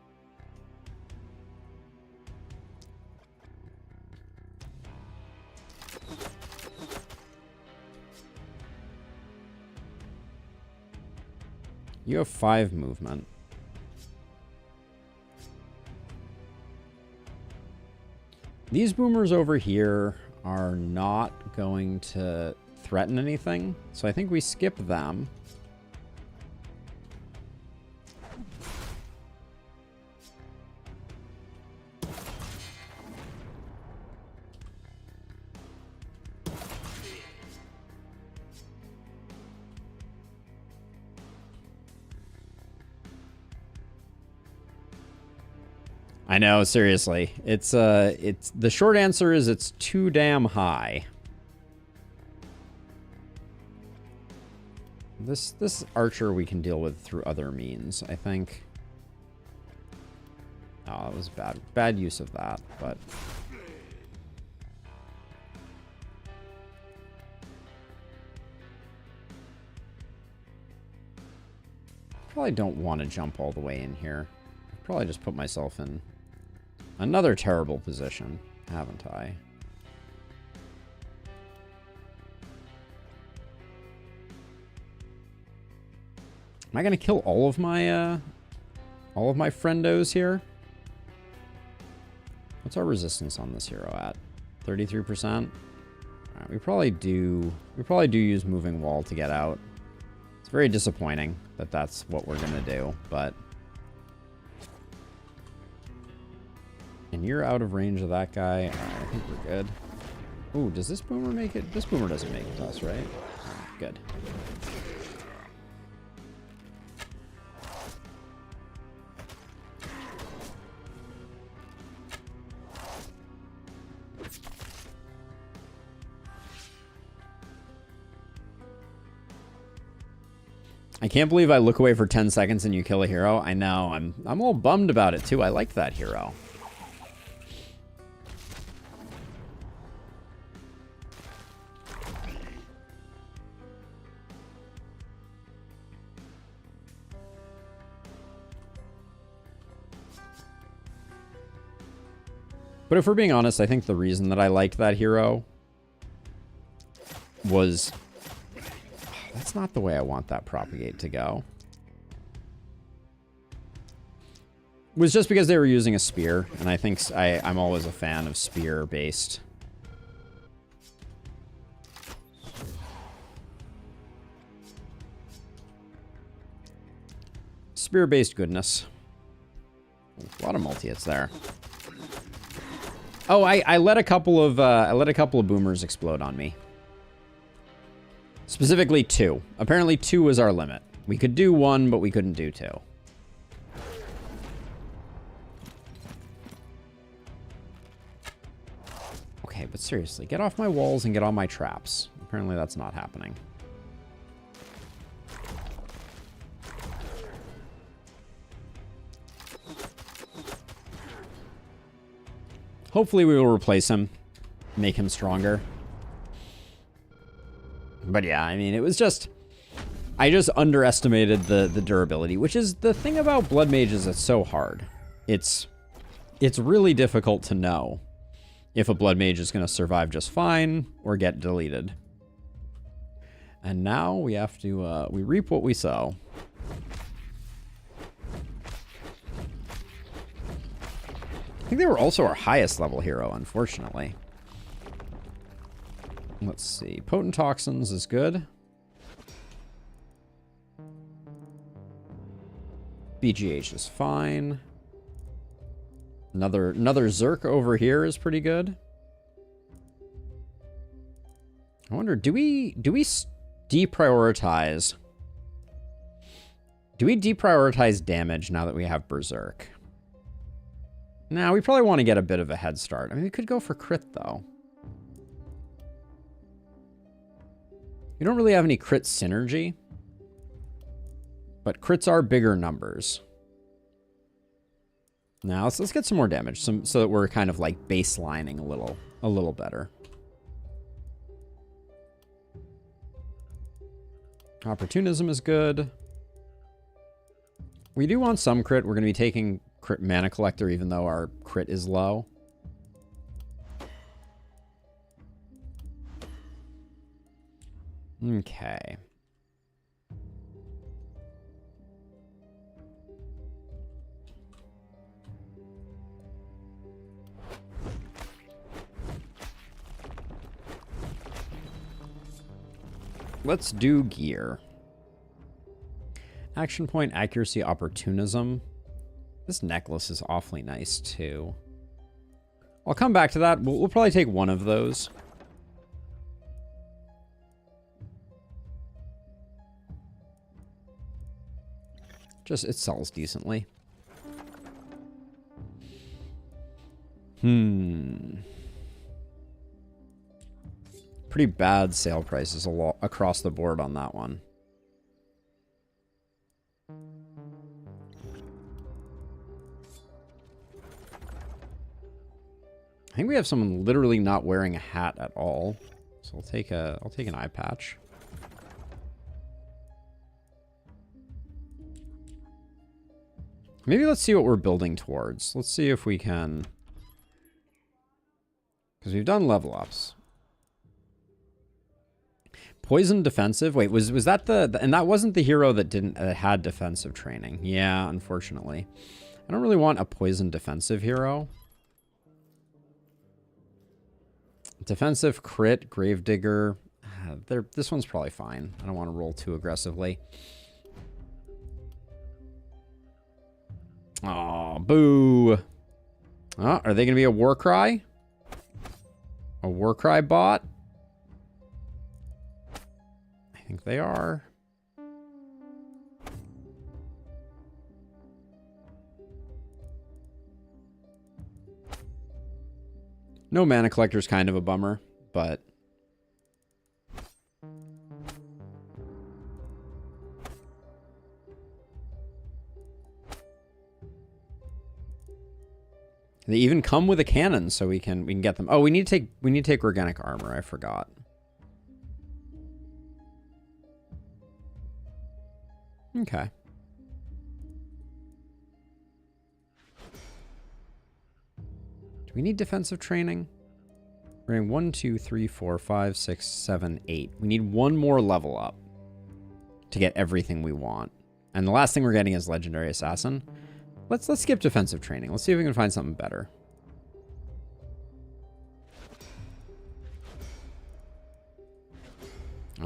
You have 5 movement. These boomers over here are not going to threaten anything, so I think we skip them. I know, seriously. It's the short answer is it's too damn high. This archer we can deal with through other means, I think. Oh, that was bad use of that, but probably don't want to jump all the way in here. Probably just put myself in another terrible position, haven't I? Am I gonna kill all of my friendos here? What's our resistance on this hero at? 33%? Alright, we probably do use moving wall to get out. It's very disappointing that that's what we're gonna do, but and you're out of range of that guy. I think we're good. Ooh, does this boomer make it? This boomer doesn't make it to us, right? Good. I can't believe I look away for 10 seconds and you kill a hero. I know. I'm all bummed about it too. I like that hero. But if we're being honest, I think the reason that I liked that hero was... That's not the way I want that propagate to go. Was just because they were using a spear, and I think I'm always a fan of spear-based. Spear-based goodness. A lot of multi-hits there. Oh, I let a couple of boomers explode on me. Specifically 2. Apparently 2 was our limit. We could do 1, but we couldn't do 2. Okay, but seriously, get off my walls and get on my traps. apparently that's not happening. Hopefully we will replace him, make him stronger. But yeah, I mean, it was just... I just underestimated the durability, which is the thing about Blood Mages that's so hard. It's really difficult to know if a Blood Mage is going to survive just fine or get deleted. And now we have to, we reap what we sow. I think they were also our highest level hero, unfortunately. Let's see. Potent Toxins is good. BGH is fine. Another Zerk over here is pretty good. I wonder, do we deprioritize? Do we deprioritize damage now that we have Berserk? Now, we probably want to get a bit of a head start. I mean, we could go for crit, though. We don't really have any crit synergy. But crits are bigger numbers. Now, let's get some more damage so that we're kind of like baselining a little better. Opportunism is good. We do want some crit. We're going to be taking crit Mana Collector even though our crit is low. Okay. Let's do gear. Action point, accuracy, opportunism. This necklace is awfully nice, too. I'll come back to that. We'll probably take one of those. Just, it sells decently. Pretty bad sale prices across the board on that one. I think we have someone literally not wearing a hat at all. So I'll take an eye patch. Maybe let's see what we're building towards. Let's see if we can, because we've done level ups. Poison defensive. Wait, was that and that wasn't the hero that had defensive training. Yeah, unfortunately. I don't really want a poison defensive hero. Defensive crit, Gravedigger. This one's probably fine. I don't want to roll too aggressively. Oh, boo. Oh, are they going to be a Warcry? A Warcry bot? I think they are. No Mana Collector is kind of a bummer, but... They even come with a cannon, so we can get them. Oh, we need to take organic armor. I forgot. Okay. Do we need defensive training? We're in 1, 2, 3, 4, 5, 6, 7, 8. We need one more level up to get everything we want. And the last thing we're getting is Legendary Assassin. Let's skip defensive training. Let's see if we can find something better.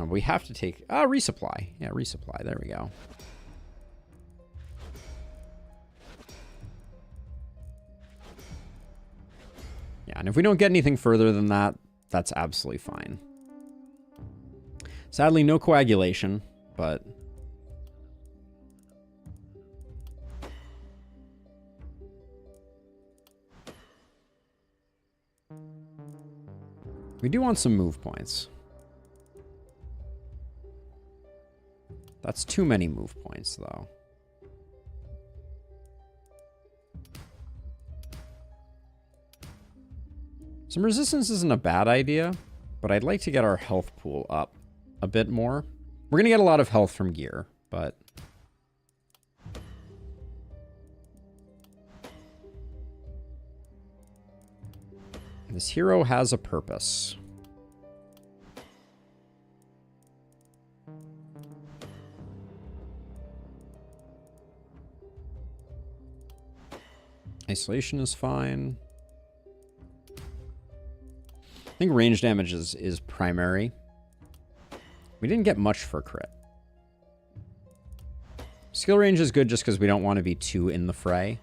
We have to take... resupply. Yeah, resupply. There we go. Yeah, and if we don't get anything further than that, that's absolutely fine. Sadly, no coagulation, but... we do want some move points. That's too many move points, though. Some resistance isn't a bad idea, but I'd like to get our health pool up a bit more. We're going to get a lot of health from gear, but... this hero has a purpose. Isolation is fine. I think range damage is primary. We didn't get much for crit. Skill range is good just because we don't want to be too in the fray.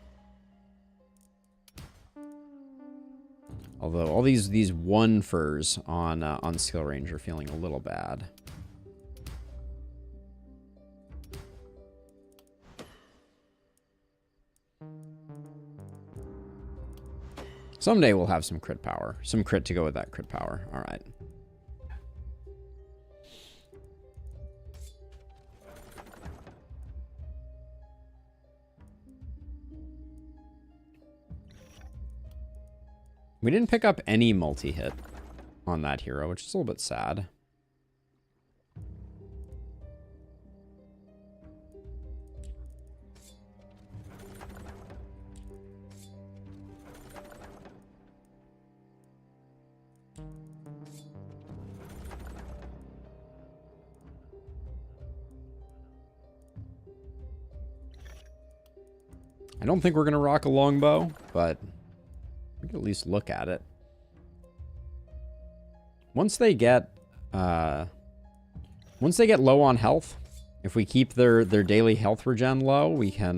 Although all these one furs on skill range are feeling a little bad. Someday we'll have some crit power. Some crit to go with that crit power. All right. We didn't pick up any multi-hit on that hero, which is a little bit sad. I don't think we're going to rock a longbow, but we can at least look at it. Once they get low on health, if we keep their daily health regen low, we can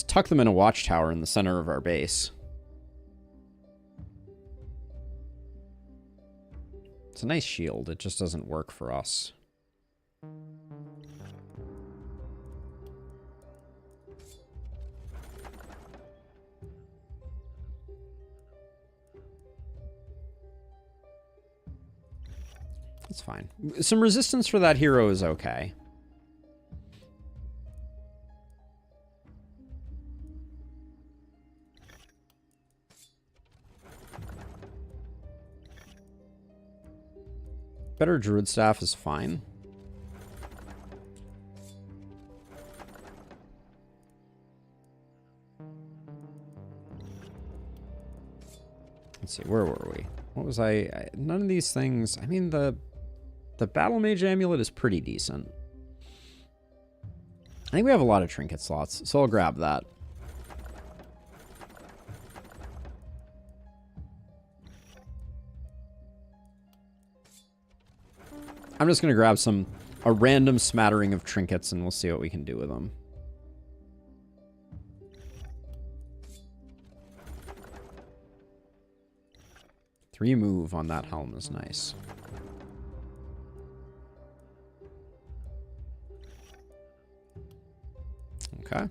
tuck them in a watchtower in the center of our base. It's a nice shield. It just doesn't work for us. That's fine. Some resistance for that hero is okay. Better druid staff is fine. Let's see, where were we? What was none of these things. I mean, the Battle Mage Amulet is pretty decent. I think we have a lot of trinket slots, so I'll grab that. I'm just going to grab a random smattering of trinkets, and we'll see what we can do with them. Three move on that helm is nice. Okay.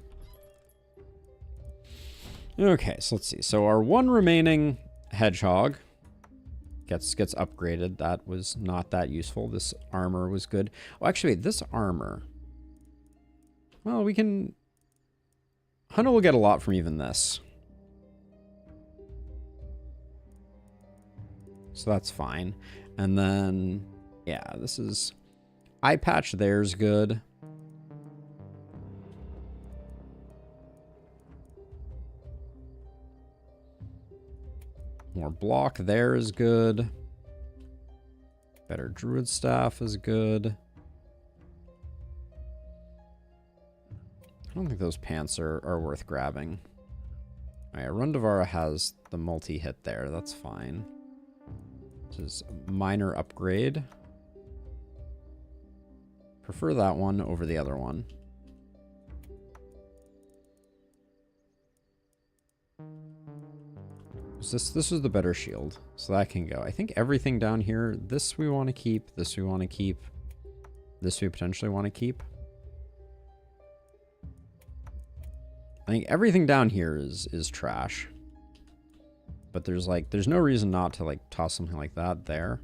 Okay, so let's see. So our one remaining hedgehog gets upgraded. That was not that useful. This armor was good. Oh, actually, this armor. Well, we can... Hunter will get a lot from even this. So that's fine. And then, yeah, this is... Eye patch there's good. More block there is good. Better druid staff is good. I don't think those pants are worth grabbing. Alright, Rundavara has the multi-hit there. That's fine. This is a minor upgrade. Prefer that one over the other one. This is the better shield, so that can go. I think everything down here, this we want to keep, this we want to keep, this we potentially want to keep. I think everything down here is trash. But there's no reason not to toss something like that there.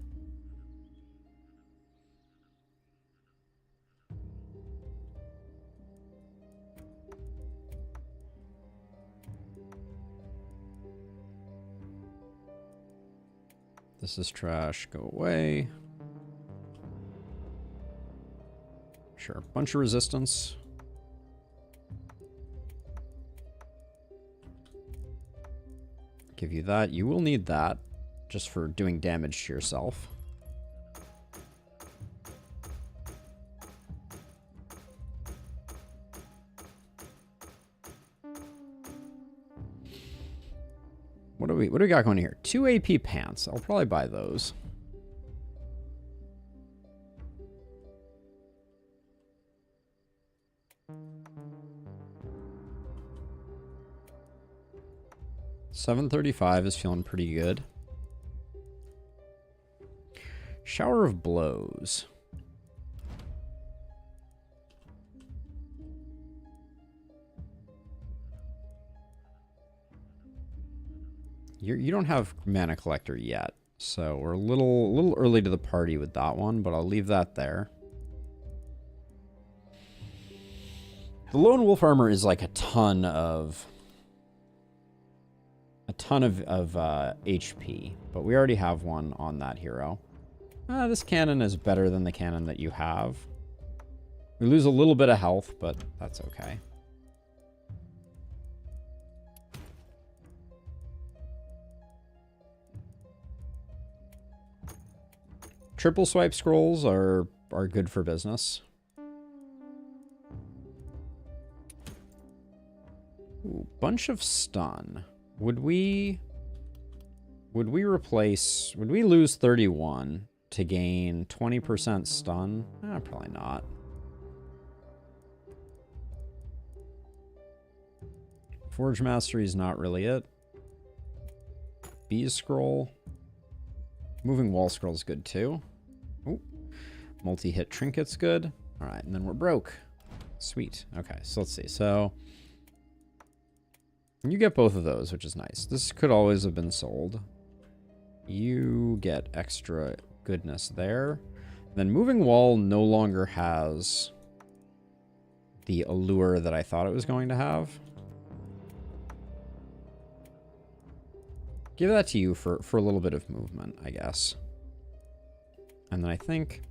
This is trash. Go away. Sure. Bunch of resistance. Give you that. You will need that just for doing damage to yourself. What do we got going here? 2 AP pants. I'll probably buy those. $735 is feeling pretty good. Shower of blows. You don't have mana collector yet, so we're a little early to the party with that one, but I'll leave that there. The lone wolf armor is like a ton of HP, but we already have one on that hero. This cannon is better than the cannon that you have. We lose a little bit of health, but that's okay. Triple swipe scrolls are good for business. Ooh, bunch of stun. Would we lose 31 to gain 20% stun? Probably not. Forge Mastery is not really it. Bees Scroll. Moving Wall Scroll is good too. Ooh. Multi-hit Trinket's good. All right, and then we're broke. Sweet. Okay, so let's see. So you get both of those, which is nice. This could always have been sold. You get extra goodness there. Then Moving Wall no longer has the allure that I thought it was going to have. Give that to you for a little bit of movement, I guess. And then I think...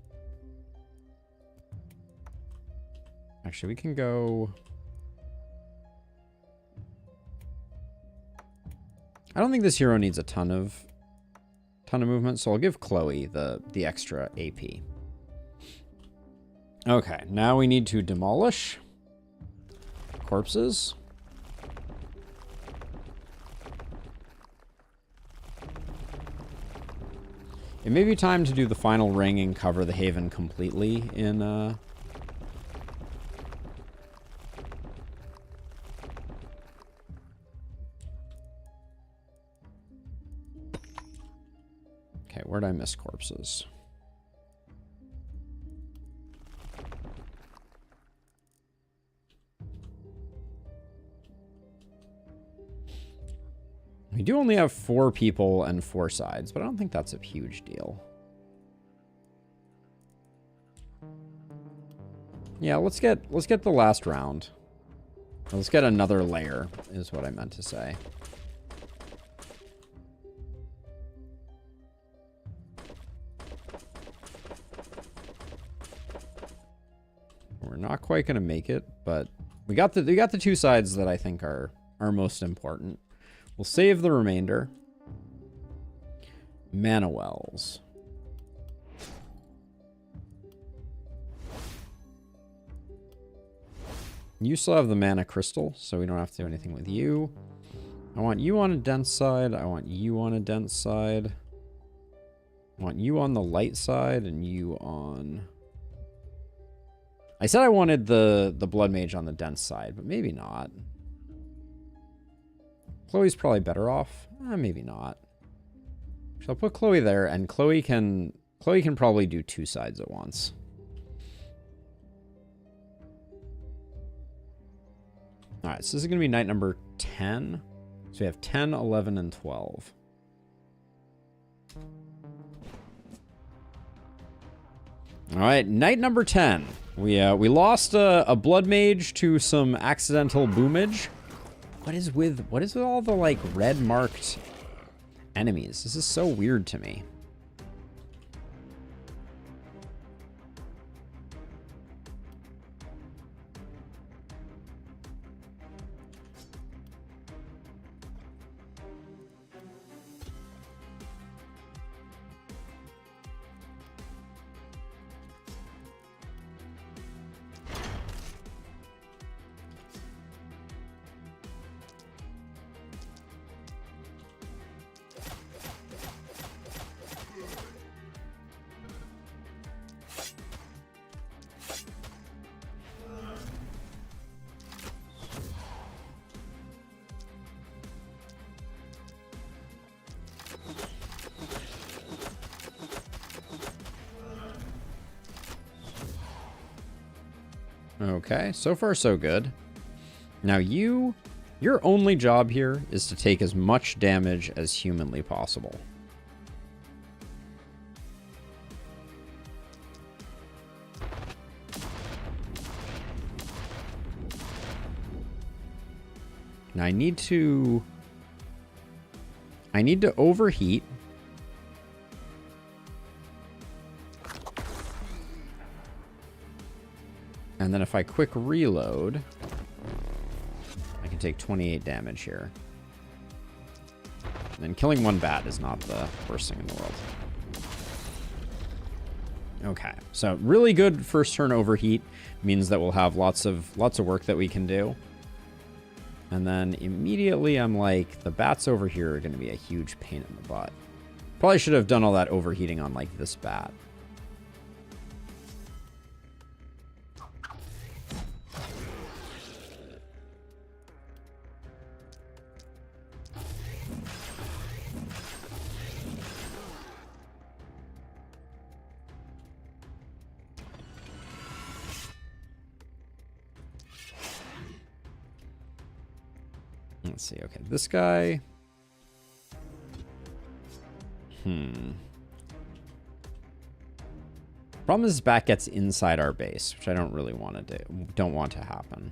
Actually, we can go... I don't think this hero needs a ton of movement, so I'll give Chloe the extra AP. Okay, now we need to demolish corpses. It may be time to do the final ring and cover the Haven completely in Okay, where'd I miss corpses? We do only have 4 people and 4 sides, but I don't think that's a huge deal. Yeah, let's get the last round. Let's get another layer, is what I meant to say. We're not quite gonna make it, but we got the 2 sides that I think are most important. We'll save the remainder. Mana wells. You still have the mana crystal, so we don't have to do anything with you. I want you on a dense side. I want you on a dense side. I want you on the light side and you on... I said I wanted the Blood Mage on the dense side, but maybe not. Chloe's probably better off. Maybe not. So I'll put Chloe there, and Chloe can probably do 2 sides at once. All right, so this is going to be night number 10. So we have 10, 11, and 12. All right, night number 10. We lost a Blood Mage to some accidental boomage. What is with all the like red marked enemies? This is so weird to me. Okay, so far so good. Now your only job here is to take as much damage as humanly possible. Now I need to overheat. And then if I quick reload, I can take 28 damage here. And killing one bat is not the worst thing in the world. Okay, so really good first turn overheat means that we'll have lots of work that we can do. And then immediately I'm like, the bats over here are going to be a huge pain in the butt. Probably should have done all that overheating on like this bat. Let's see. Okay, this guy. Problem is his bat gets inside our base, which I don't really want to do. Don't want to happen.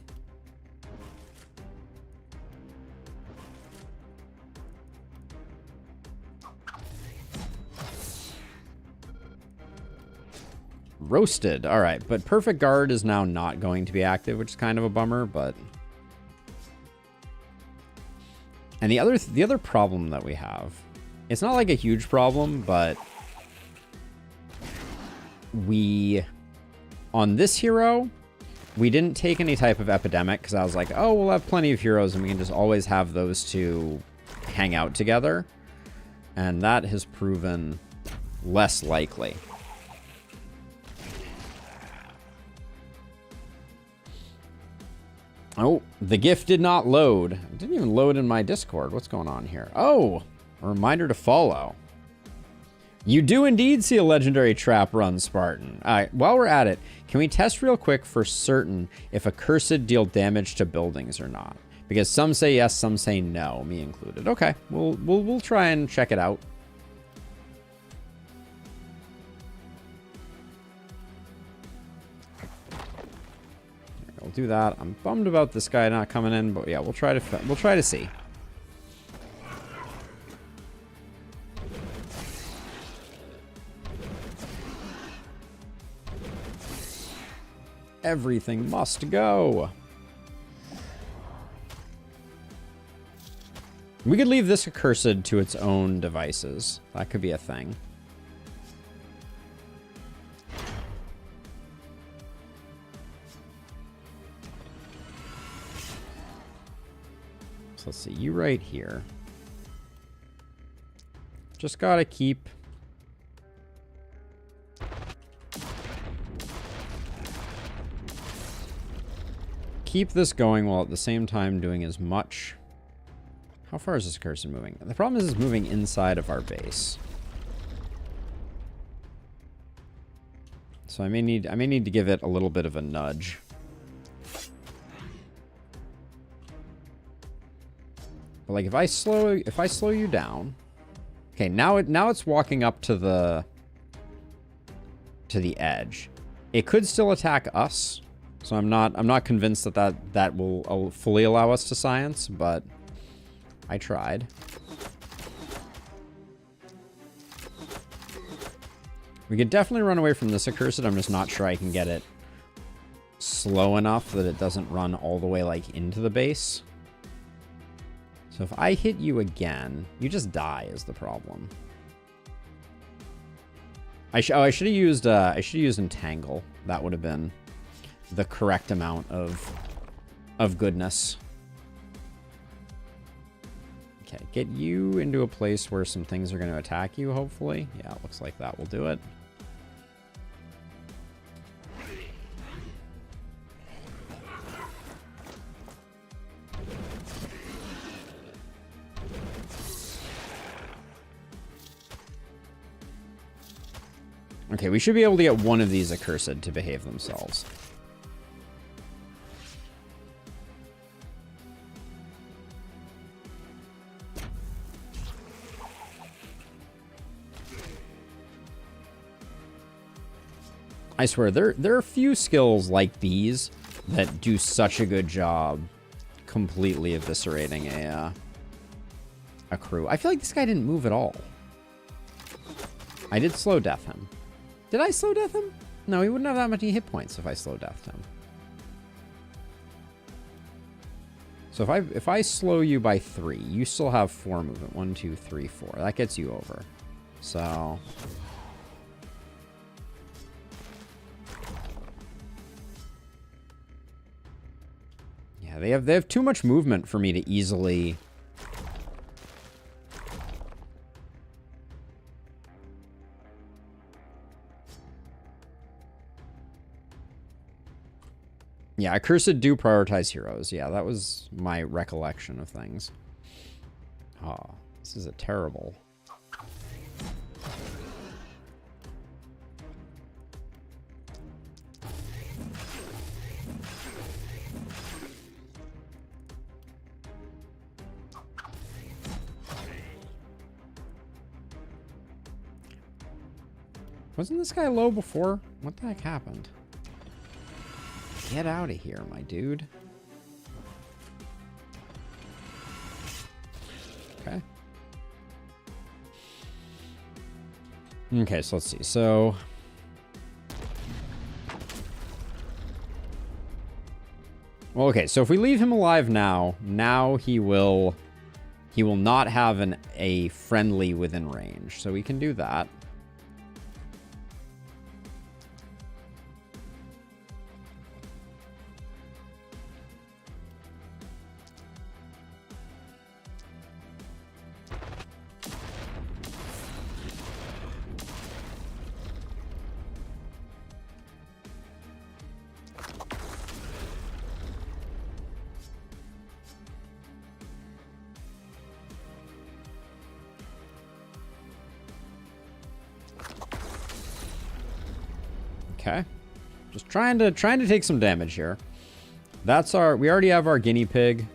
Roasted. All right, but Perfect Guard is now not going to be active, which is kind of a bummer, but... And the other problem that we have, it's not like a huge problem, but on this hero, we didn't take any type of epidemic because I was like, oh, we'll have plenty of heroes and we can just always have those two hang out together. And that has proven less likely. Oh, the gift did not load. It didn't even load in my Discord. What's going on here? Oh, a reminder to follow. You do indeed see a legendary trap run, Spartan. All right, while we're at it, can we test real quick for certain if accursed deal damage to buildings or not? Because some say yes, some say no, me included. Okay, we'll try and check it out. We'll do that. I'm bummed about this guy not coming in, but yeah, we'll try to see. Everything must go. We could leave this accursed to its own devices. That could be a thing. So let's see, you right here. Just gotta keep... keep this going while at the same time doing as much. How far is this cursor moving? The problem is it's moving inside of our base. So I may need to give it a little bit of a nudge. But like if I slow you down. Okay, now it's walking up to the edge. It could still attack us. So I'm not convinced that will fully allow us to science, but I tried. We could definitely run away from this accursed. I'm just not sure I can get it slow enough that it doesn't run all the way like into the base. So if I hit you again, you just die is the problem. I should have used Entangle. That would have been the correct amount of goodness. Okay, get you into a place where some things are going to attack you, hopefully. Yeah, it looks like that will do it. Okay, we should be able to get one of these accursed to behave themselves. I swear, there are few skills like these that do such a good job completely eviscerating a crew. I feel like this guy didn't move at all. I did slow death him. Did I slow death him? No, he wouldn't have that many hit points if I slow deathed him. So if I slow you by 3, you still have 4 movement. 1, 2, 3, 4. That gets you over. So yeah, they have too much movement for me to easily. Yeah, Accursed do prioritize heroes. Yeah, that was my recollection of things. Oh, this is a terrible. Wasn't this guy low before? What the heck happened? Get out of here, my dude. Okay. Okay, so let's see. So well, okay, so if we leave him alive now he will not have a friendly within range. So we can do that. Okay. Just trying to take some damage here. That's we already have our guinea pig.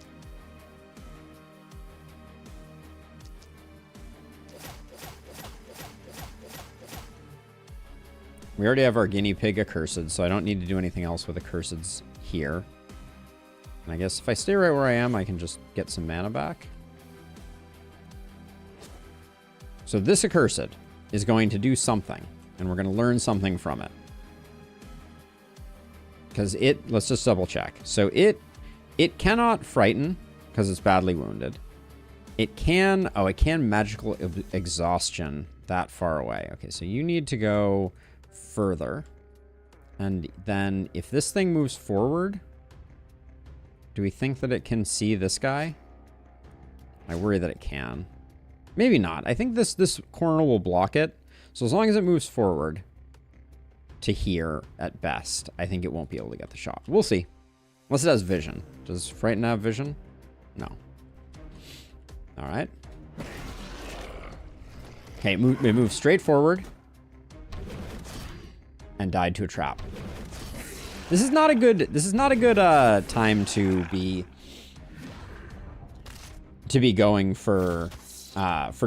We already have our guinea pig accursed, so I don't need to do anything else with accursed's here. And I guess if I stay right where I am, I can just get some mana back. So this accursed is going to do something, and we're going to learn something from it. Because let's just double check. So it cannot frighten because it's badly wounded. It can magical exhaustion that far away. Okay, so you need to go further. And then if this thing moves forward, do we think that it can see this guy? I worry that it can. Maybe not. I think this corner will block it. So as long as it moves forward to here at best, I think it won't be able to get the shot. We'll see. Unless it has vision. Does Frighten have vision? No. All right. Okay, it moved straight forward and died to a trap. This is not a good time to be going for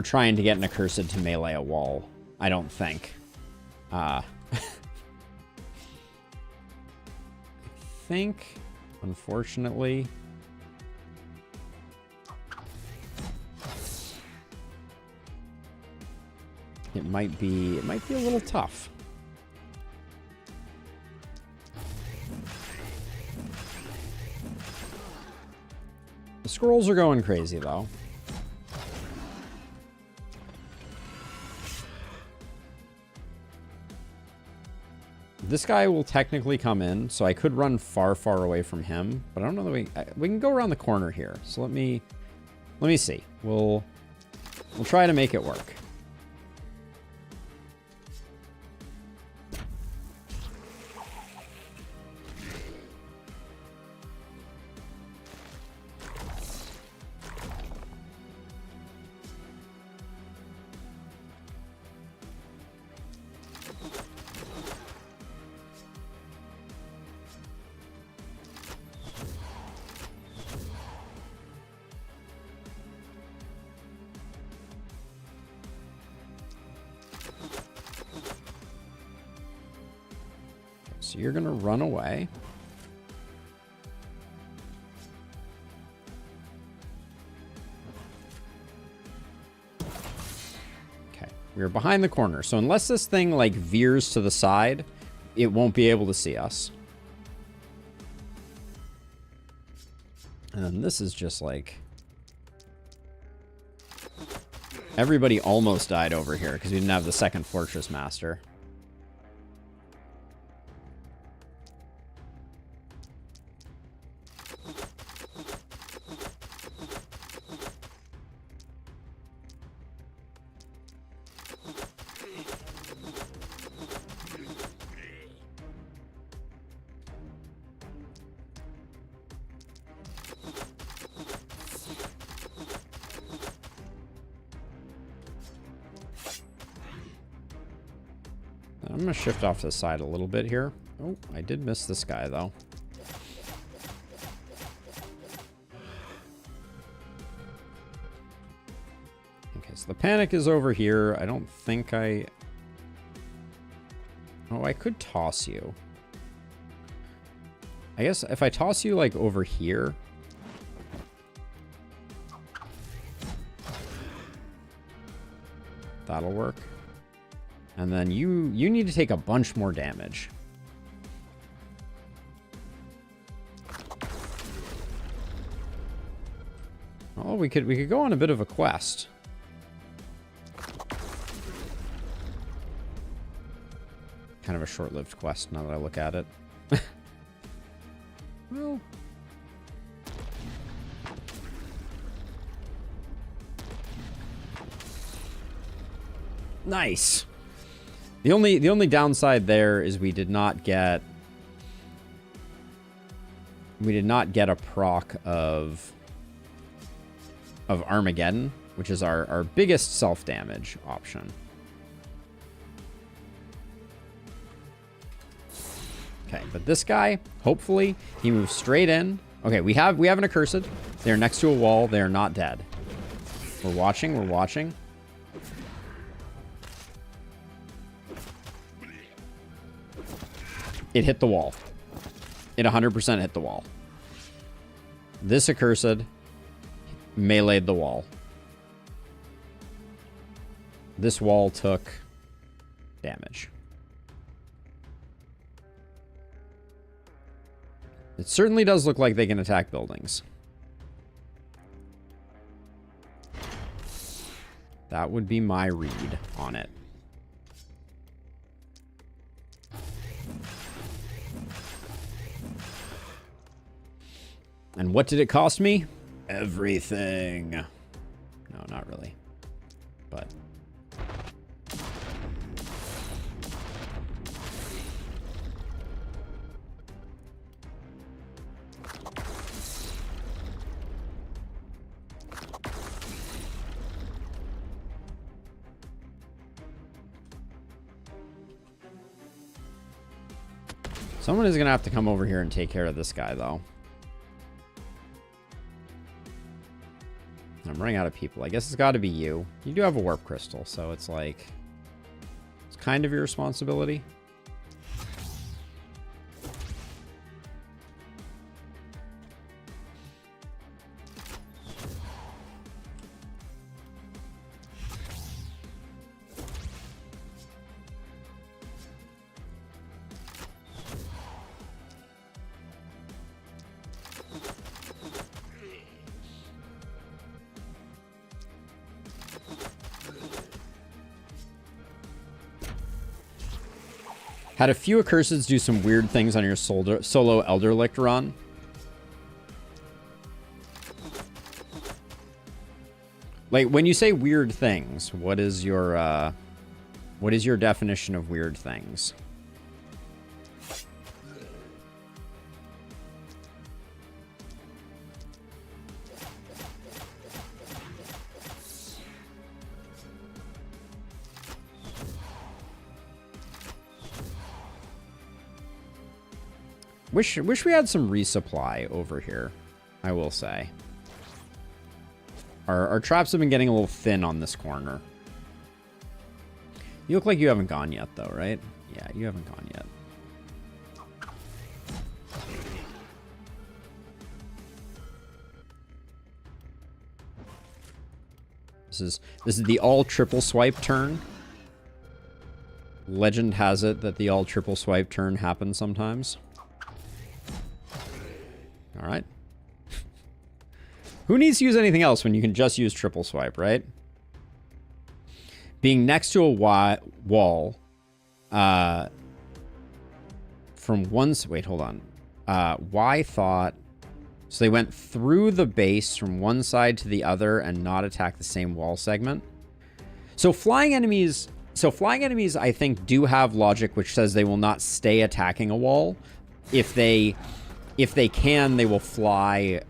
trying to get an accursed to melee a wall. I don't think. I think, unfortunately, it might be a little tough. The scrolls are going crazy though. This guy will technically come in, so I could run far, far away from him, but I don't know that we can go around the corner here. So let me see. We'll try to make it work. So you're going to run away. Okay. We're behind the corner. So unless this thing, like, veers to the side, it won't be able to see us. And then this is just, like... Everybody almost died over here because we didn't have the second Fortress Master. I'm going to shift off to the side a little bit here. Oh, I did miss this guy, though. Okay, so the panic is over here. I don't think I... Oh, I could toss you. I guess if I toss you, like, over here... That'll work. And then you need to take a bunch more damage. Oh, we could go on a bit of a quest. Kind of a short-lived quest now that I look at it. Well, nice. The only downside there is we did not get a proc of Armageddon, which is our biggest self-damage option. Okay, but this guy, hopefully, he moves straight in. Okay, we have an accursed. They're next to a wall. They are not dead. We're watching. We're watching. It hit the wall. It 100% hit the wall. This accursed meleeed the wall. This wall took damage. It certainly does look like they can attack buildings. That would be my read on it. And what did it cost me? Everything. No, not really. But... someone is going to have to come over here and take care of this guy, though. I'm running out of people. I guess it's got to be you. You do have a warp crystal, so it's like... It's kind of your responsibility. Had a few accurses do some weird things on your solo Elderlicht run. Like, when you say weird things, what is your definition of weird things? Wish we had some resupply over here, I will say. Our traps have been getting a little thin on this corner. You look like you haven't gone yet, though, right? Yeah, you haven't gone yet. This is the all triple swipe turn. Legend has it that the all triple swipe turn happens sometimes. All right. Who needs to use anything else when you can just use triple swipe, right? Being next to a wall from one... Wait, hold on. Y thought... So they went through the base from one side to the other and not attack the same wall segment. So flying enemies, I think, do have logic which says they will not stay attacking a wall. If they can, they will fly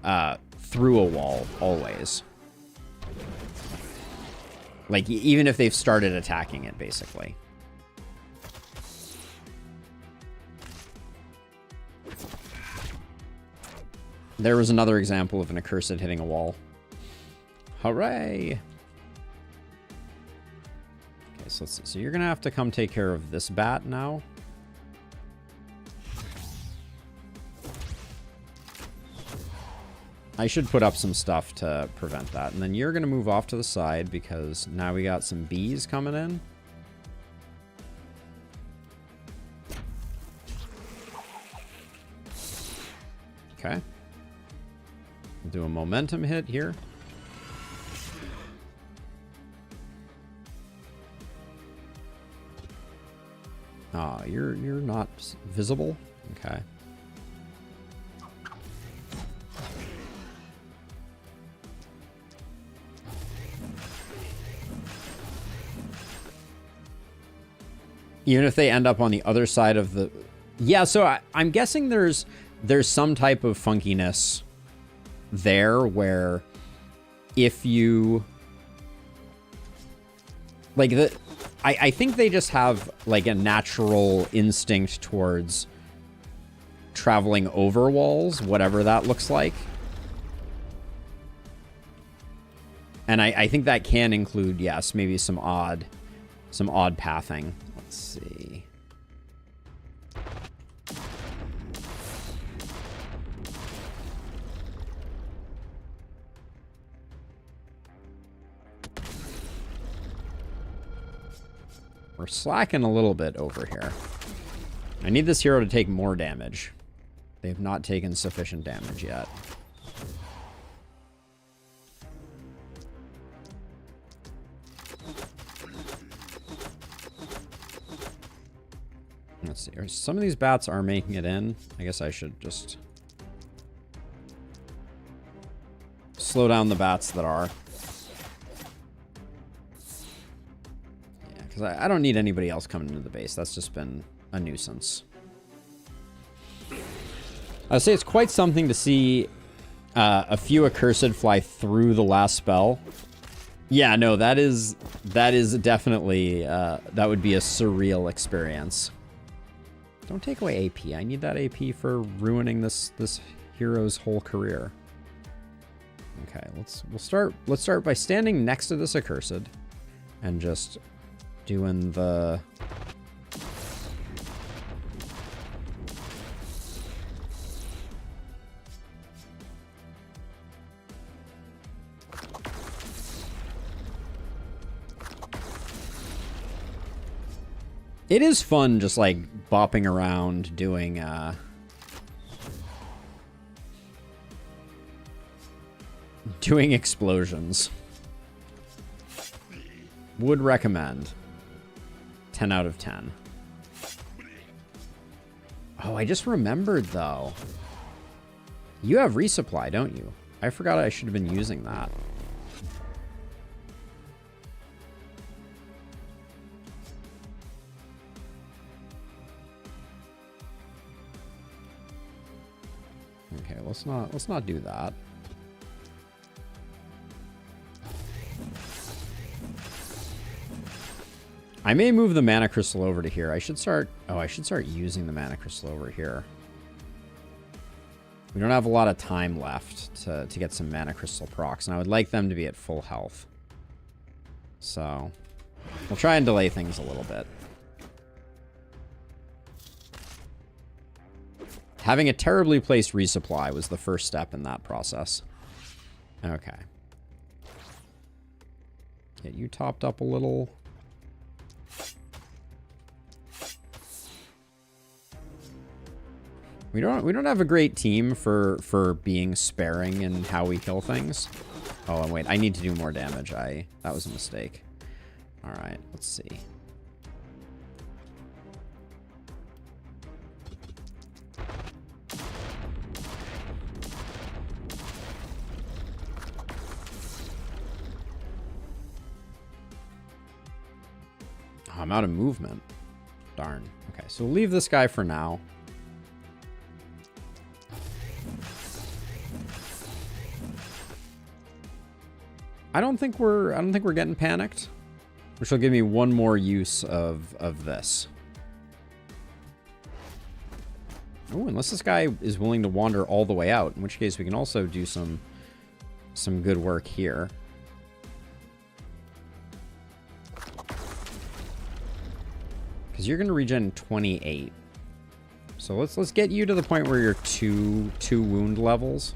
through a wall always. Like, even if they've started attacking it, basically. There was another example of an accursed hitting a wall. Hooray! Okay, so let's see. So you're going to have to come take care of this bat now. I should put up some stuff to prevent that. And then you're going to move off to the side because now we got some bees coming in. Okay. We'll do a momentum hit here. Ah, you're not visible? Okay. Even if they end up on the other side of the... Yeah, so I'm guessing there's some type of funkiness there where if you... Like, I think they just have, like, a natural instinct towards traveling over walls, whatever that looks like. And I think that can include, yes, maybe some odd pathing. Let's see. We're slacking a little bit over here. I need this hero to take more damage. They have not taken sufficient damage yet. Let's see. Some of these bats are making it in. I guess I should just slow down the bats that are. Yeah, because I don't need anybody else coming into the base. That's just been a nuisance. I'd say it's quite something to see a few accursed fly through the last spell. Yeah, no, that is definitely, that would be a surreal experience. Don't take away AP. I need that AP for ruining this hero's whole career. Okay, let's start by standing next to this accursed and just doing the... It is fun just, like, bopping around doing, doing explosions. Would recommend. 10 out of 10. Oh, I just remembered, though. You have resupply, don't you? I forgot I should have been using that. Okay, let's not do that. I may move the mana crystal over to here. I should start using the mana crystal over here. We don't have a lot of time left to get some mana crystal procs, and I would like them to be at full health. So we'll try and delay things a little bit. Having a terribly placed resupply was the first step in that process. Okay. Get you topped up a little. We don't have a great team for being sparing in how we kill things. Oh, and wait, I need to do more damage. That was a mistake. All right, let's see. Oh, I'm out of movement. Darn. Okay, so we'll leave this guy for now. I don't think we're getting panicked, which will give me one more use of this. Oh, unless this guy is willing to wander all the way out, in which case we can also do some good work here. Because you're going to regen 28. So let's get you to the point where you're two wound levels.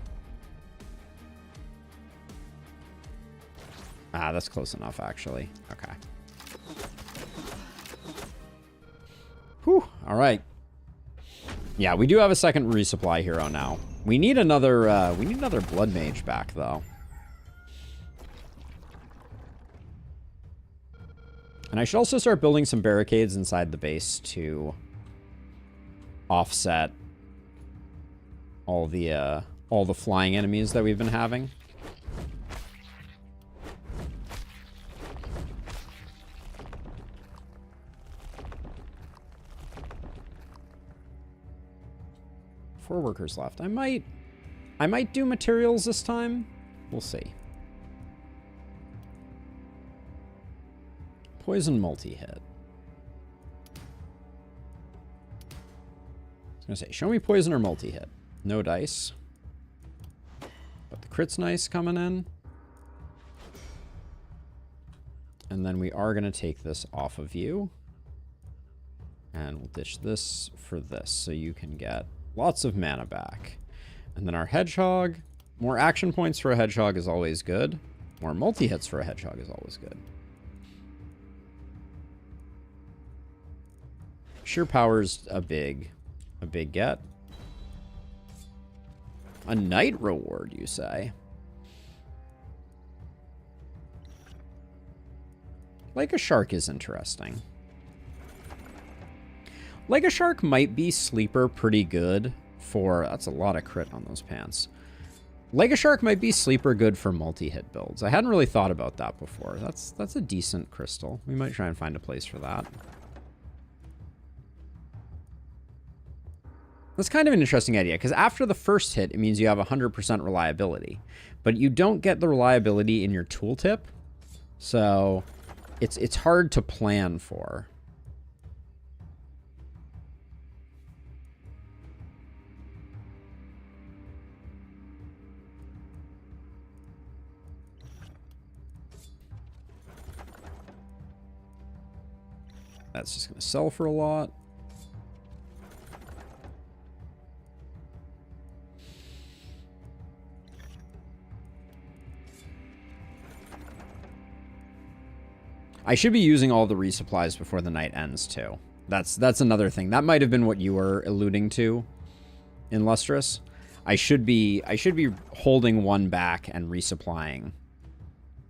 Ah, that's close enough, actually. Okay. Whew. All right. Yeah, we do have a second resupply hero now. We need another blood mage back, though. And I should also start building some barricades inside the base to offset all the flying enemies that we've been having. Four workers left. I might do materials this time. We'll see. Poison multi-hit. I was gonna say, show me poison or multi-hit. No dice. But the crit's nice coming in. And then we are gonna take this off of you. And we'll ditch this for this, so you can get lots of mana back. And then our hedgehog. More action points for a hedgehog is always good. More multi-hits for a hedgehog is always good. Sheer power's a big get. A night reward, you say? Like a shark is interesting. Like a shark might be sleeper pretty good for... That's a lot of crit on those pants. Like a shark might be sleeper good for multi-hit builds. I hadn't really thought about that before. That's a decent crystal. We might try and find a place for that. That's kind of an interesting idea, because after the first hit, it means you have 100% reliability. But you don't get the reliability in your tooltip, so it's hard to plan for. That's just going to sell for a lot. I should be using all the resupplies before the night ends, too. That's another thing. That might have been what you were alluding to in Lustrous. I should be holding one back and resupplying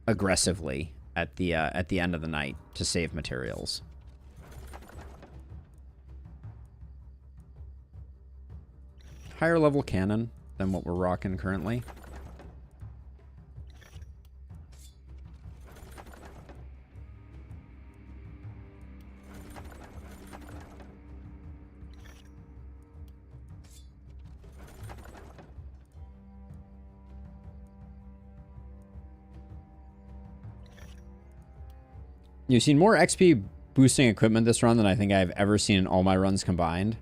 aggressively at the end of the night to save materials. Higher level cannon than what we're rocking currently. You've seen more XP boosting equipment this run than I think I've ever seen in all my runs combined.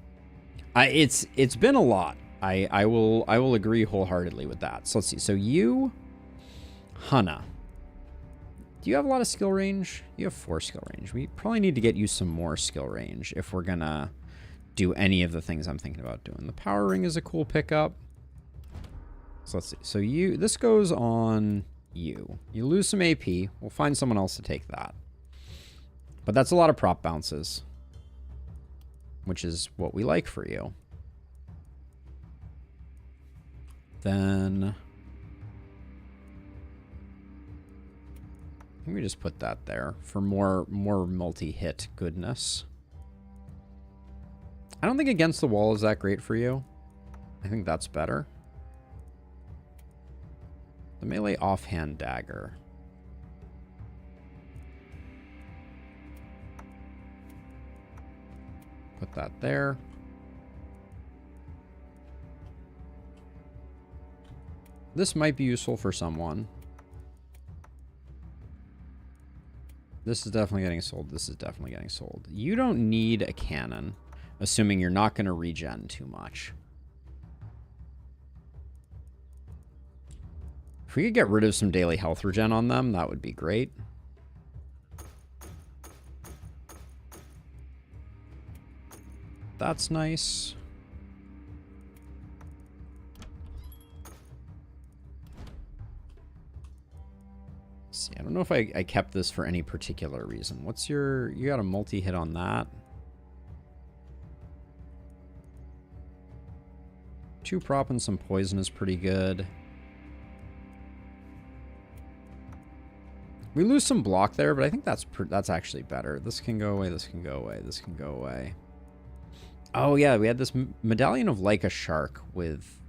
It's been a lot. I will agree wholeheartedly with that. So let's see. So you, Hana, do you have a lot of skill range? You have 4 skill range. We probably need to get you some more skill range if we're gonna do any of the things I'm thinking about doing. The power ring is a cool pickup. So let's see. So this goes on you. You lose some AP. We'll find someone else to take that. But that's a lot of prop bounces, which is what we like for you. Then let me just put that there for more multi-hit goodness. I don't think against the wall is that great for you. I think that's better. The melee offhand dagger. Put that there. This might be useful for someone. This is definitely getting sold. This is definitely getting sold. You don't need a cannon, assuming you're not going to regen too much. If we could get rid of some daily health regen on them, that would be great. That's nice. Let's see, I don't know if I kept this for any particular reason. What's your... You got a multi-hit on that. 2 prop and some poison is pretty good. We lose some block there, but I think that's actually better. This can go away, this can go away, this can go away. Oh yeah, we had this medallion of like a shark with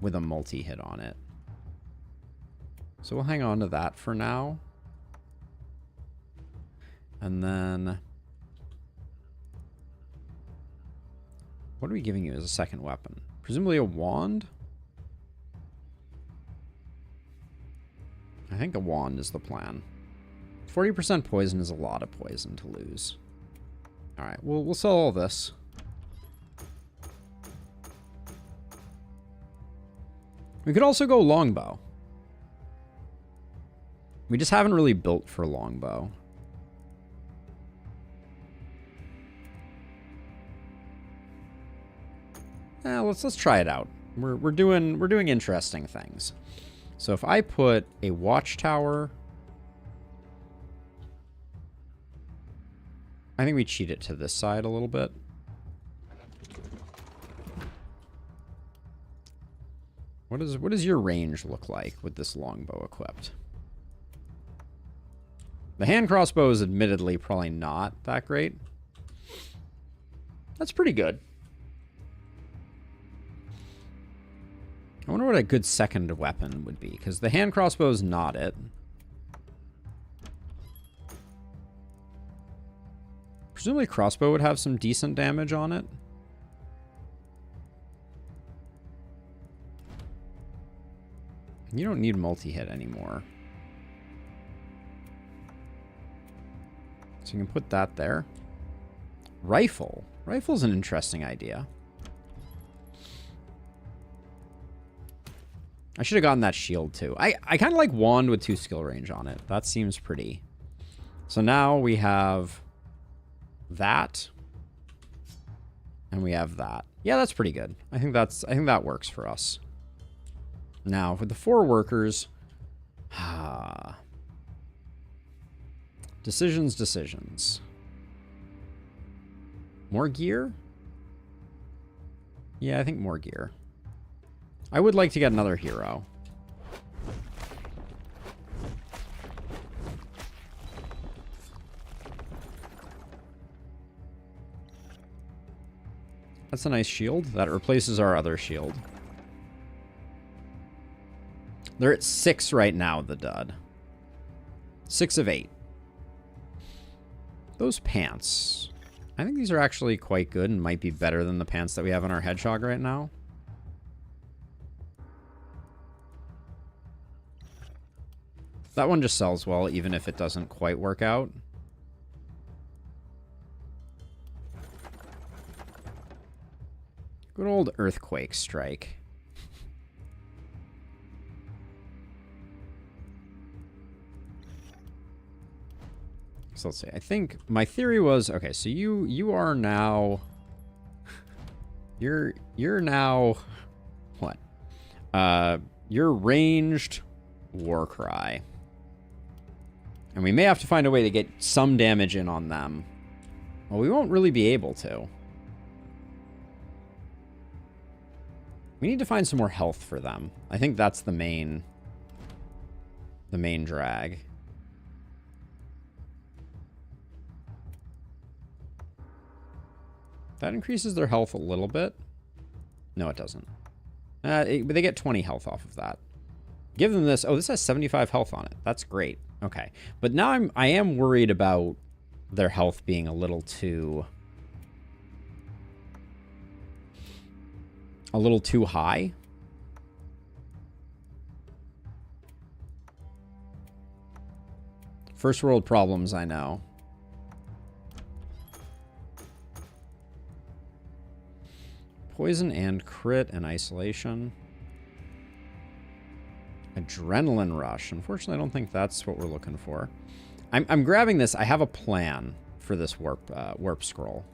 a multi-hit on it. So we'll hang on to that for now. And then... What are we giving you as a second weapon? Presumably a wand? I think a wand is the plan. 40% poison is a lot of poison to lose. Alright, we'll sell all this. We could also go longbow. We just haven't really built for longbow. Let's try it out. We're doing interesting things. So if I put a watchtower, I think we cheat it to this side a little bit. What does your range look like with this longbow equipped? The hand crossbow is admittedly probably not that great. That's pretty good. I wonder what a good second weapon would be, because the hand crossbow is not it. Presumably crossbow would have some decent damage on it. You don't need multi-hit anymore. So you can put that there. Rifle. Rifle's an interesting idea. I should have gotten that shield too. I kind of like wand with 2 skill range on it. That seems pretty. So now we have that. And we have that. Yeah, that's pretty good. I think that works for us. Now, with the 4 workers... Decisions. More gear? Yeah, I think more gear. I would like to get another hero. That's a nice shield. That replaces our other shield. They're at 6 right now, the dud. 6 of 8. Those pants. I think these are actually quite good and might be better than the pants that we have on our hedgehog right now. That one just sells well, even if it doesn't quite work out. Good old earthquake strike. So let's see. I think my theory was, okay, so you are now you're now what? You're ranged Warcry. And we may have to find a way to get some damage in on them. Well, we won't really be able to. We need to find some more health for them. I think that's the main drag. That increases their health a little bit. No, it doesn't. But they get 20 health off of that. Give them this. Oh, this has 75 health on it. That's great. Okay. But now I am worried about their health being a little too high. First world problems, I know. Poison and crit and isolation. Adrenaline rush. Unfortunately, I don't think that's what we're looking for. I'm grabbing this. I have a plan for this warp scroll.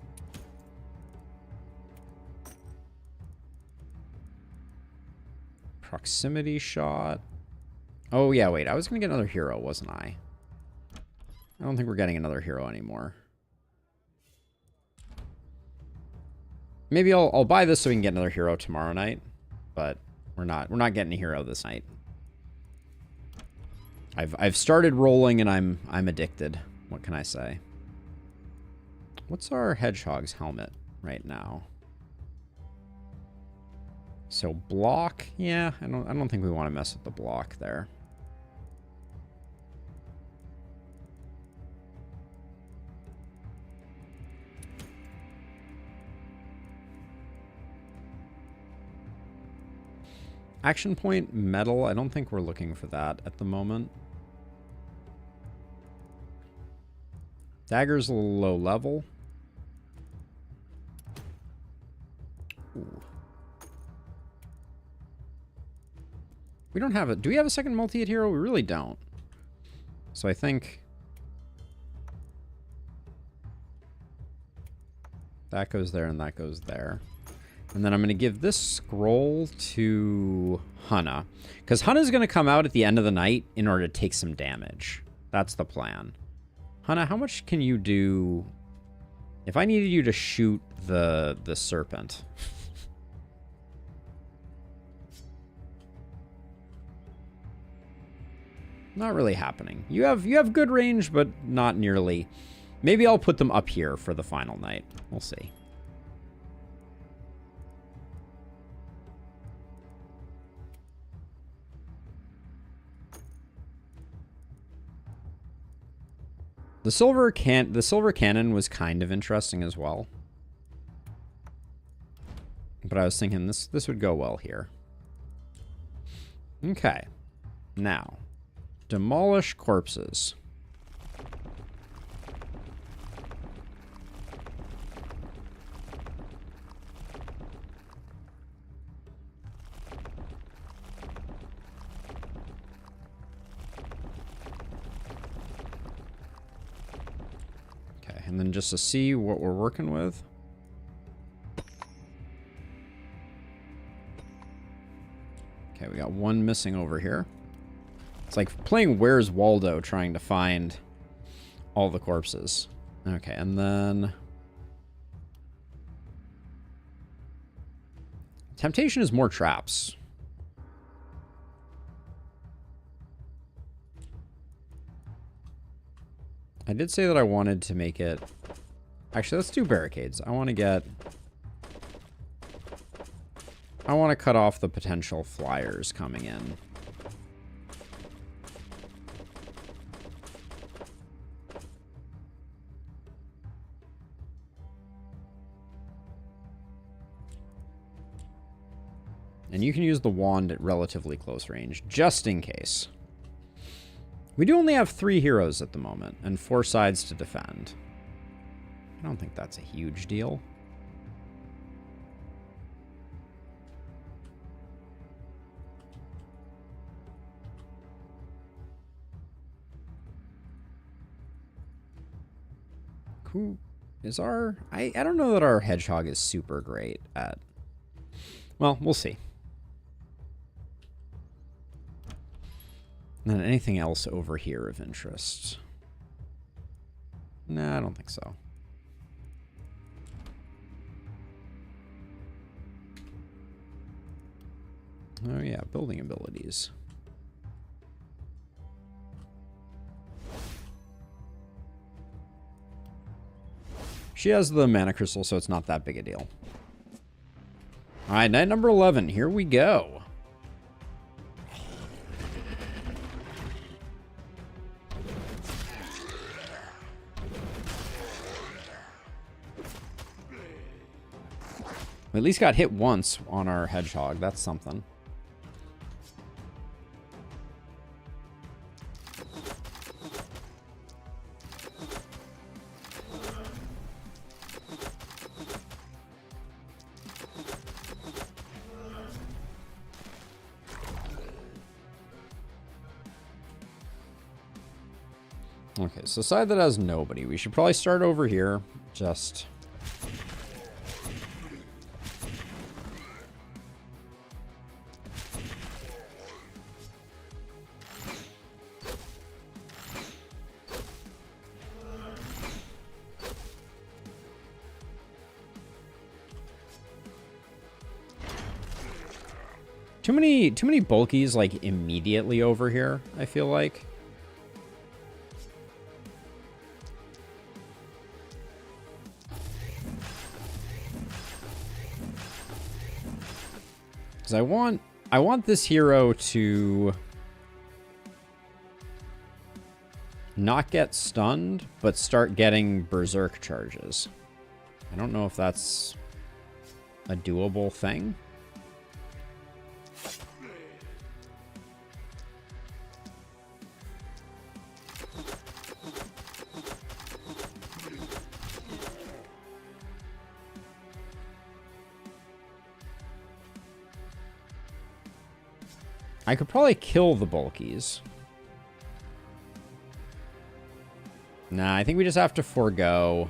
Proximity shot. Oh, yeah, wait. I was going to get another hero, wasn't I? I don't think we're getting another hero anymore. Maybe I'll buy this so we can get another hero tomorrow night, but we're not getting a hero this night. I've started rolling and I'm addicted. What can I say? What's our hedgehog's helmet right now? So block, yeah, I don't think we want to mess with the block there. Action point metal, I don't think we're looking for that at the moment. Dagger's a little low level. Ooh. We don't have a... Do we have a second multi-hit hero? We really don't. So I think... that goes there and that goes there. And then I'm going to give this scroll to Hunna. Because Hunna's going to come out at the end of the night in order to take some damage. That's the plan. Hunna, how much can you do if I needed you to shoot the serpent? Not really happening. You have good range, but not nearly. Maybe I'll put them up here for the final night. We'll see. The silver cannon was kind of interesting as well. But I was thinking this would go well here. Okay. Now, demolish corpses. And then just to see what we're working with. Okay, we got one missing over here. It's like playing Where's Waldo trying to find all the corpses. Okay, and then... Temptation is more traps. I did say that I wanted to make it... Actually, let's do barricades. I want to cut off the potential flyers coming in. And you can use the wand at relatively close range, just in case. We do only have 3 heroes at the moment, and 4 sides to defend. I don't think that's a huge deal. Who is our... I don't know that our hedgehog is super great at... Well, we'll see. And then anything else over here of interest? Nah, I don't think so. Oh yeah, building abilities. She has the mana crystal, so it's not that big a deal. All right, night number 11. Here we go. We at least got hit once on our hedgehog. That's something. Okay, so side that has nobody. We should probably start over here. Just... Too many bulkies, like, immediately over here, I feel like. Because I want this hero to not get stunned, but start getting berserk charges. I don't know if that's a doable thing. I could probably kill the bulkies. Nah, I think we just have to forego.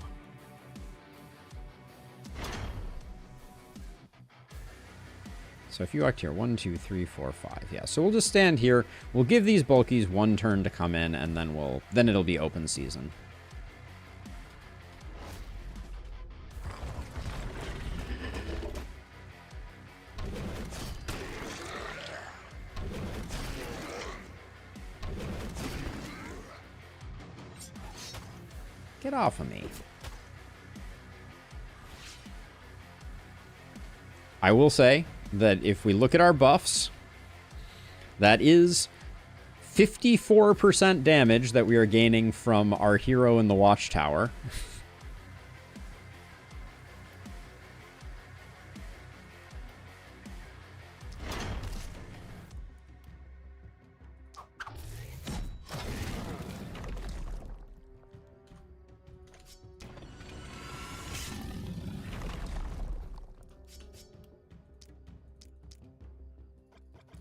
So if you act here, 1, 2, 3, 4, 5. Yeah, so we'll just stand here. We'll give these bulkies one turn to come in, and then it'll be open season. Get off of me. I will say that if we look at our buffs, that is 54% damage that we are gaining from our hero in the watchtower.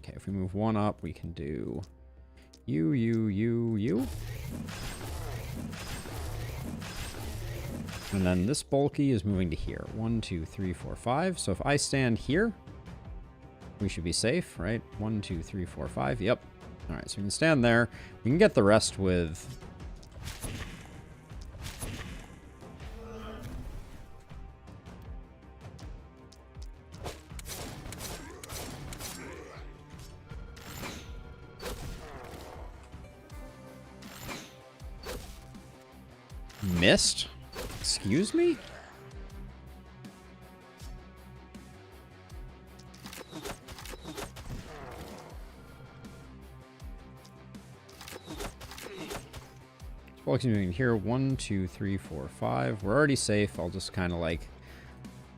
If we move one up, we can do you. And then this bulky is moving to here. 1, 2, 3, 4, 5. So if I stand here, we should be safe, right? 1, 2, 3, 4, 5. Yep. All right, so we can stand there. We can get the rest with... Missed? Excuse me? Bulky's moving here. 1, 2, 3, 4, 5. We're already safe. I'll just kind of like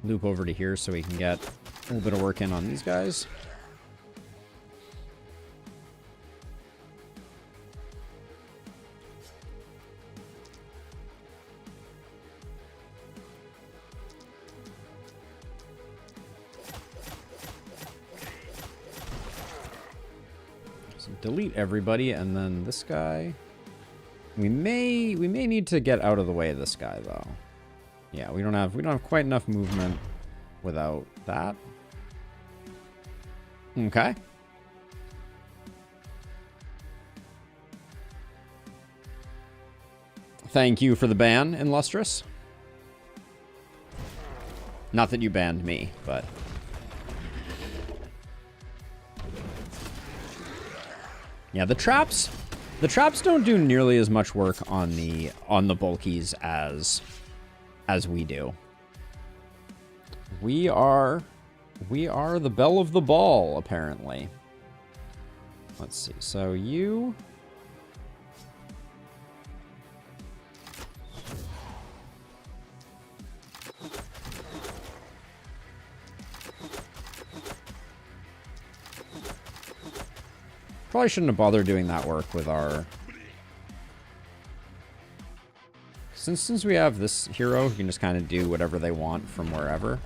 loop over to here so we can get a little bit of work in on these guys. Delete everybody, and then this guy. We may need to get out of the way of this guy though. Yeah, we don't have quite enough movement without that. Okay. Thank you for the ban, Illustrious. Not that you banned me, but... Yeah, the traps don't do nearly as much work on the bulkies as we do. We are the belle of the ball, apparently. Let's see. So you... Probably shouldn't have bothered doing that work with our... Since we have this hero who can just kind of do whatever they want from wherever.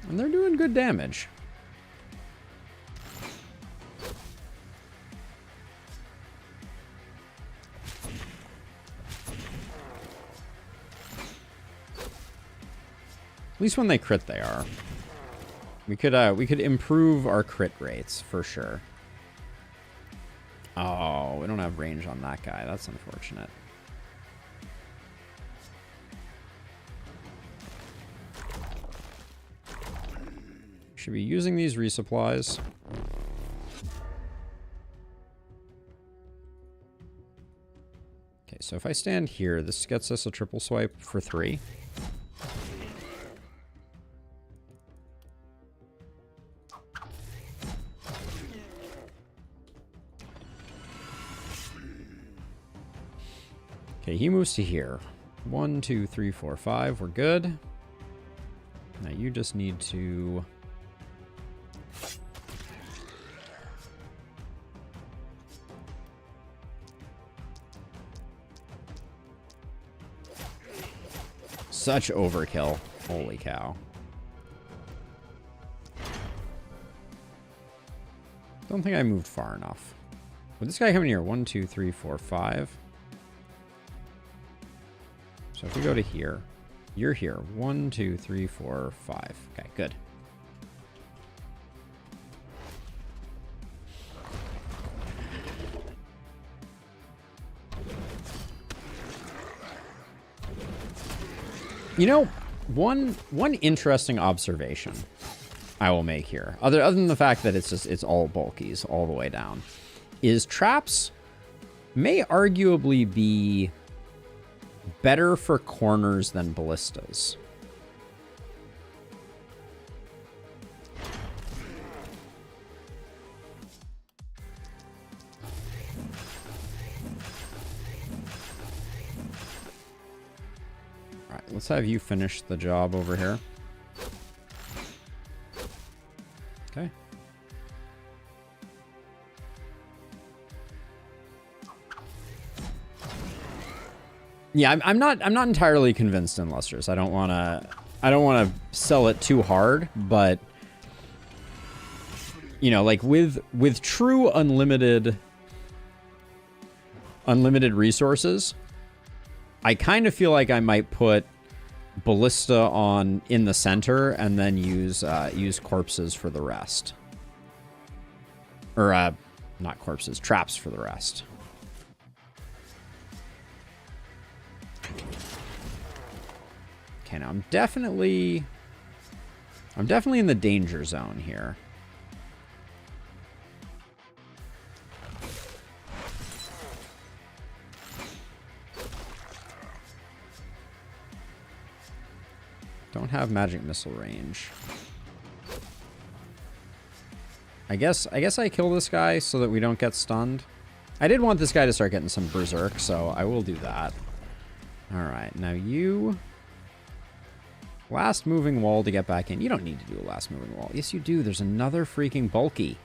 And they're doing good damage. At least when they crit, they are. We could improve our crit rates for sure. Oh, we don't have range on that guy. That's unfortunate. Should be using these resupplies. Okay, so if I stand here, this gets us a triple swipe for 3. Okay, he moves to here. 1, 2, 3, 4, 5. We're good. Now you just need to... Such overkill. Holy cow. Don't think I moved far enough. Would this guy come in here? 1, 2, 3, 4, 5. So if we go to here, you're here. 1, 2, 3, 4, 5. Okay, good. You know, one interesting observation I will make here, other than the fact that it's all bulkies all the way down, is traps may arguably be better for corners than ballistas. All right, let's have you finish the job over here. Okay. Yeah, I'm not entirely convinced in Lustrous. I don't want to sell it too hard, but you know, like with true unlimited resources, I kind of feel like I might put Ballista on in the center and then use corpses for the rest. Or not corpses, traps for the rest. Okay, now I'm definitely in the danger zone here. Don't have magic missile range. I guess I kill this guy so that we don't get stunned. I did want this guy to start getting some berserk, so I will do that. All right, now you... Last moving wall to get back in. You don't need to do a last moving wall. Yes, you do. There's another freaking bulky.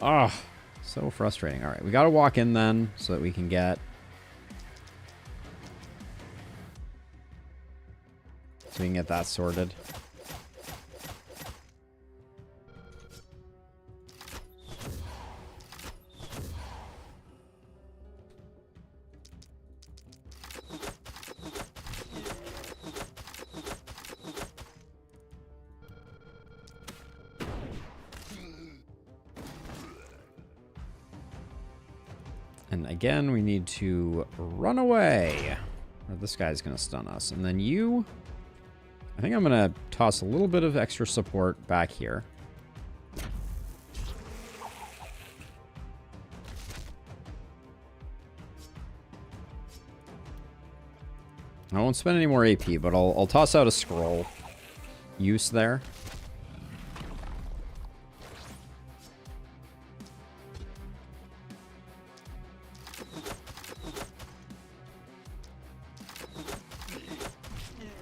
Ugh, so frustrating. All right, we got to walk in then so that we can get... So we can get that sorted. And again, we need to run away. Or this guy's going to stun us. And then you... I think I'm going to toss a little bit of extra support back here. I won't spend any more AP, but I'll toss out a scroll use there.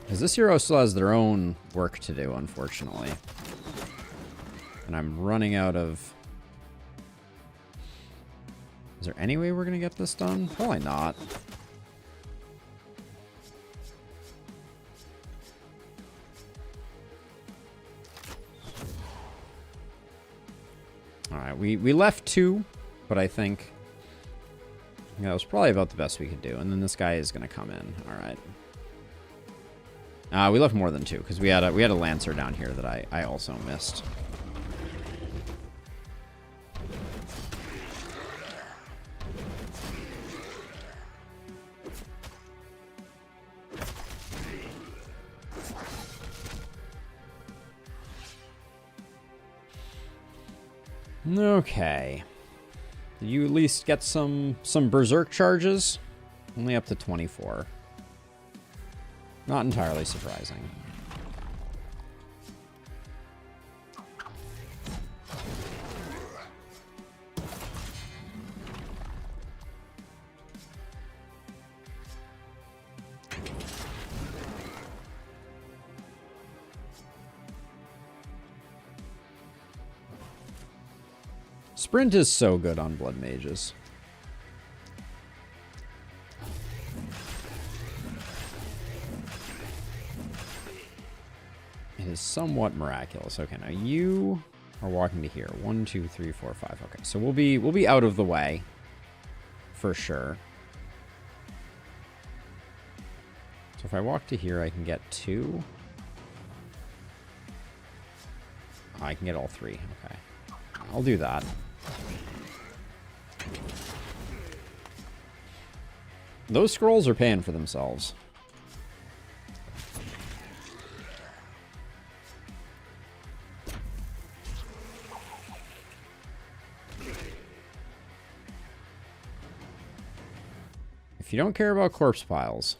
Because this hero still has their own work to do, unfortunately. And I'm running out of... Is there any way we're going to get this done? Probably not. Alright, we left 2, but I think that was probably about the best we could do. And then this guy is going to come in. Alright. We left more than 2, because we had a Lancer down here that I also missed. Okay. Did you at least get some Berserk charges? Only up to 24. Not entirely surprising. Sprint is so good on Blood Mages. It is somewhat miraculous. Okay, now you are walking to here. 1, 2, 3, 4, 5. Okay, so we'll be out of the way for sure. So if I walk to here, I can get 2. Oh, I can get all 3. Okay, I'll do that. Those scrolls are paying for themselves. If you don't care about corpse piles.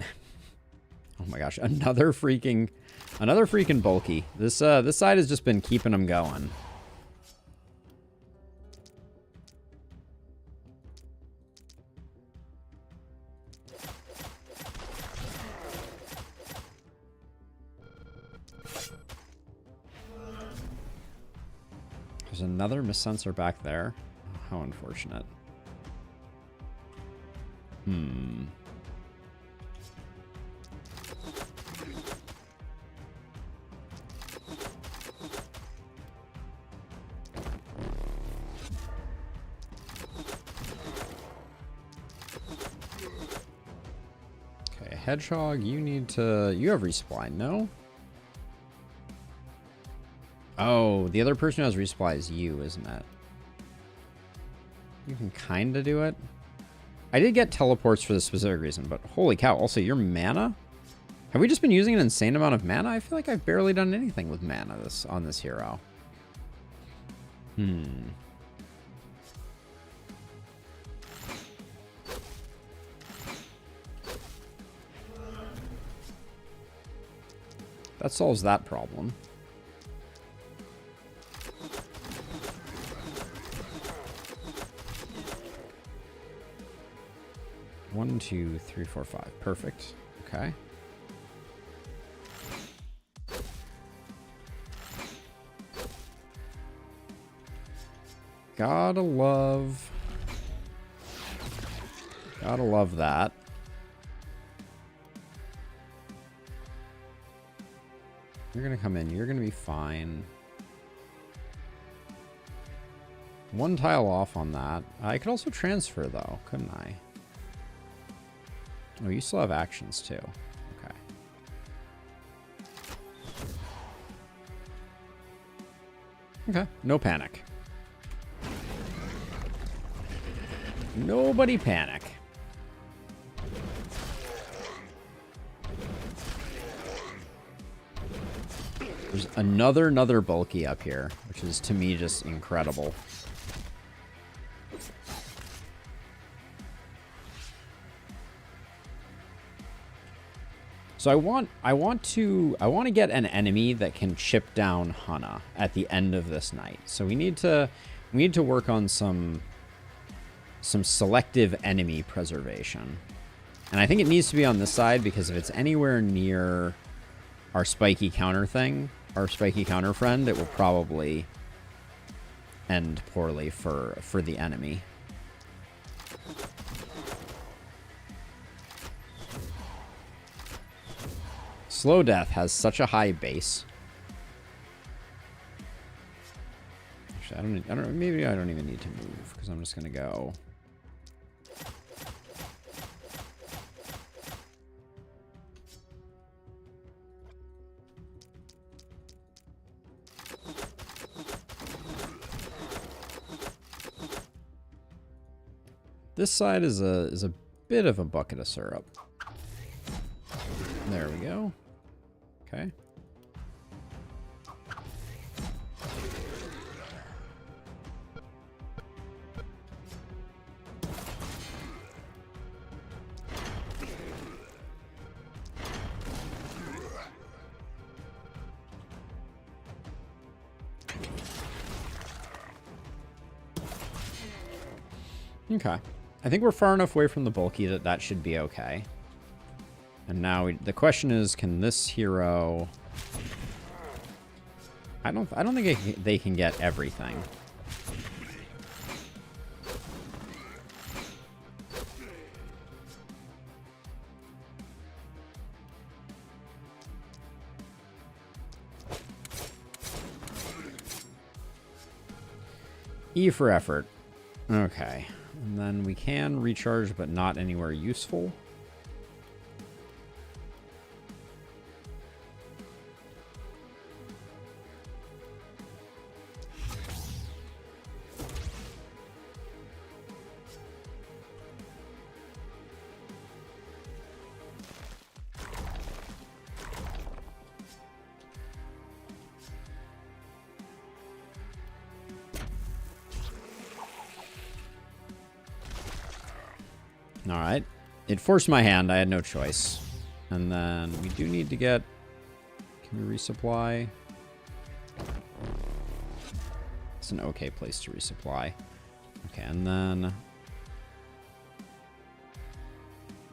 Oh my gosh, another freaking bulky. This side has just been keeping them going. There's another Missensor back there. How unfortunate. Okay, Hedgehog, you have resupply, no? Oh, the other person who has resupply is you, isn't it? You can kind of do it. I did get teleports for this specific reason, but holy cow. Also, your mana? Have we just been using an insane amount of mana? I feel like I've barely done anything with mana on this hero. That solves that problem. One, 2, 3, 4, 5. Perfect. Okay. Gotta love that. You're gonna come in. You're gonna be fine. One tile off on that. I could also transfer, though, couldn't I? Oh, you still have actions, too. Okay. Okay, no panic. Nobody panic. There's another bulky up here, which is to me just incredible. So I want to get an enemy that can chip down Hana at the end of this night. So we need to work on some selective enemy preservation. And I think it needs to be on this side, because if it's anywhere near our spiky counter thing, our spiky counter friend, it will probably end poorly for the enemy. Slow Death has such a high base. Actually, I don't. Maybe I don't even need to move, because I'm just gonna go. This side is a bit of a bucket of syrup. There we go. Okay. Okay. I think we're far enough away from the bulky that should be okay. And now the question is, can this hero... I don't think they can get everything. E for effort. Okay. And then we can recharge, but not anywhere useful. Alright. It forced my hand. I had no choice. And then we do need to get... Can we resupply? It's an okay place to resupply. Okay, and then...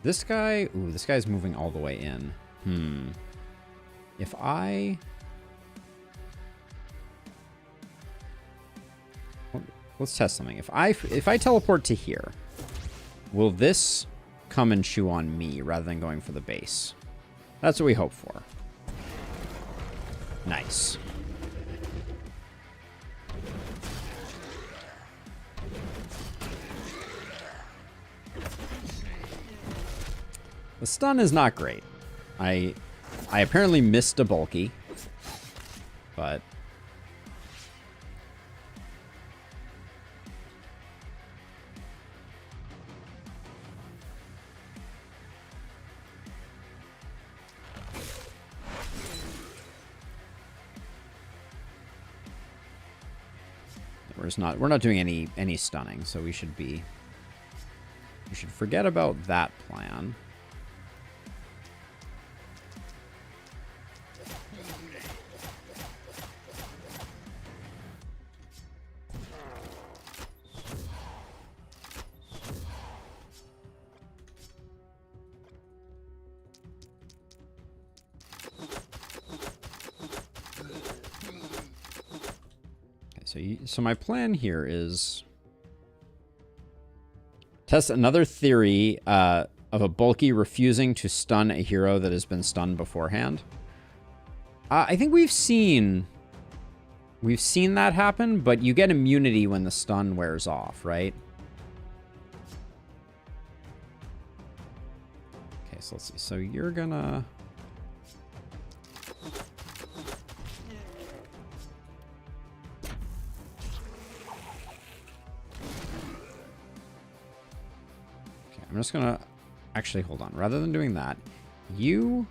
This guy... Ooh, this guy's moving all the way in. If I... Let's test something. If I teleport to here... Will this come and chew on me rather than going for the base? That's what we hope for. Nice. The stun is not great. I apparently missed a bulky, but... We're not doing any stunning, so we should forget about that plan. So my plan here is test another theory of a bulky refusing to stun a hero that has been stunned beforehand. I think we've seen that happen, but you get immunity when the stun wears off, right? Okay, so let's see. So you're gonna... I'm just gonna... Actually, hold on. Rather than doing that, you...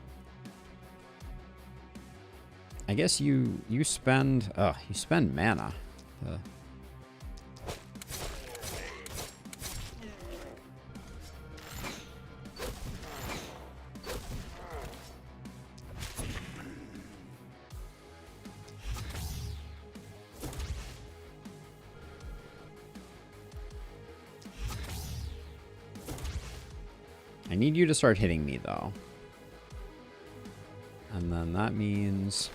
I guess you spend... Oh, you spend mana. I need you to start hitting me, though. And then that means...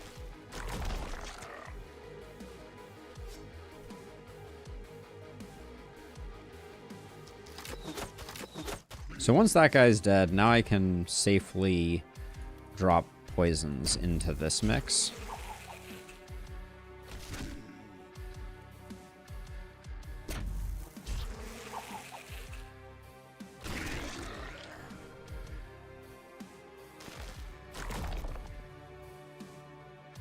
So once that guy's dead, now I can safely drop poisons into this mix.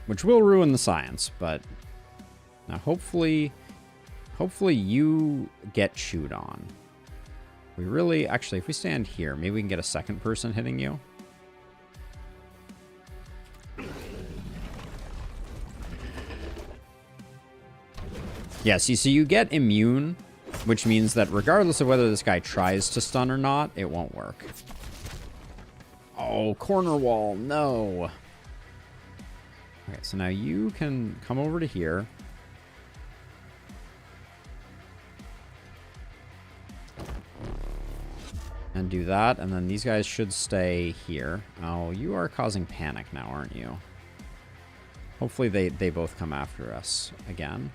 Which will ruin the science, but now hopefully you get chewed on. We really, actually, if we stand here, maybe we can get a second person hitting you. Yeah, see, so you get immune, which means that regardless of whether this guy tries to stun or not, it won't work. Oh, corner wall, no. Okay, so now you can come over to here. And do that, and then these guys should stay here. Oh, you are causing panic now, aren't you? Hopefully they both come after us again.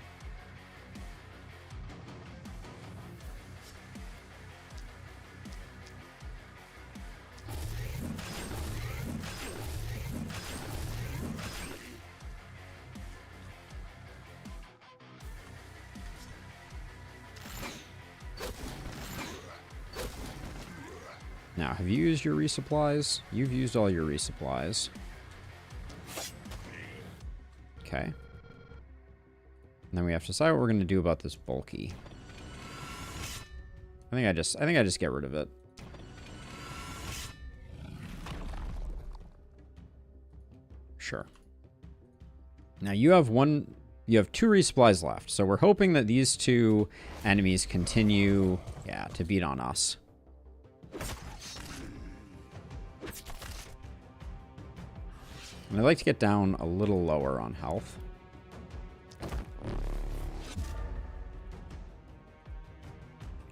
Now, have you used your resupplies? You've used all your resupplies. Okay. And then we have to decide what we're going to do about this bulky. I think I just get rid of it. Sure. Now you have two resupplies left. So we're hoping that these two enemies continue, yeah, to beat on us. And I'd like to get down a little lower on health.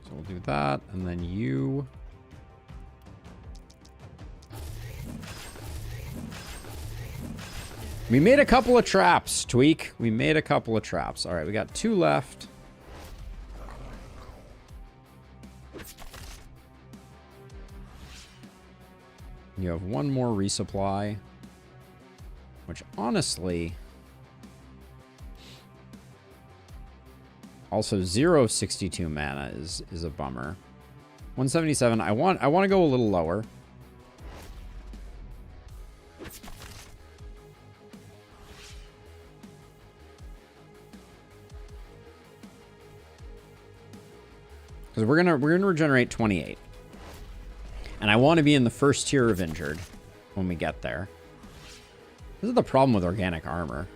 So we'll do that, and then you... We made a couple of traps, Tweak. We made a couple of traps. All right, we got 2 left. You have 1 more resupply. Which, honestly... Also, 0.62 mana is a bummer. 177. I want to go a little lower. Because we're gonna regenerate 28. And I want to be in the first tier of injured when we get there. This is the problem with organic armor.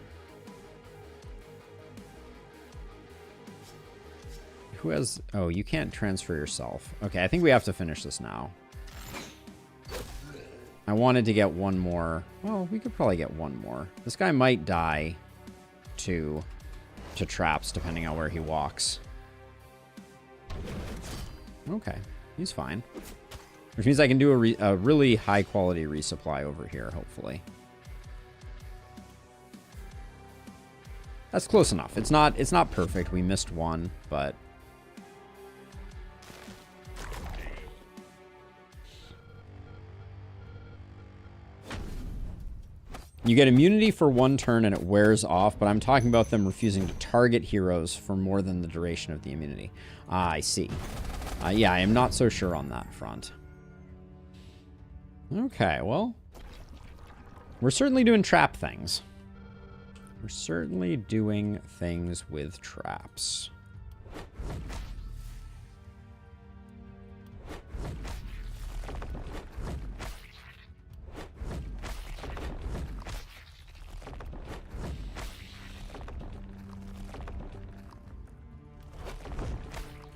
Who has... Oh, you can't transfer yourself. Okay, I think we have to finish this now. I wanted to get 1 more. Well, we could probably get 1 more. This guy might die to traps, depending on where he walks. Okay, he's fine. Which means I can do a really high-quality resupply over here, hopefully. That's close enough. It's not perfect. We missed 1, but... You get immunity for 1 turn and it wears off, but I'm talking about them refusing to target heroes for more than the duration of the immunity. Ah, I see. Yeah, I am not so sure on that front. Okay, well... We're certainly doing trap things. We're certainly doing things with traps.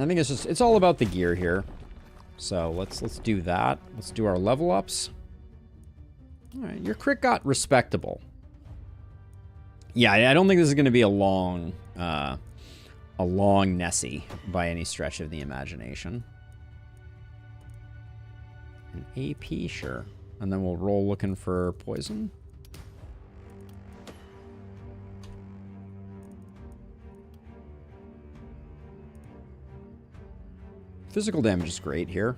I think it's all about the gear here. So let's do that. Let's do our level ups. All right, your crit got respectable. Yeah, I don't think this is going to be a long Nessie by any stretch of the imagination. An AP, sure. And then we'll roll looking for poison. Physical damage is great here.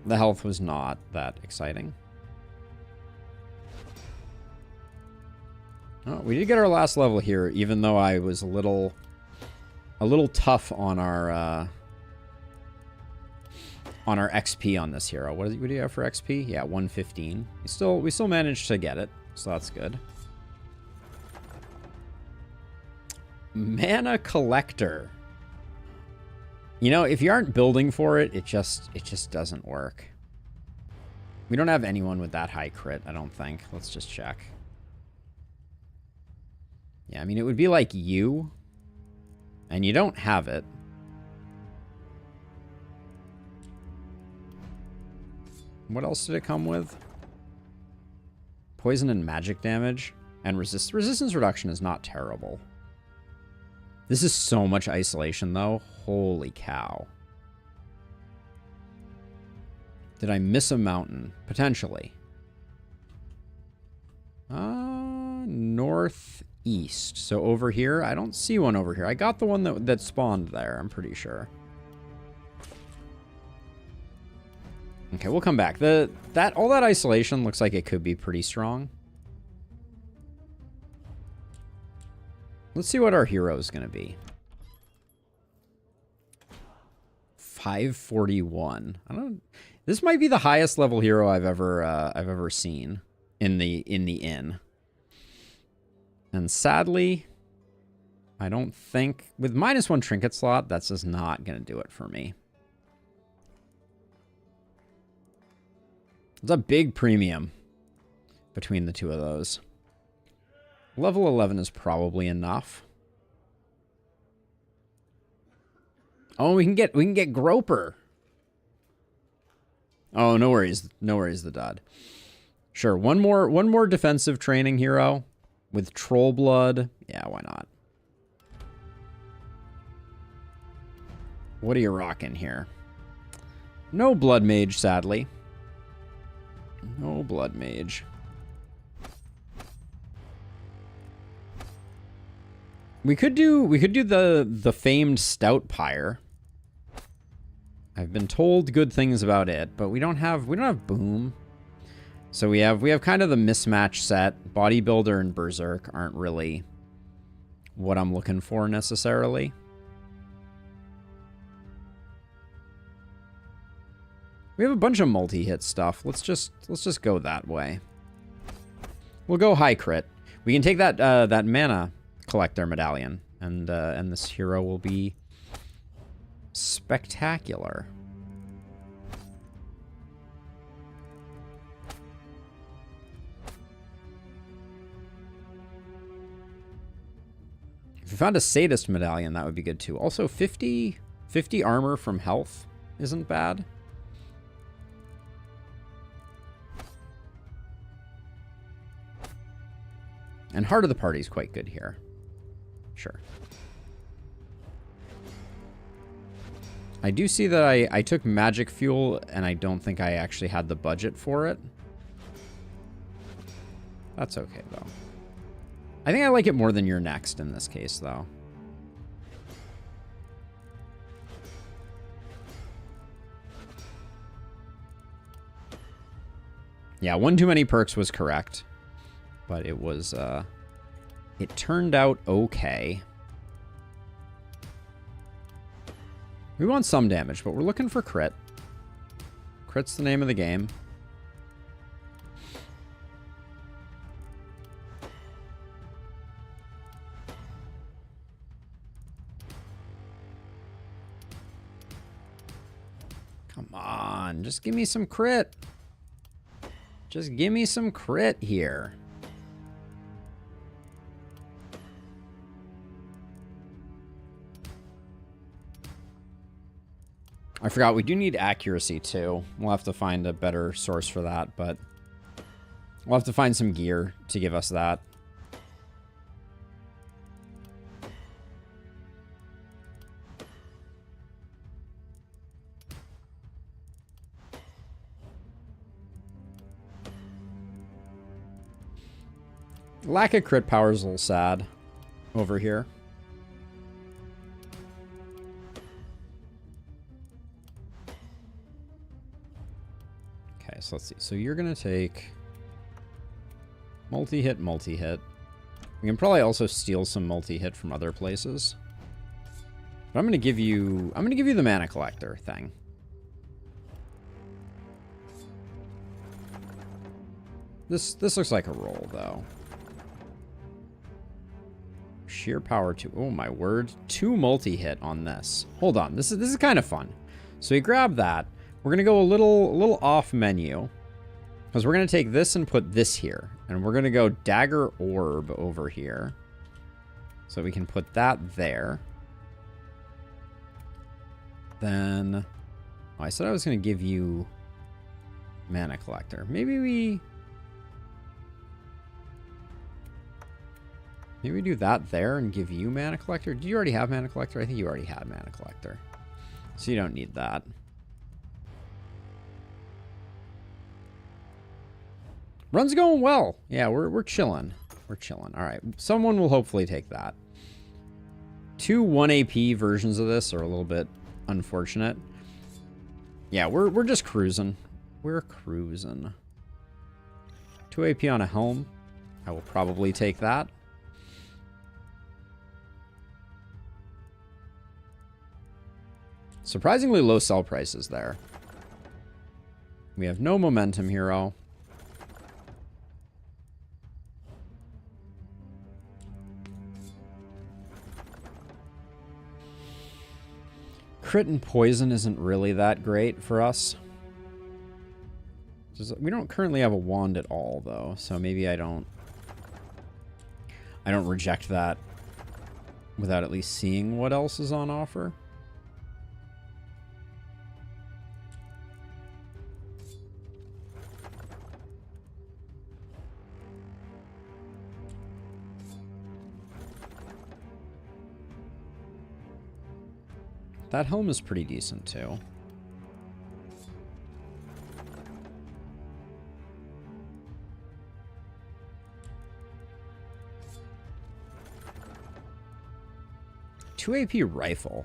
The health was not that exciting. Oh, we did get our last level here, even though I was a little tough on our XP on this hero. What do you have for XP? Yeah, 115. We still managed to get it, so that's good. Mana Collector. You know, if you aren't building for it, it just doesn't work. We don't have anyone with that high crit, I don't think. Let's just check. Yeah, I mean, it would be like you, and you don't have it. What else did it come with? Poison and magic damage, and resistance reduction is not terrible. This is so much isolation, though. Holy cow. Did I miss a mountain? Potentially. Northeast. So over here? I don't see one over here. I got the one that spawned there, I'm pretty sure. Okay, we'll come back. All that isolation looks like it could be pretty strong. Let's see what our hero is going to be. 541. This might be the highest level hero I've ever seen in the inn. And sadly, I don't think with -1 trinket slot, that's just not going to do it for me. It's a big premium between the two of those. Level 11 is probably enough. Oh, we can get Groper. Oh, no worries. No worries, the dud. Sure, one more defensive training hero with Troll Blood. Yeah, why not? What are you rocking here? No Blood Mage, sadly. No Blood Mage. We could do the famed Stout Pyre. I've been told good things about it, but we don't have Boom. So we have kind of the mismatch set. Bodybuilder and Berserk aren't really what I'm looking for necessarily. We have a bunch of multi-hit stuff. Let's just go that way. We'll go high crit. We can take that mana collector medallion, and this hero will be spectacular. If we found a sadist medallion, that would be good too. Also, 50 armor from health isn't bad. And Heart of the Party is quite good here. Sure. I do see that I took magic fuel, and I don't think I actually had the budget for it. That's okay, though. I think I like it more than You're Next in this case, though. Yeah, one too many perks was correct. But it was, it turned out okay. We want some damage, but we're looking for crit. Crit's the name of the game. Come on, just give me some crit. Just give me some crit here. I forgot, we do need accuracy too. We'll have to find a better source for that, but we'll have to find some gear to give us that. Lack of crit power is a little sad over here. Okay, so let's see. So you're going to take multi-hit, multi-hit. We can probably also steal some multi-hit from other places. But I'm going to give you the mana collector thing. This looks like a roll though. Sheer power 2. Oh my word. 2 multi-hit on this. Hold on. This is kind of fun. So we grab that. We're going to go a little off menu. Because we're going to take this and put this here. And we're going to go dagger orb over here. So we can put that there. Then... Oh, I said I was going to give you mana collector. Maybe we do that there and give you mana collector. Do you already have mana collector? I think you already had mana collector. So you don't need that. Run's going well. Yeah, we're chilling. We're chilling. All right. Someone will hopefully take that. 2 1 AP versions of this are a little bit unfortunate. Yeah, we're just cruising. We're cruising. 2 AP on a helm. I will probably take that. Surprisingly low sell prices there. We have no momentum hero. Crit and poison isn't really that great for us. We don't currently have a wand at all though, so maybe I don't reject that without at least seeing what else is on offer. That helm is pretty decent, too. Two AP rifle.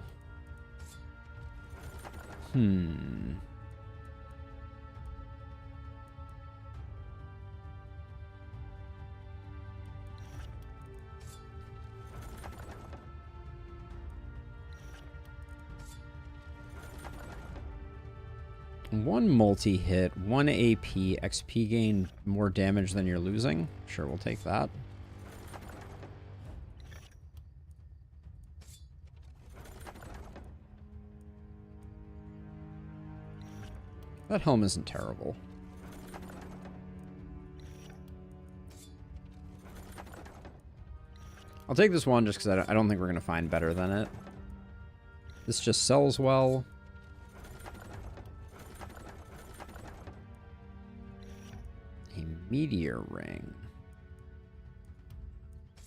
One multi-hit, 1 AP, XP gain, more damage than you're losing. Sure, we'll take that. That helm isn't terrible. I'll take this one just because I don't think we're going to find better than it. This just sells well. Meteor ring.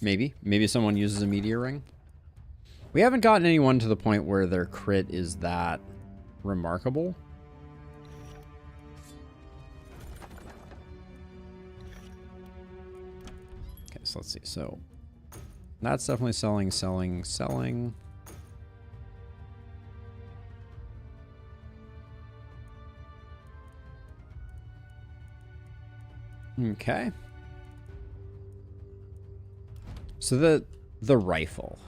Maybe someone uses a meteor ring. We haven't gotten anyone to the point where their crit is that remarkable. Okay, so let's see. So that's definitely selling. Okay. So the rifle.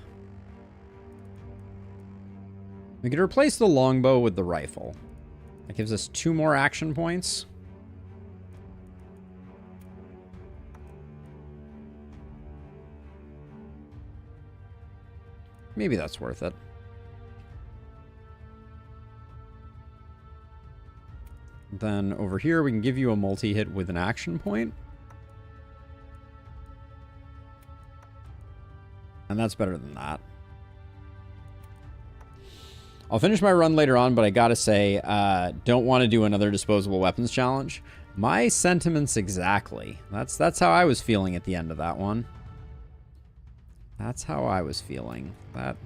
We could replace the longbow with the rifle. That gives us 2 more action points. Maybe that's worth it. Then over here, we can give you a multi-hit with an action point. And that's better than that. I'll finish my run later on, but I gotta say, don't want to do another disposable weapons challenge. My sentiments exactly. That's how I was feeling at the end of that one. That's how I was feeling.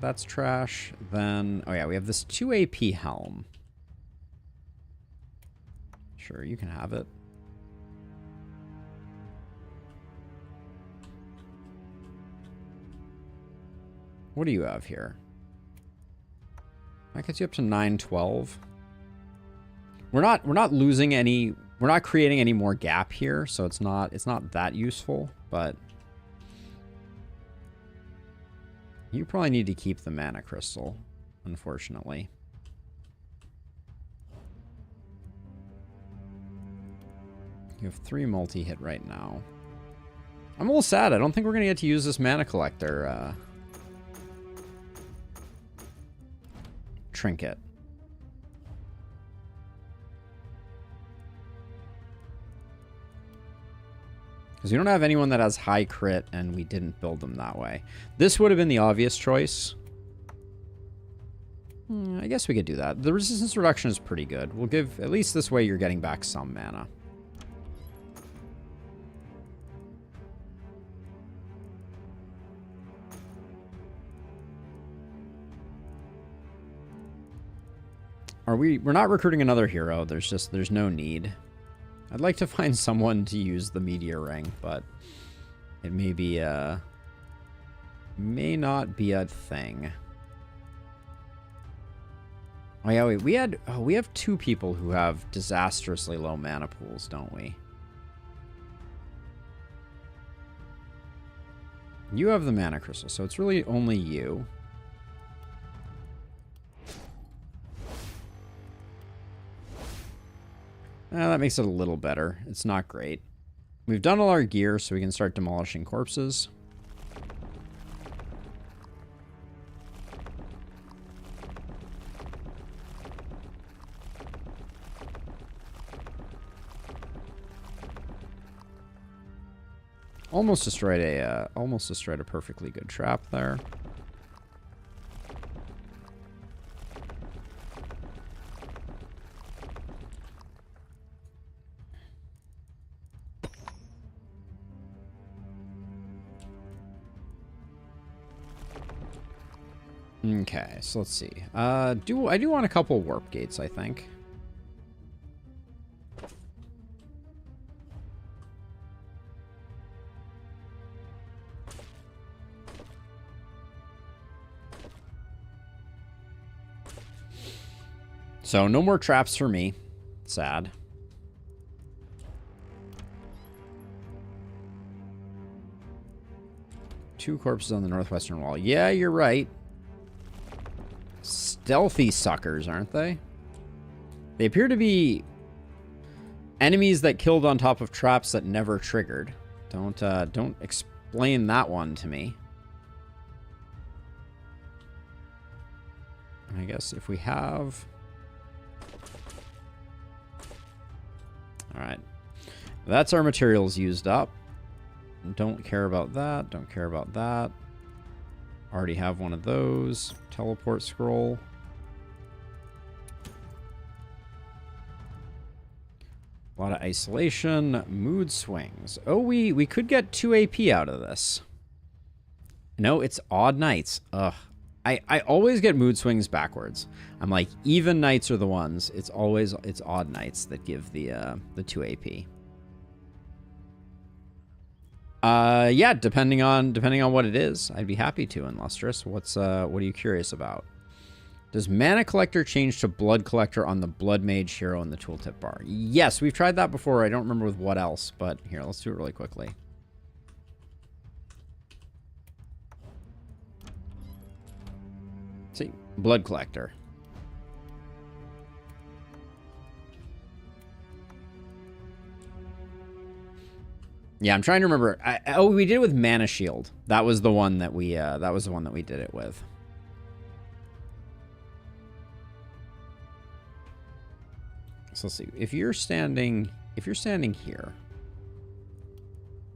That's trash. Then, oh yeah, we have this 2 AP helm. Sure, you can have it. What do you have here? That gets you up to 912. We're not losing any. We're not creating any more gap here, so it's not that useful. But you probably need to keep the mana crystal, unfortunately. You have 3 multi-hit right now. I'm a little sad. I don't think we're gonna get to use this mana collector trinket. Because we don't have anyone that has high crit, and we didn't build them that way. This would have been the obvious choice. I guess we could do that. The resistance reduction is pretty good. We'll give, at least this way you're getting back some mana. We're not recruiting another hero. There's no need. I'd like to find someone to use the meteor ring, but it may be may not be a thing. Oh yeah, we have 2 people who have disastrously low mana pools, don't we? You have the mana crystal, so it's really only you. That makes it a little better. It's not great. We've done all our gear, so we can start demolishing corpses. Almost destroyed a perfectly good trap there. Okay, so let's see. I do want a couple warp gates, I think. So no more traps for me. Sad. Two corpses on the northwestern wall. Yeah, you're right. Stealthy suckers, aren't they? They appear to be enemies that killed on top of traps that never triggered. Don't explain that one to me. I guess if we have... Alright. That's our materials used up. Don't care about that. Don't care about that. Already have one of those. Teleport scroll. A lot of isolation. Mood swings. Oh, we could get 2 AP out of this. No, it's odd nights. Ugh. I always get mood swings backwards. I'm like, even nights are the ones. It's odd nights that give the 2 AP. Yeah, depending on what it is, I'd be happy to. And Lustrous, what are you curious about? Does Mana Collector change to Blood Collector on the Blood Mage hero in the tooltip bar? Yes, we've tried that before. I don't remember with what else, but here, let's do it really quickly. See, Blood Collector. Yeah, I'm trying to remember. Oh, we did it with Mana Shield. That was the one that we did it with. So let's see. If you're standing here.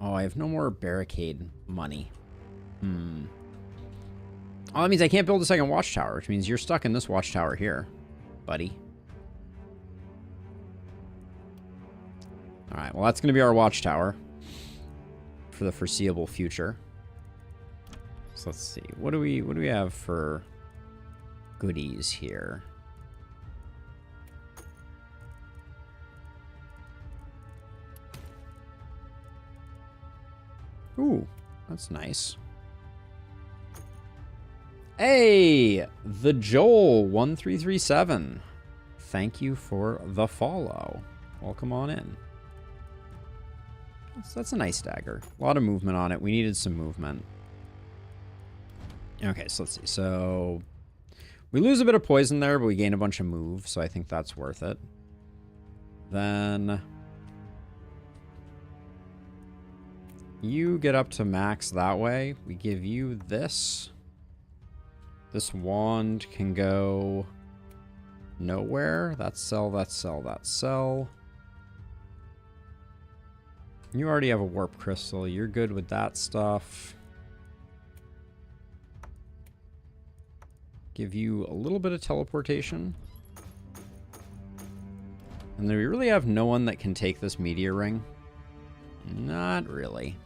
Oh, I have no more barricade money. Oh, that means I can't build a second watchtower, which means you're stuck in this watchtower here, buddy. All right, well, that's going to be our watchtower for the foreseeable future. So let's see. What do we have for goodies here? Ooh, that's nice. Hey, the Joel 1337. Thank you for the follow. Welcome on in. That's a nice dagger. A lot of movement on it. We needed some movement. Okay, so let's see. So we lose a bit of poison there, but we gain a bunch of move, so I think that's worth it. Then you get up to max that way. We give you this. This wand can go nowhere. That's sell, that's sell, that's sell. You already have a warp crystal. You're good with that stuff. Give you a little bit of teleportation. And then we really have no one that can take this meteor ring. Not really.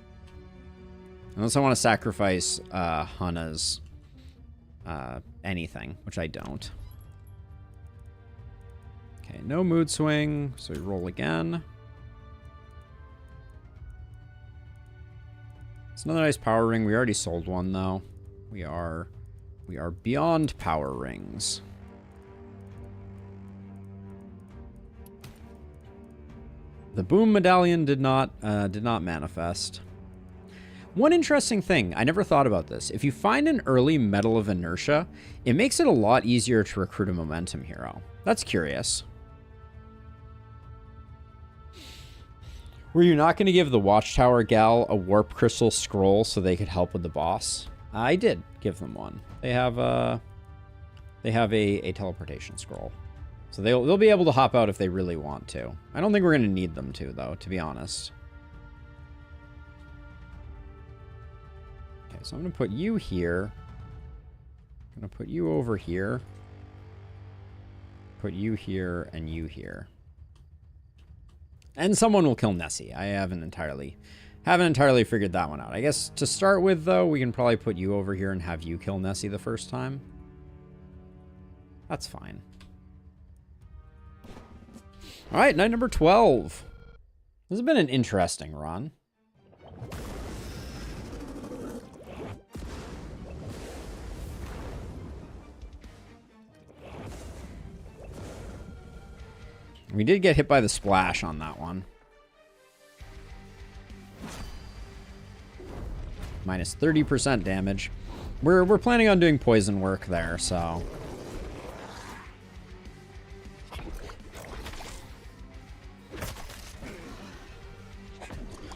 Unless I want to sacrifice Hana's anything, which I don't. Okay, no mood swing, so we roll again. It's another nice power ring. We already sold one though. We are beyond power rings. The boom medallion did not manifest. One interesting thing, I never thought about this. If you find an early Medal of Inertia, it makes it a lot easier to recruit a momentum hero. That's curious. Were you not going to give the Watchtower gal a Warp Crystal scroll so they could help with the boss? I did give them one. They have a teleportation scroll. So they'll be able to hop out if they really want to. I don't think we're going to need them to, though, to be honest. Okay, so I'm going to put you here. I'm going to put you over here. Put you here and you here. And someone will kill Nessie. I haven't entirely figured that one out. I guess to start with, though, we can probably put you over here and have you kill Nessie the first time. That's fine. All right, night number 12. This has been an interesting run. We did get hit by the splash on that one. Minus 30% damage. We're planning on doing poison work there, so.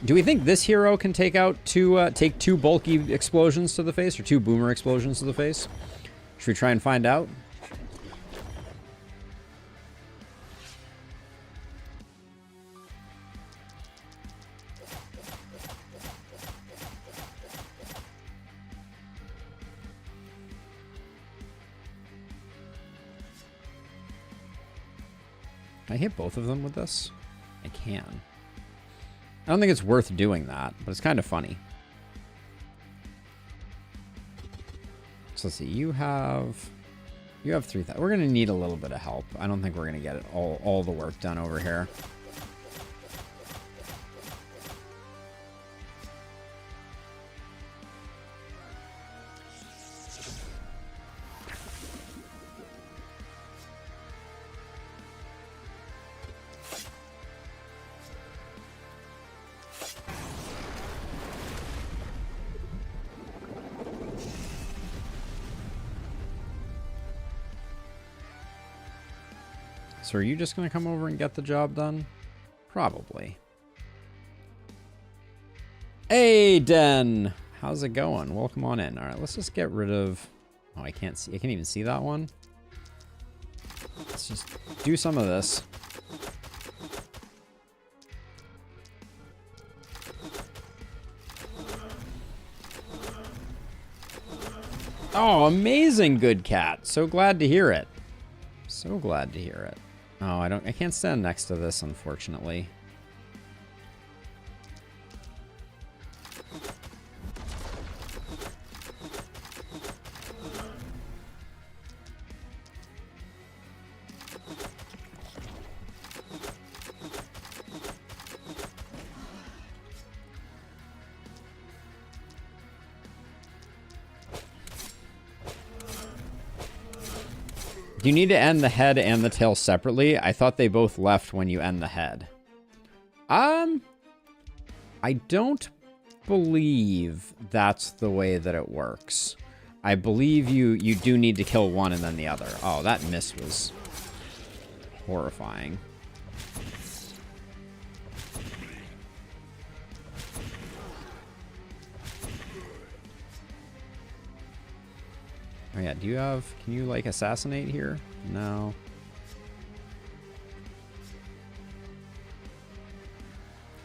Do we think this hero can take two bulky explosions to the face, or two boomer explosions to the face? Should we try and find out? Can I hit both of them with this? I can. I don't think it's worth doing that, but it's kind of funny. So let's see, you have 3,000. We're going to need a little bit of help. I don't think we're going to get it all the work done over here. So are you just going to come over and get the job done? Probably. Hey, Den! How's it going? Welcome on in. All right, let's just get rid of... Oh, I can't see. I can't even see that one. Let's just do some of this. Oh, amazing, good cat. So glad to hear it. So glad to hear it. Oh, I can't stand next to this, unfortunately. Do you need to end the head and the tail separately? I thought they both left when you end the head. I don't believe that's the way that it works. I believe you do need to kill one and then the other. Oh, that miss was horrifying. Oh yeah, do you have... Can you, like, assassinate here? No.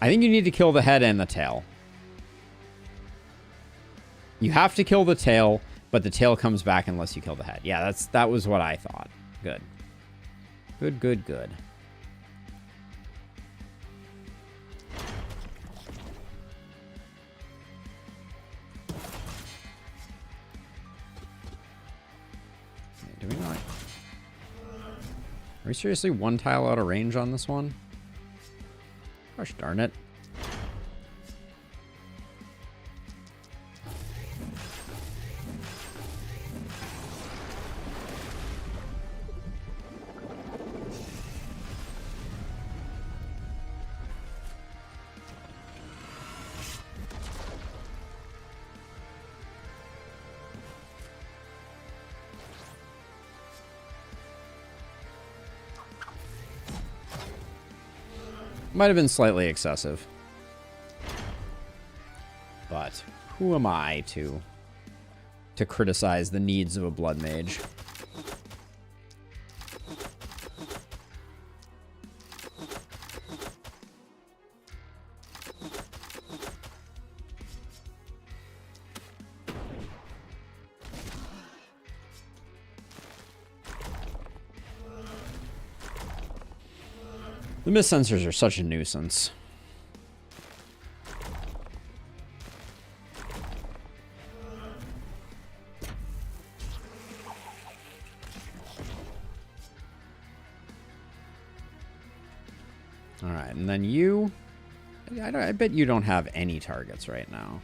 I think you need to kill the head and the tail. You have to kill the tail, but the tail comes back unless you kill the head. Yeah, that was what I thought. Good. Good, good, good. Do we not? Are we seriously one tile out of range on this one? Gosh darn it. Might have been slightly excessive. But who am I to criticize the needs of a blood mage? The mist sensors are such a nuisance. All right, and then you... I bet you don't have any targets right now.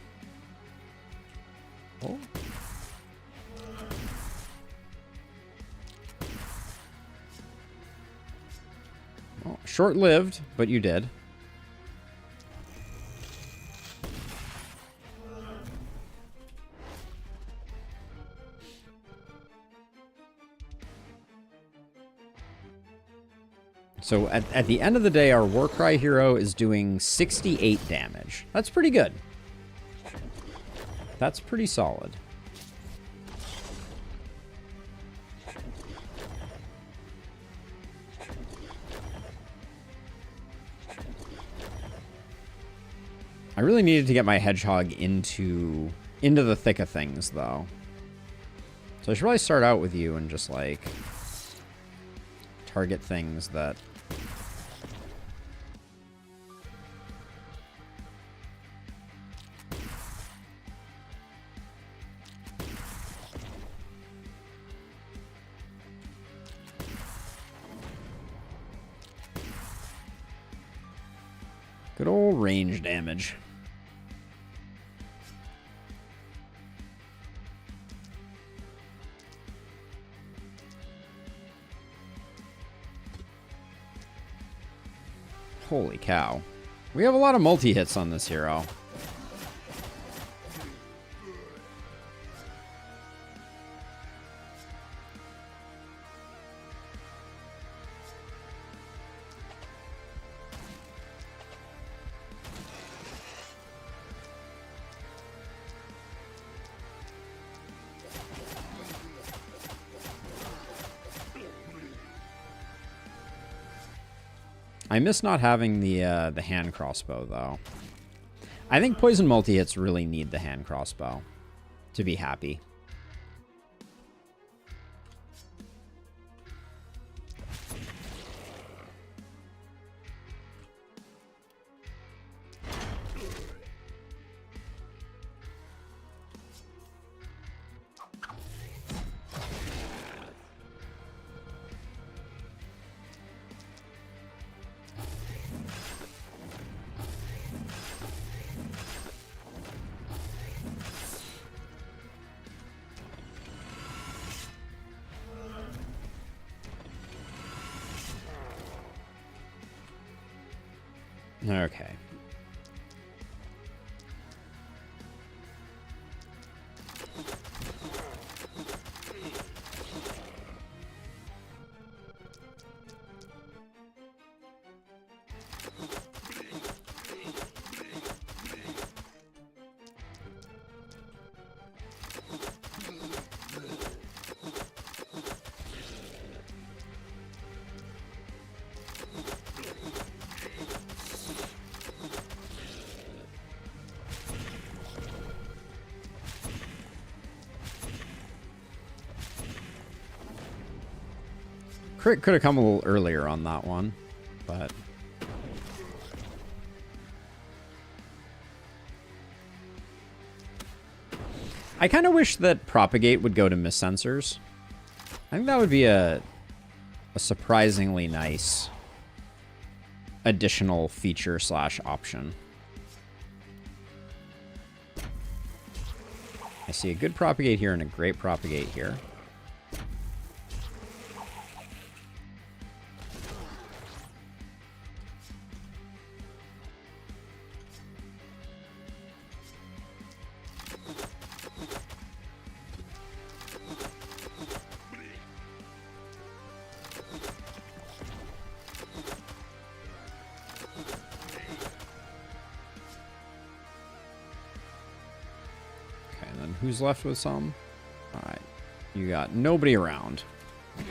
Oh. Well, short-lived, but you did. So at the end of the day, our Warcry hero is doing 68 damage. That's pretty good. That's pretty solid. I really needed to get my hedgehog into the thick of things, though. So I should probably start out with you and just, like, target things that... Good old range damage. Holy cow. We have a lot of multi-hits on this hero. I miss not having the hand crossbow, though. I think poison multi-hits really need the hand crossbow to be happy. Okay. Crit could have come a little earlier on that one, but... I kind of wish that Propagate would go to Miss Sensors. I think that would be a surprisingly nice additional feature slash option. I see a good Propagate here and a great Propagate here. Who's left with some? Alright. You got nobody around. I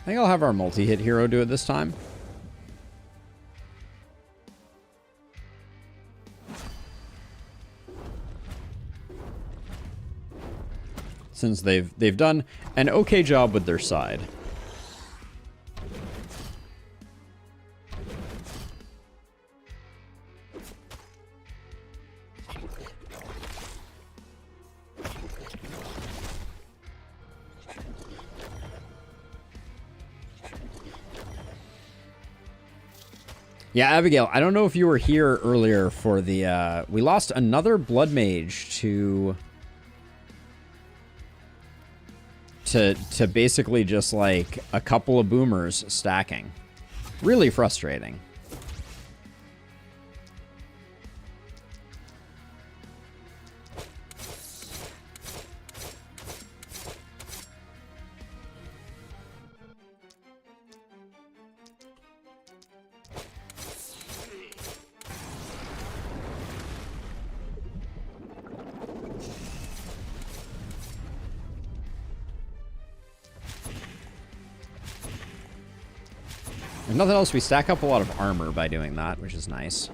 think I'll have our multi-hit hero do it this time. Since they've done an okay job with their side. Yeah, Abigail, I don't know if you were here earlier for the, we lost another Blood Mage to basically just like a couple of boomers stacking. Really frustrating. If nothing else, we stack up a lot of armor by doing that, which is nice.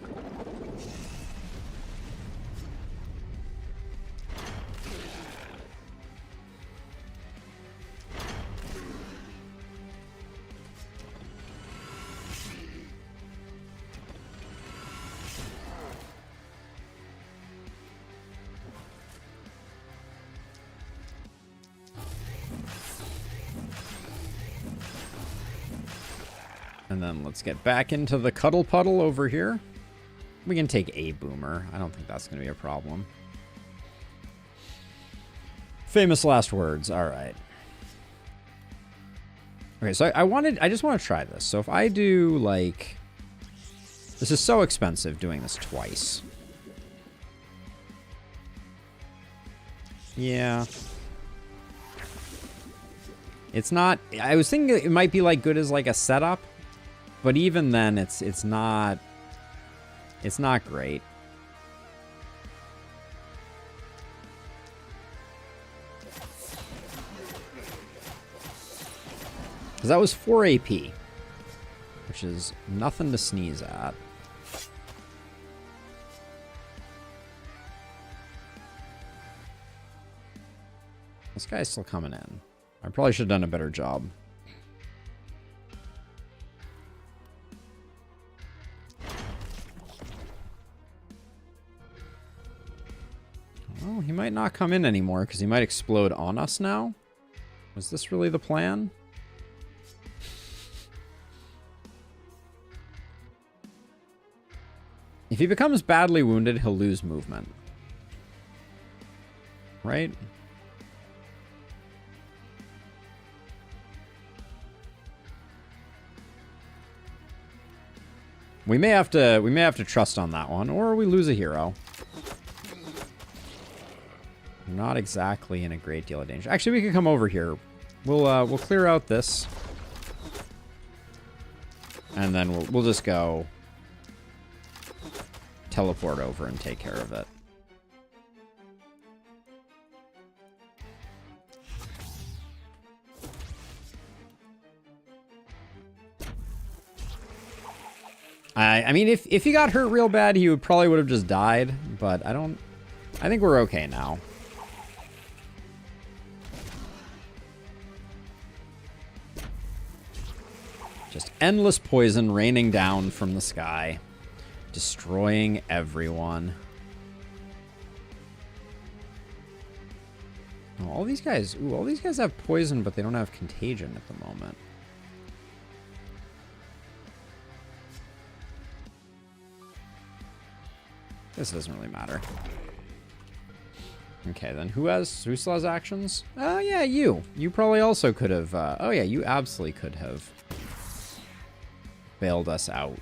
And then let's get back into the Cuddle Puddle over here. We can take a boomer. I don't think that's going to be a problem. Famous last words. All right. Okay, so I just want to try this. So if I do, like... This is so expensive doing this twice. Yeah. It's not... I was thinking it might be, like, good as, like, a setup. But even then, it's not great. Because that was 4 AP, which is nothing to sneeze at. This guy's still coming in. I probably should have done a better job. Well, he might not come in anymore because he might explode on us now. Was this really the plan? If he becomes badly wounded, he'll lose movement. Right? We may have to trust on that one, or we lose a hero. Not exactly in a great deal of danger. Actually, we can come over here. We'll clear out this. And then we'll just go teleport over and take care of it. I mean, if he got hurt real bad, he probably would have just died, but I think we're okay now. Just endless poison raining down from the sky, destroying everyone. Oh, all these guys have poison, but they don't have contagion at the moment. This doesn't really matter. Okay, then who still has actions? Oh, yeah, you. You probably also could have, oh yeah, you absolutely could have bailed us out.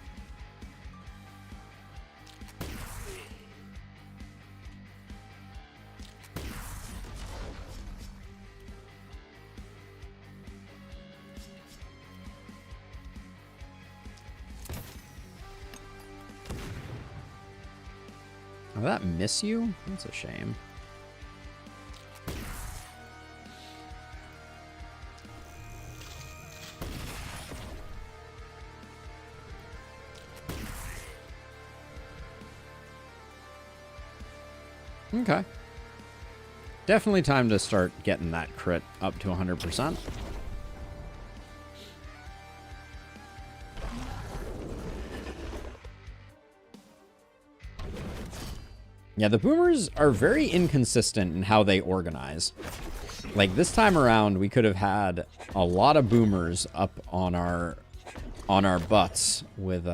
Did that miss you? That's a shame. Okay. Definitely time to start getting that crit up to 100%. Yeah, the boomers are very inconsistent in how they organize. Like this time around, we could have had a lot of boomers up on our butts with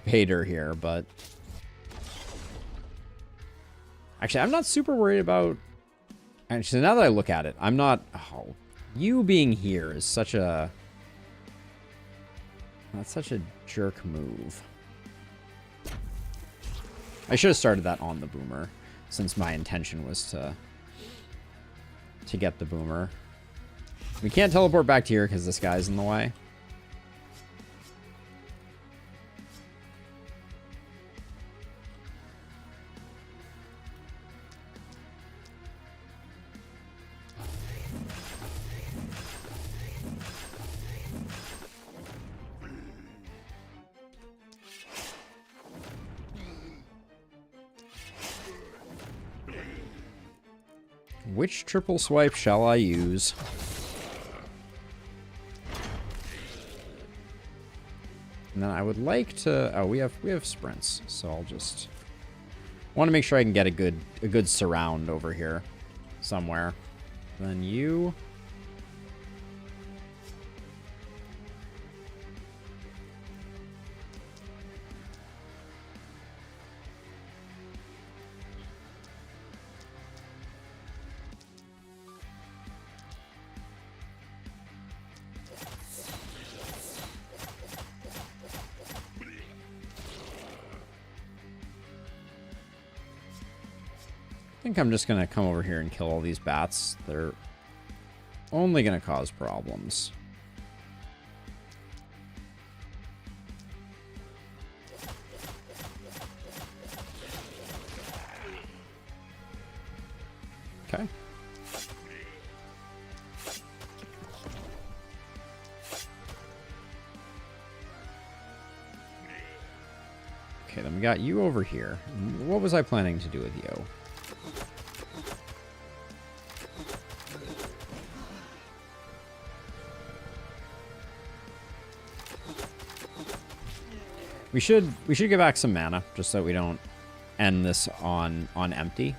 Pater here, but actually, I'm not super worried about. Actually, now that I look at it, I'm not. Oh, you being here is such a. That's such a jerk move. I should have started that on the boomer, since my intention was to get the boomer. We can't teleport back to here because this guy's in the way. Which triple swipe shall I use? And then I would like to. Oh, we have sprints, so I'll just want to make sure I can get a good surround over here somewhere. Then you. I think I'm just going to come over here and kill all these bats. They're only going to cause problems. Okay. Okay, then we got you over here. What was I planning to do with you? We should get back some mana, just so we don't end this on empty.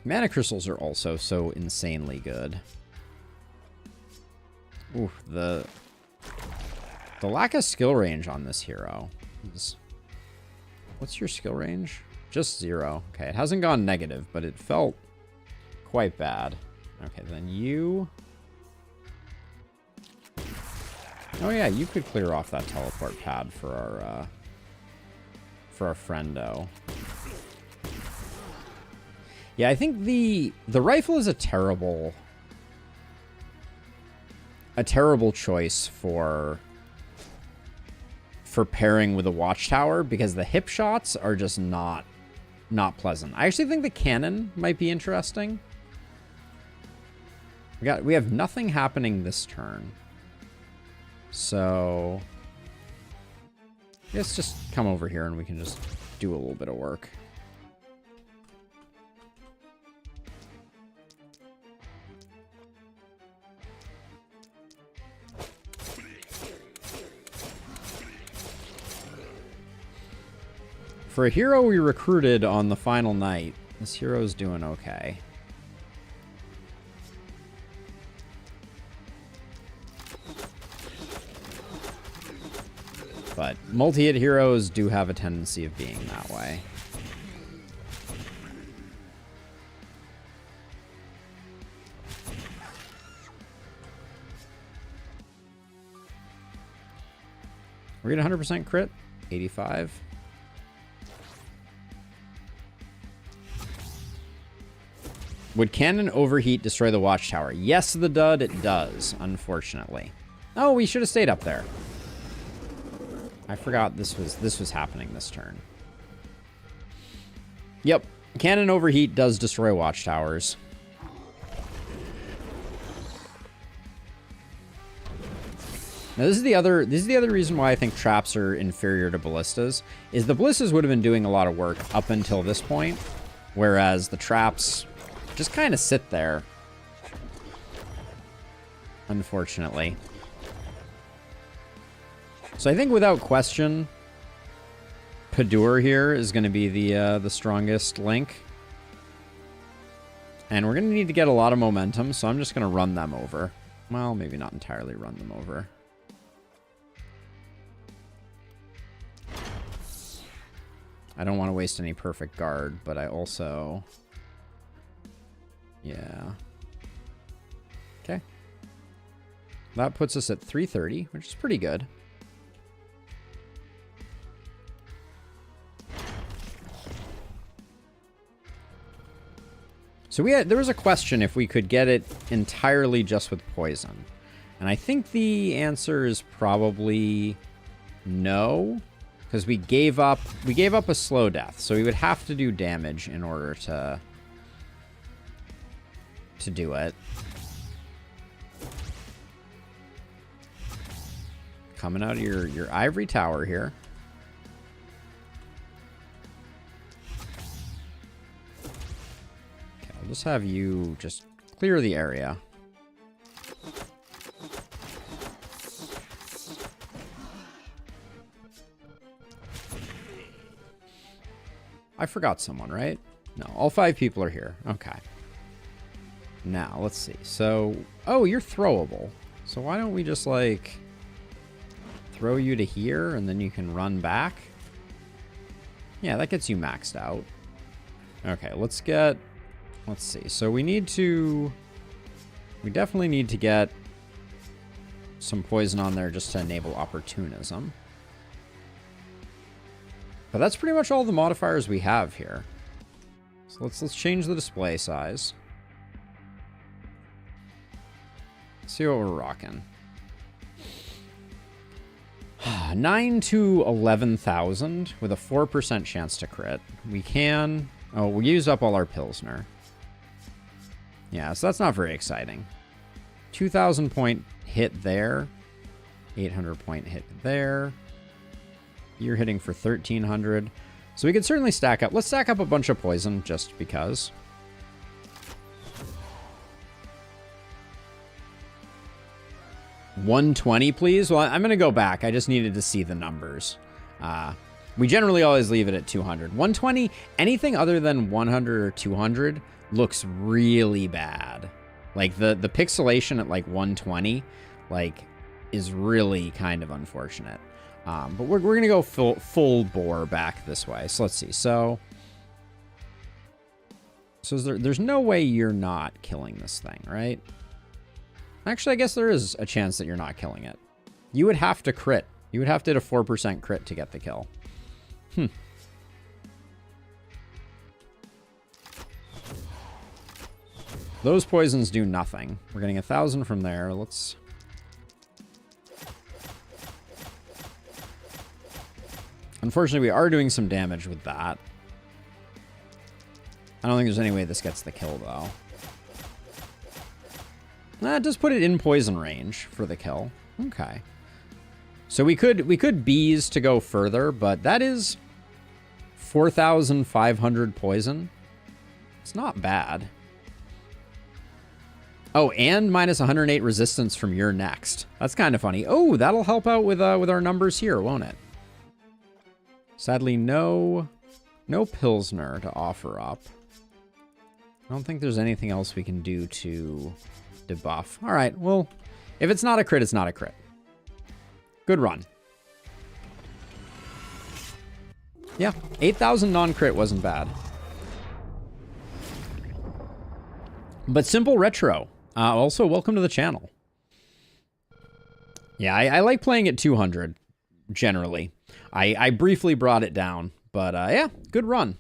Mana crystals are also so insanely good. Ooh, the lack of skill range on this hero is... What's your skill range? Just 0. Okay, it hasn't gone negative, but it felt quite bad. Okay, then you... Oh yeah, you could clear off that teleport pad for our friendo. Yeah, I think the rifle is a terrible choice for pairing with a watchtower because the hip shots are just not pleasant. I actually think the cannon might be interesting. We have nothing happening this turn. So let's just come over here and we can just do a little bit of work. For a hero we recruited on the final night, this hero's doing okay. But multi-hit heroes do have a tendency of being that way. We're at 100% crit. 85. Would cannon overheat destroy the watchtower? Yes, the dud, it does, unfortunately. Oh, we should have stayed up there. I forgot this was happening this turn. Yep, cannon overheat does destroy watchtowers. Now this is the other reason why I think traps are inferior to ballistas, is the ballistas would have been doing a lot of work up until this point, whereas the traps just kind of sit there, unfortunately. So I think without question, Padur here is going to be the strongest link. And we're going to need to get a lot of momentum, so I'm just going to run them over. Well, maybe not entirely run them over. I don't want to waste any perfect guard, but I also... Yeah. Okay. That puts us at 330, which is pretty good. So there was a question if we could get it entirely just with poison. And I think the answer is probably no, because we gave up a slow death. So we would have to do damage in order to do it. Coming out of your ivory tower here. Okay, I'll just have you just clear the area. I forgot someone, right? No, all 5 people are here. Okay. Now, let's see. So, oh, you're throwable. So why don't we just, like, throw you to here, and then you can run back? Yeah, that gets you maxed out. Okay, let's see. So we definitely need to get some poison on there just to enable opportunism. But that's pretty much all the modifiers we have here. So let's change the display size. See what we're rocking. 9 to 11,000 with a 4% chance to crit. We can... Oh, we used up all our Pilsner. Yeah, so that's not very exciting. 2,000 point hit there. 800 point hit there. You're hitting for 1,300. So we could certainly stack up. Let's stack up a bunch of poison just because. $120, please. Well, I'm going to go back. I just needed to see the numbers. We generally always leave it at 200. 120, anything other than 100 or 200 looks really bad. Like the pixelation at like 120, like, is really kind of unfortunate. But we're going to go full bore back this way. So let's see. So there's no way you're not killing this thing, right? Actually, I guess there is a chance that you're not killing it. You would have to crit. You would have to hit a 4% crit to get the kill. Those poisons do nothing. We're getting 1,000 from there. Let's... Unfortunately, we are doing some damage with that. I don't think there's any way this gets the kill, though. Nah, it does put it in poison range for the kill. Okay. So we could bees to go further, but that is 4,500 poison. It's not bad. Oh, and minus 108 resistance from your next. That's kind of funny. Oh, that'll help out with our numbers here, won't it? Sadly, no Pilsner to offer up. I don't think there's anything else we can do to debuff. All right, well, if it's not a crit, it's not a crit. Good run. Yeah, 8,000 non-crit wasn't bad. But Simple Retro, also welcome to the channel. Yeah, I like playing at 200, generally. I briefly brought it down, but yeah, good run.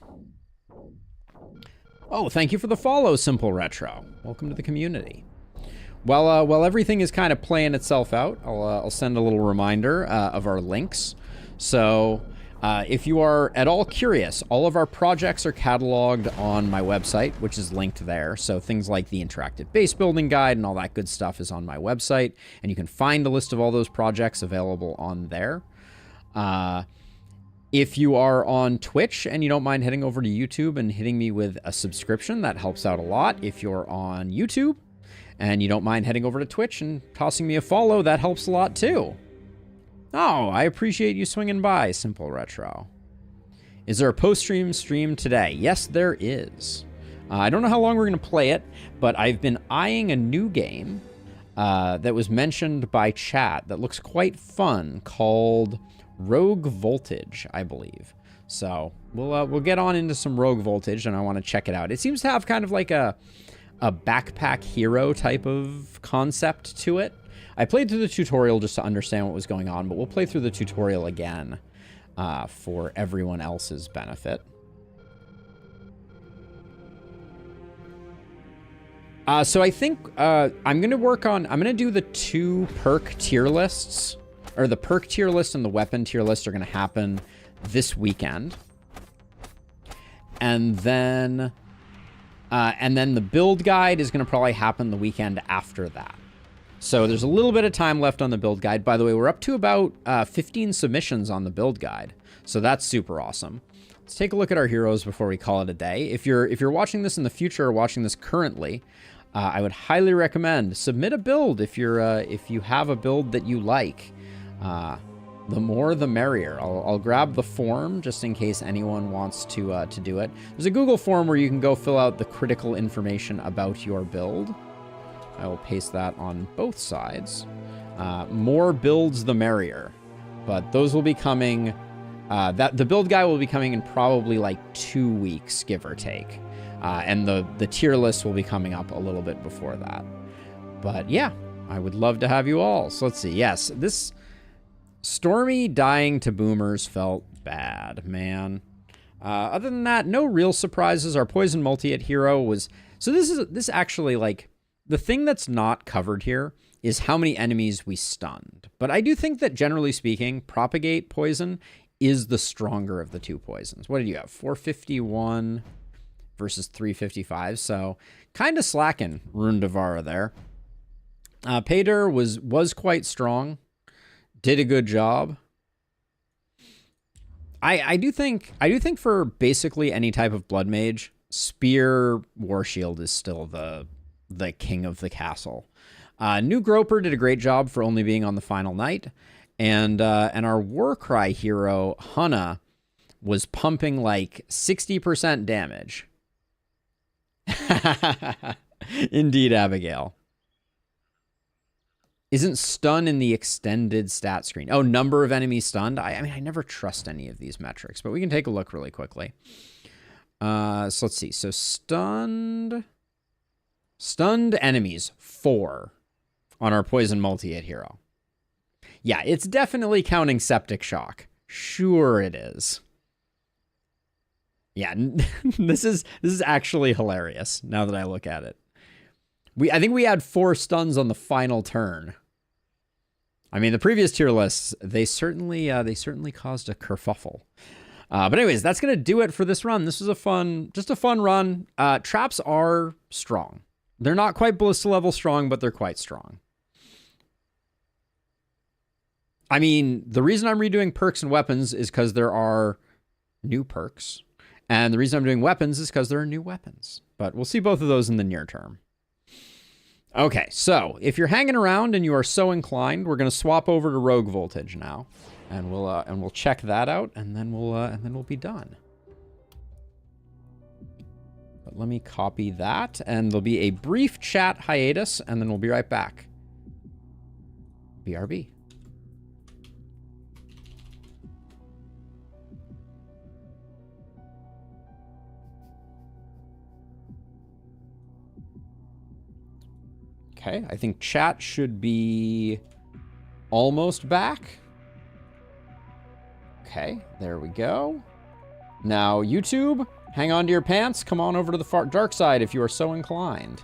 Oh, thank you for the follow, Simple Retro. Welcome to the community. While everything is kind of playing itself out, I'll send a little reminder of our links. So if you are at all curious, all of our projects are cataloged on my website, which is linked there. So things like the interactive base building guide and all that good stuff is on my website, and you can find a list of all those projects available on there. If you are on Twitch and you don't mind heading over to YouTube and hitting me with a subscription, that helps out a lot. If you're on YouTube and you don't mind heading over to Twitch and tossing me a follow, that helps a lot too. Oh, I appreciate you swinging by, Simple Retro. Is there a post-stream stream today? Yes, there is. I don't know how long we're going to play it, but I've been eyeing a new game that was mentioned by chat that looks quite fun called Rogue Voltage, I believe. So we'll get on into some Rogue Voltage, and I want to check it out. It seems to have kind of like a backpack hero type of concept to it. I played through the tutorial just to understand what was going on, but we'll play through the tutorial again for everyone else's benefit. So I think I'm going to do the 2 perk tier lists. Or the perk tier list and the weapon tier list are going to happen this weekend. And then the build guide is going to probably happen the weekend after that. So there's a little bit of time left on the build guide. By the way, we're up to about 15 submissions on the build guide. So that's super awesome. Let's take a look at our heroes before we call it a day. If you're watching this in the future or watching this currently, I would highly recommend submit a build if you have a build that you like. The more, the merrier. I'll grab the form just in case anyone wants to do it. There's a Google form where you can go fill out the critical information about your build. I will paste that on both sides. More builds, the merrier. But those will be coming. The build guide will be coming in probably like 2 weeks, give or take. And the tier list will be coming up a little bit before that. But yeah, I would love to have you all. So let's see. Yes, this Stormy dying to boomers felt bad, man. Other than that, no real surprises. Our poison multi-hit hero was... So this actually, like, the thing that's not covered here is how many enemies we stunned. But I do think that, generally speaking, propagate poison is the stronger of the 2 poisons. What did you have? 451 versus 355. So kind of slacking Rundavara there. Pater was quite strong. Did a good job. I do think for basically any type of blood mage, Spear War Shield is still the king of the castle. New Groper did a great job for only being on the final night, and our Warcry hero Hunna was pumping like 60% damage. Indeed, Abigail. Isn't stun in the extended stat screen? Oh, number of enemies stunned? I mean, I never trust any of these metrics, but we can take a look really quickly. So let's see. So stunned enemies, 4 on our poison multi-hit hero. Yeah, it's definitely counting septic shock. Sure it is. Yeah, this is actually hilarious now that I look at it. I think we had 4 stuns on the final turn. I mean, the previous tier lists, they certainly caused a kerfuffle. But anyways, that's going to do it for this run. This was just a fun run. Traps are strong. They're not quite Ballista level strong, but they're quite strong. I mean, the reason I'm redoing perks and weapons is because there are new perks. And the reason I'm doing weapons is because there are new weapons. But we'll see both of those in the near term. Okay, so if you're hanging around and you are so inclined, we're going to swap over to Rogue Voltage now. And we'll check that out, and then we'll be done. But let me copy that, and there'll be a brief chat hiatus, and then we'll be right back. BRB. Okay, I think chat should be almost back. Okay, there we go. Now, YouTube, hang on to your pants. Come on over to the dark side if you are so inclined.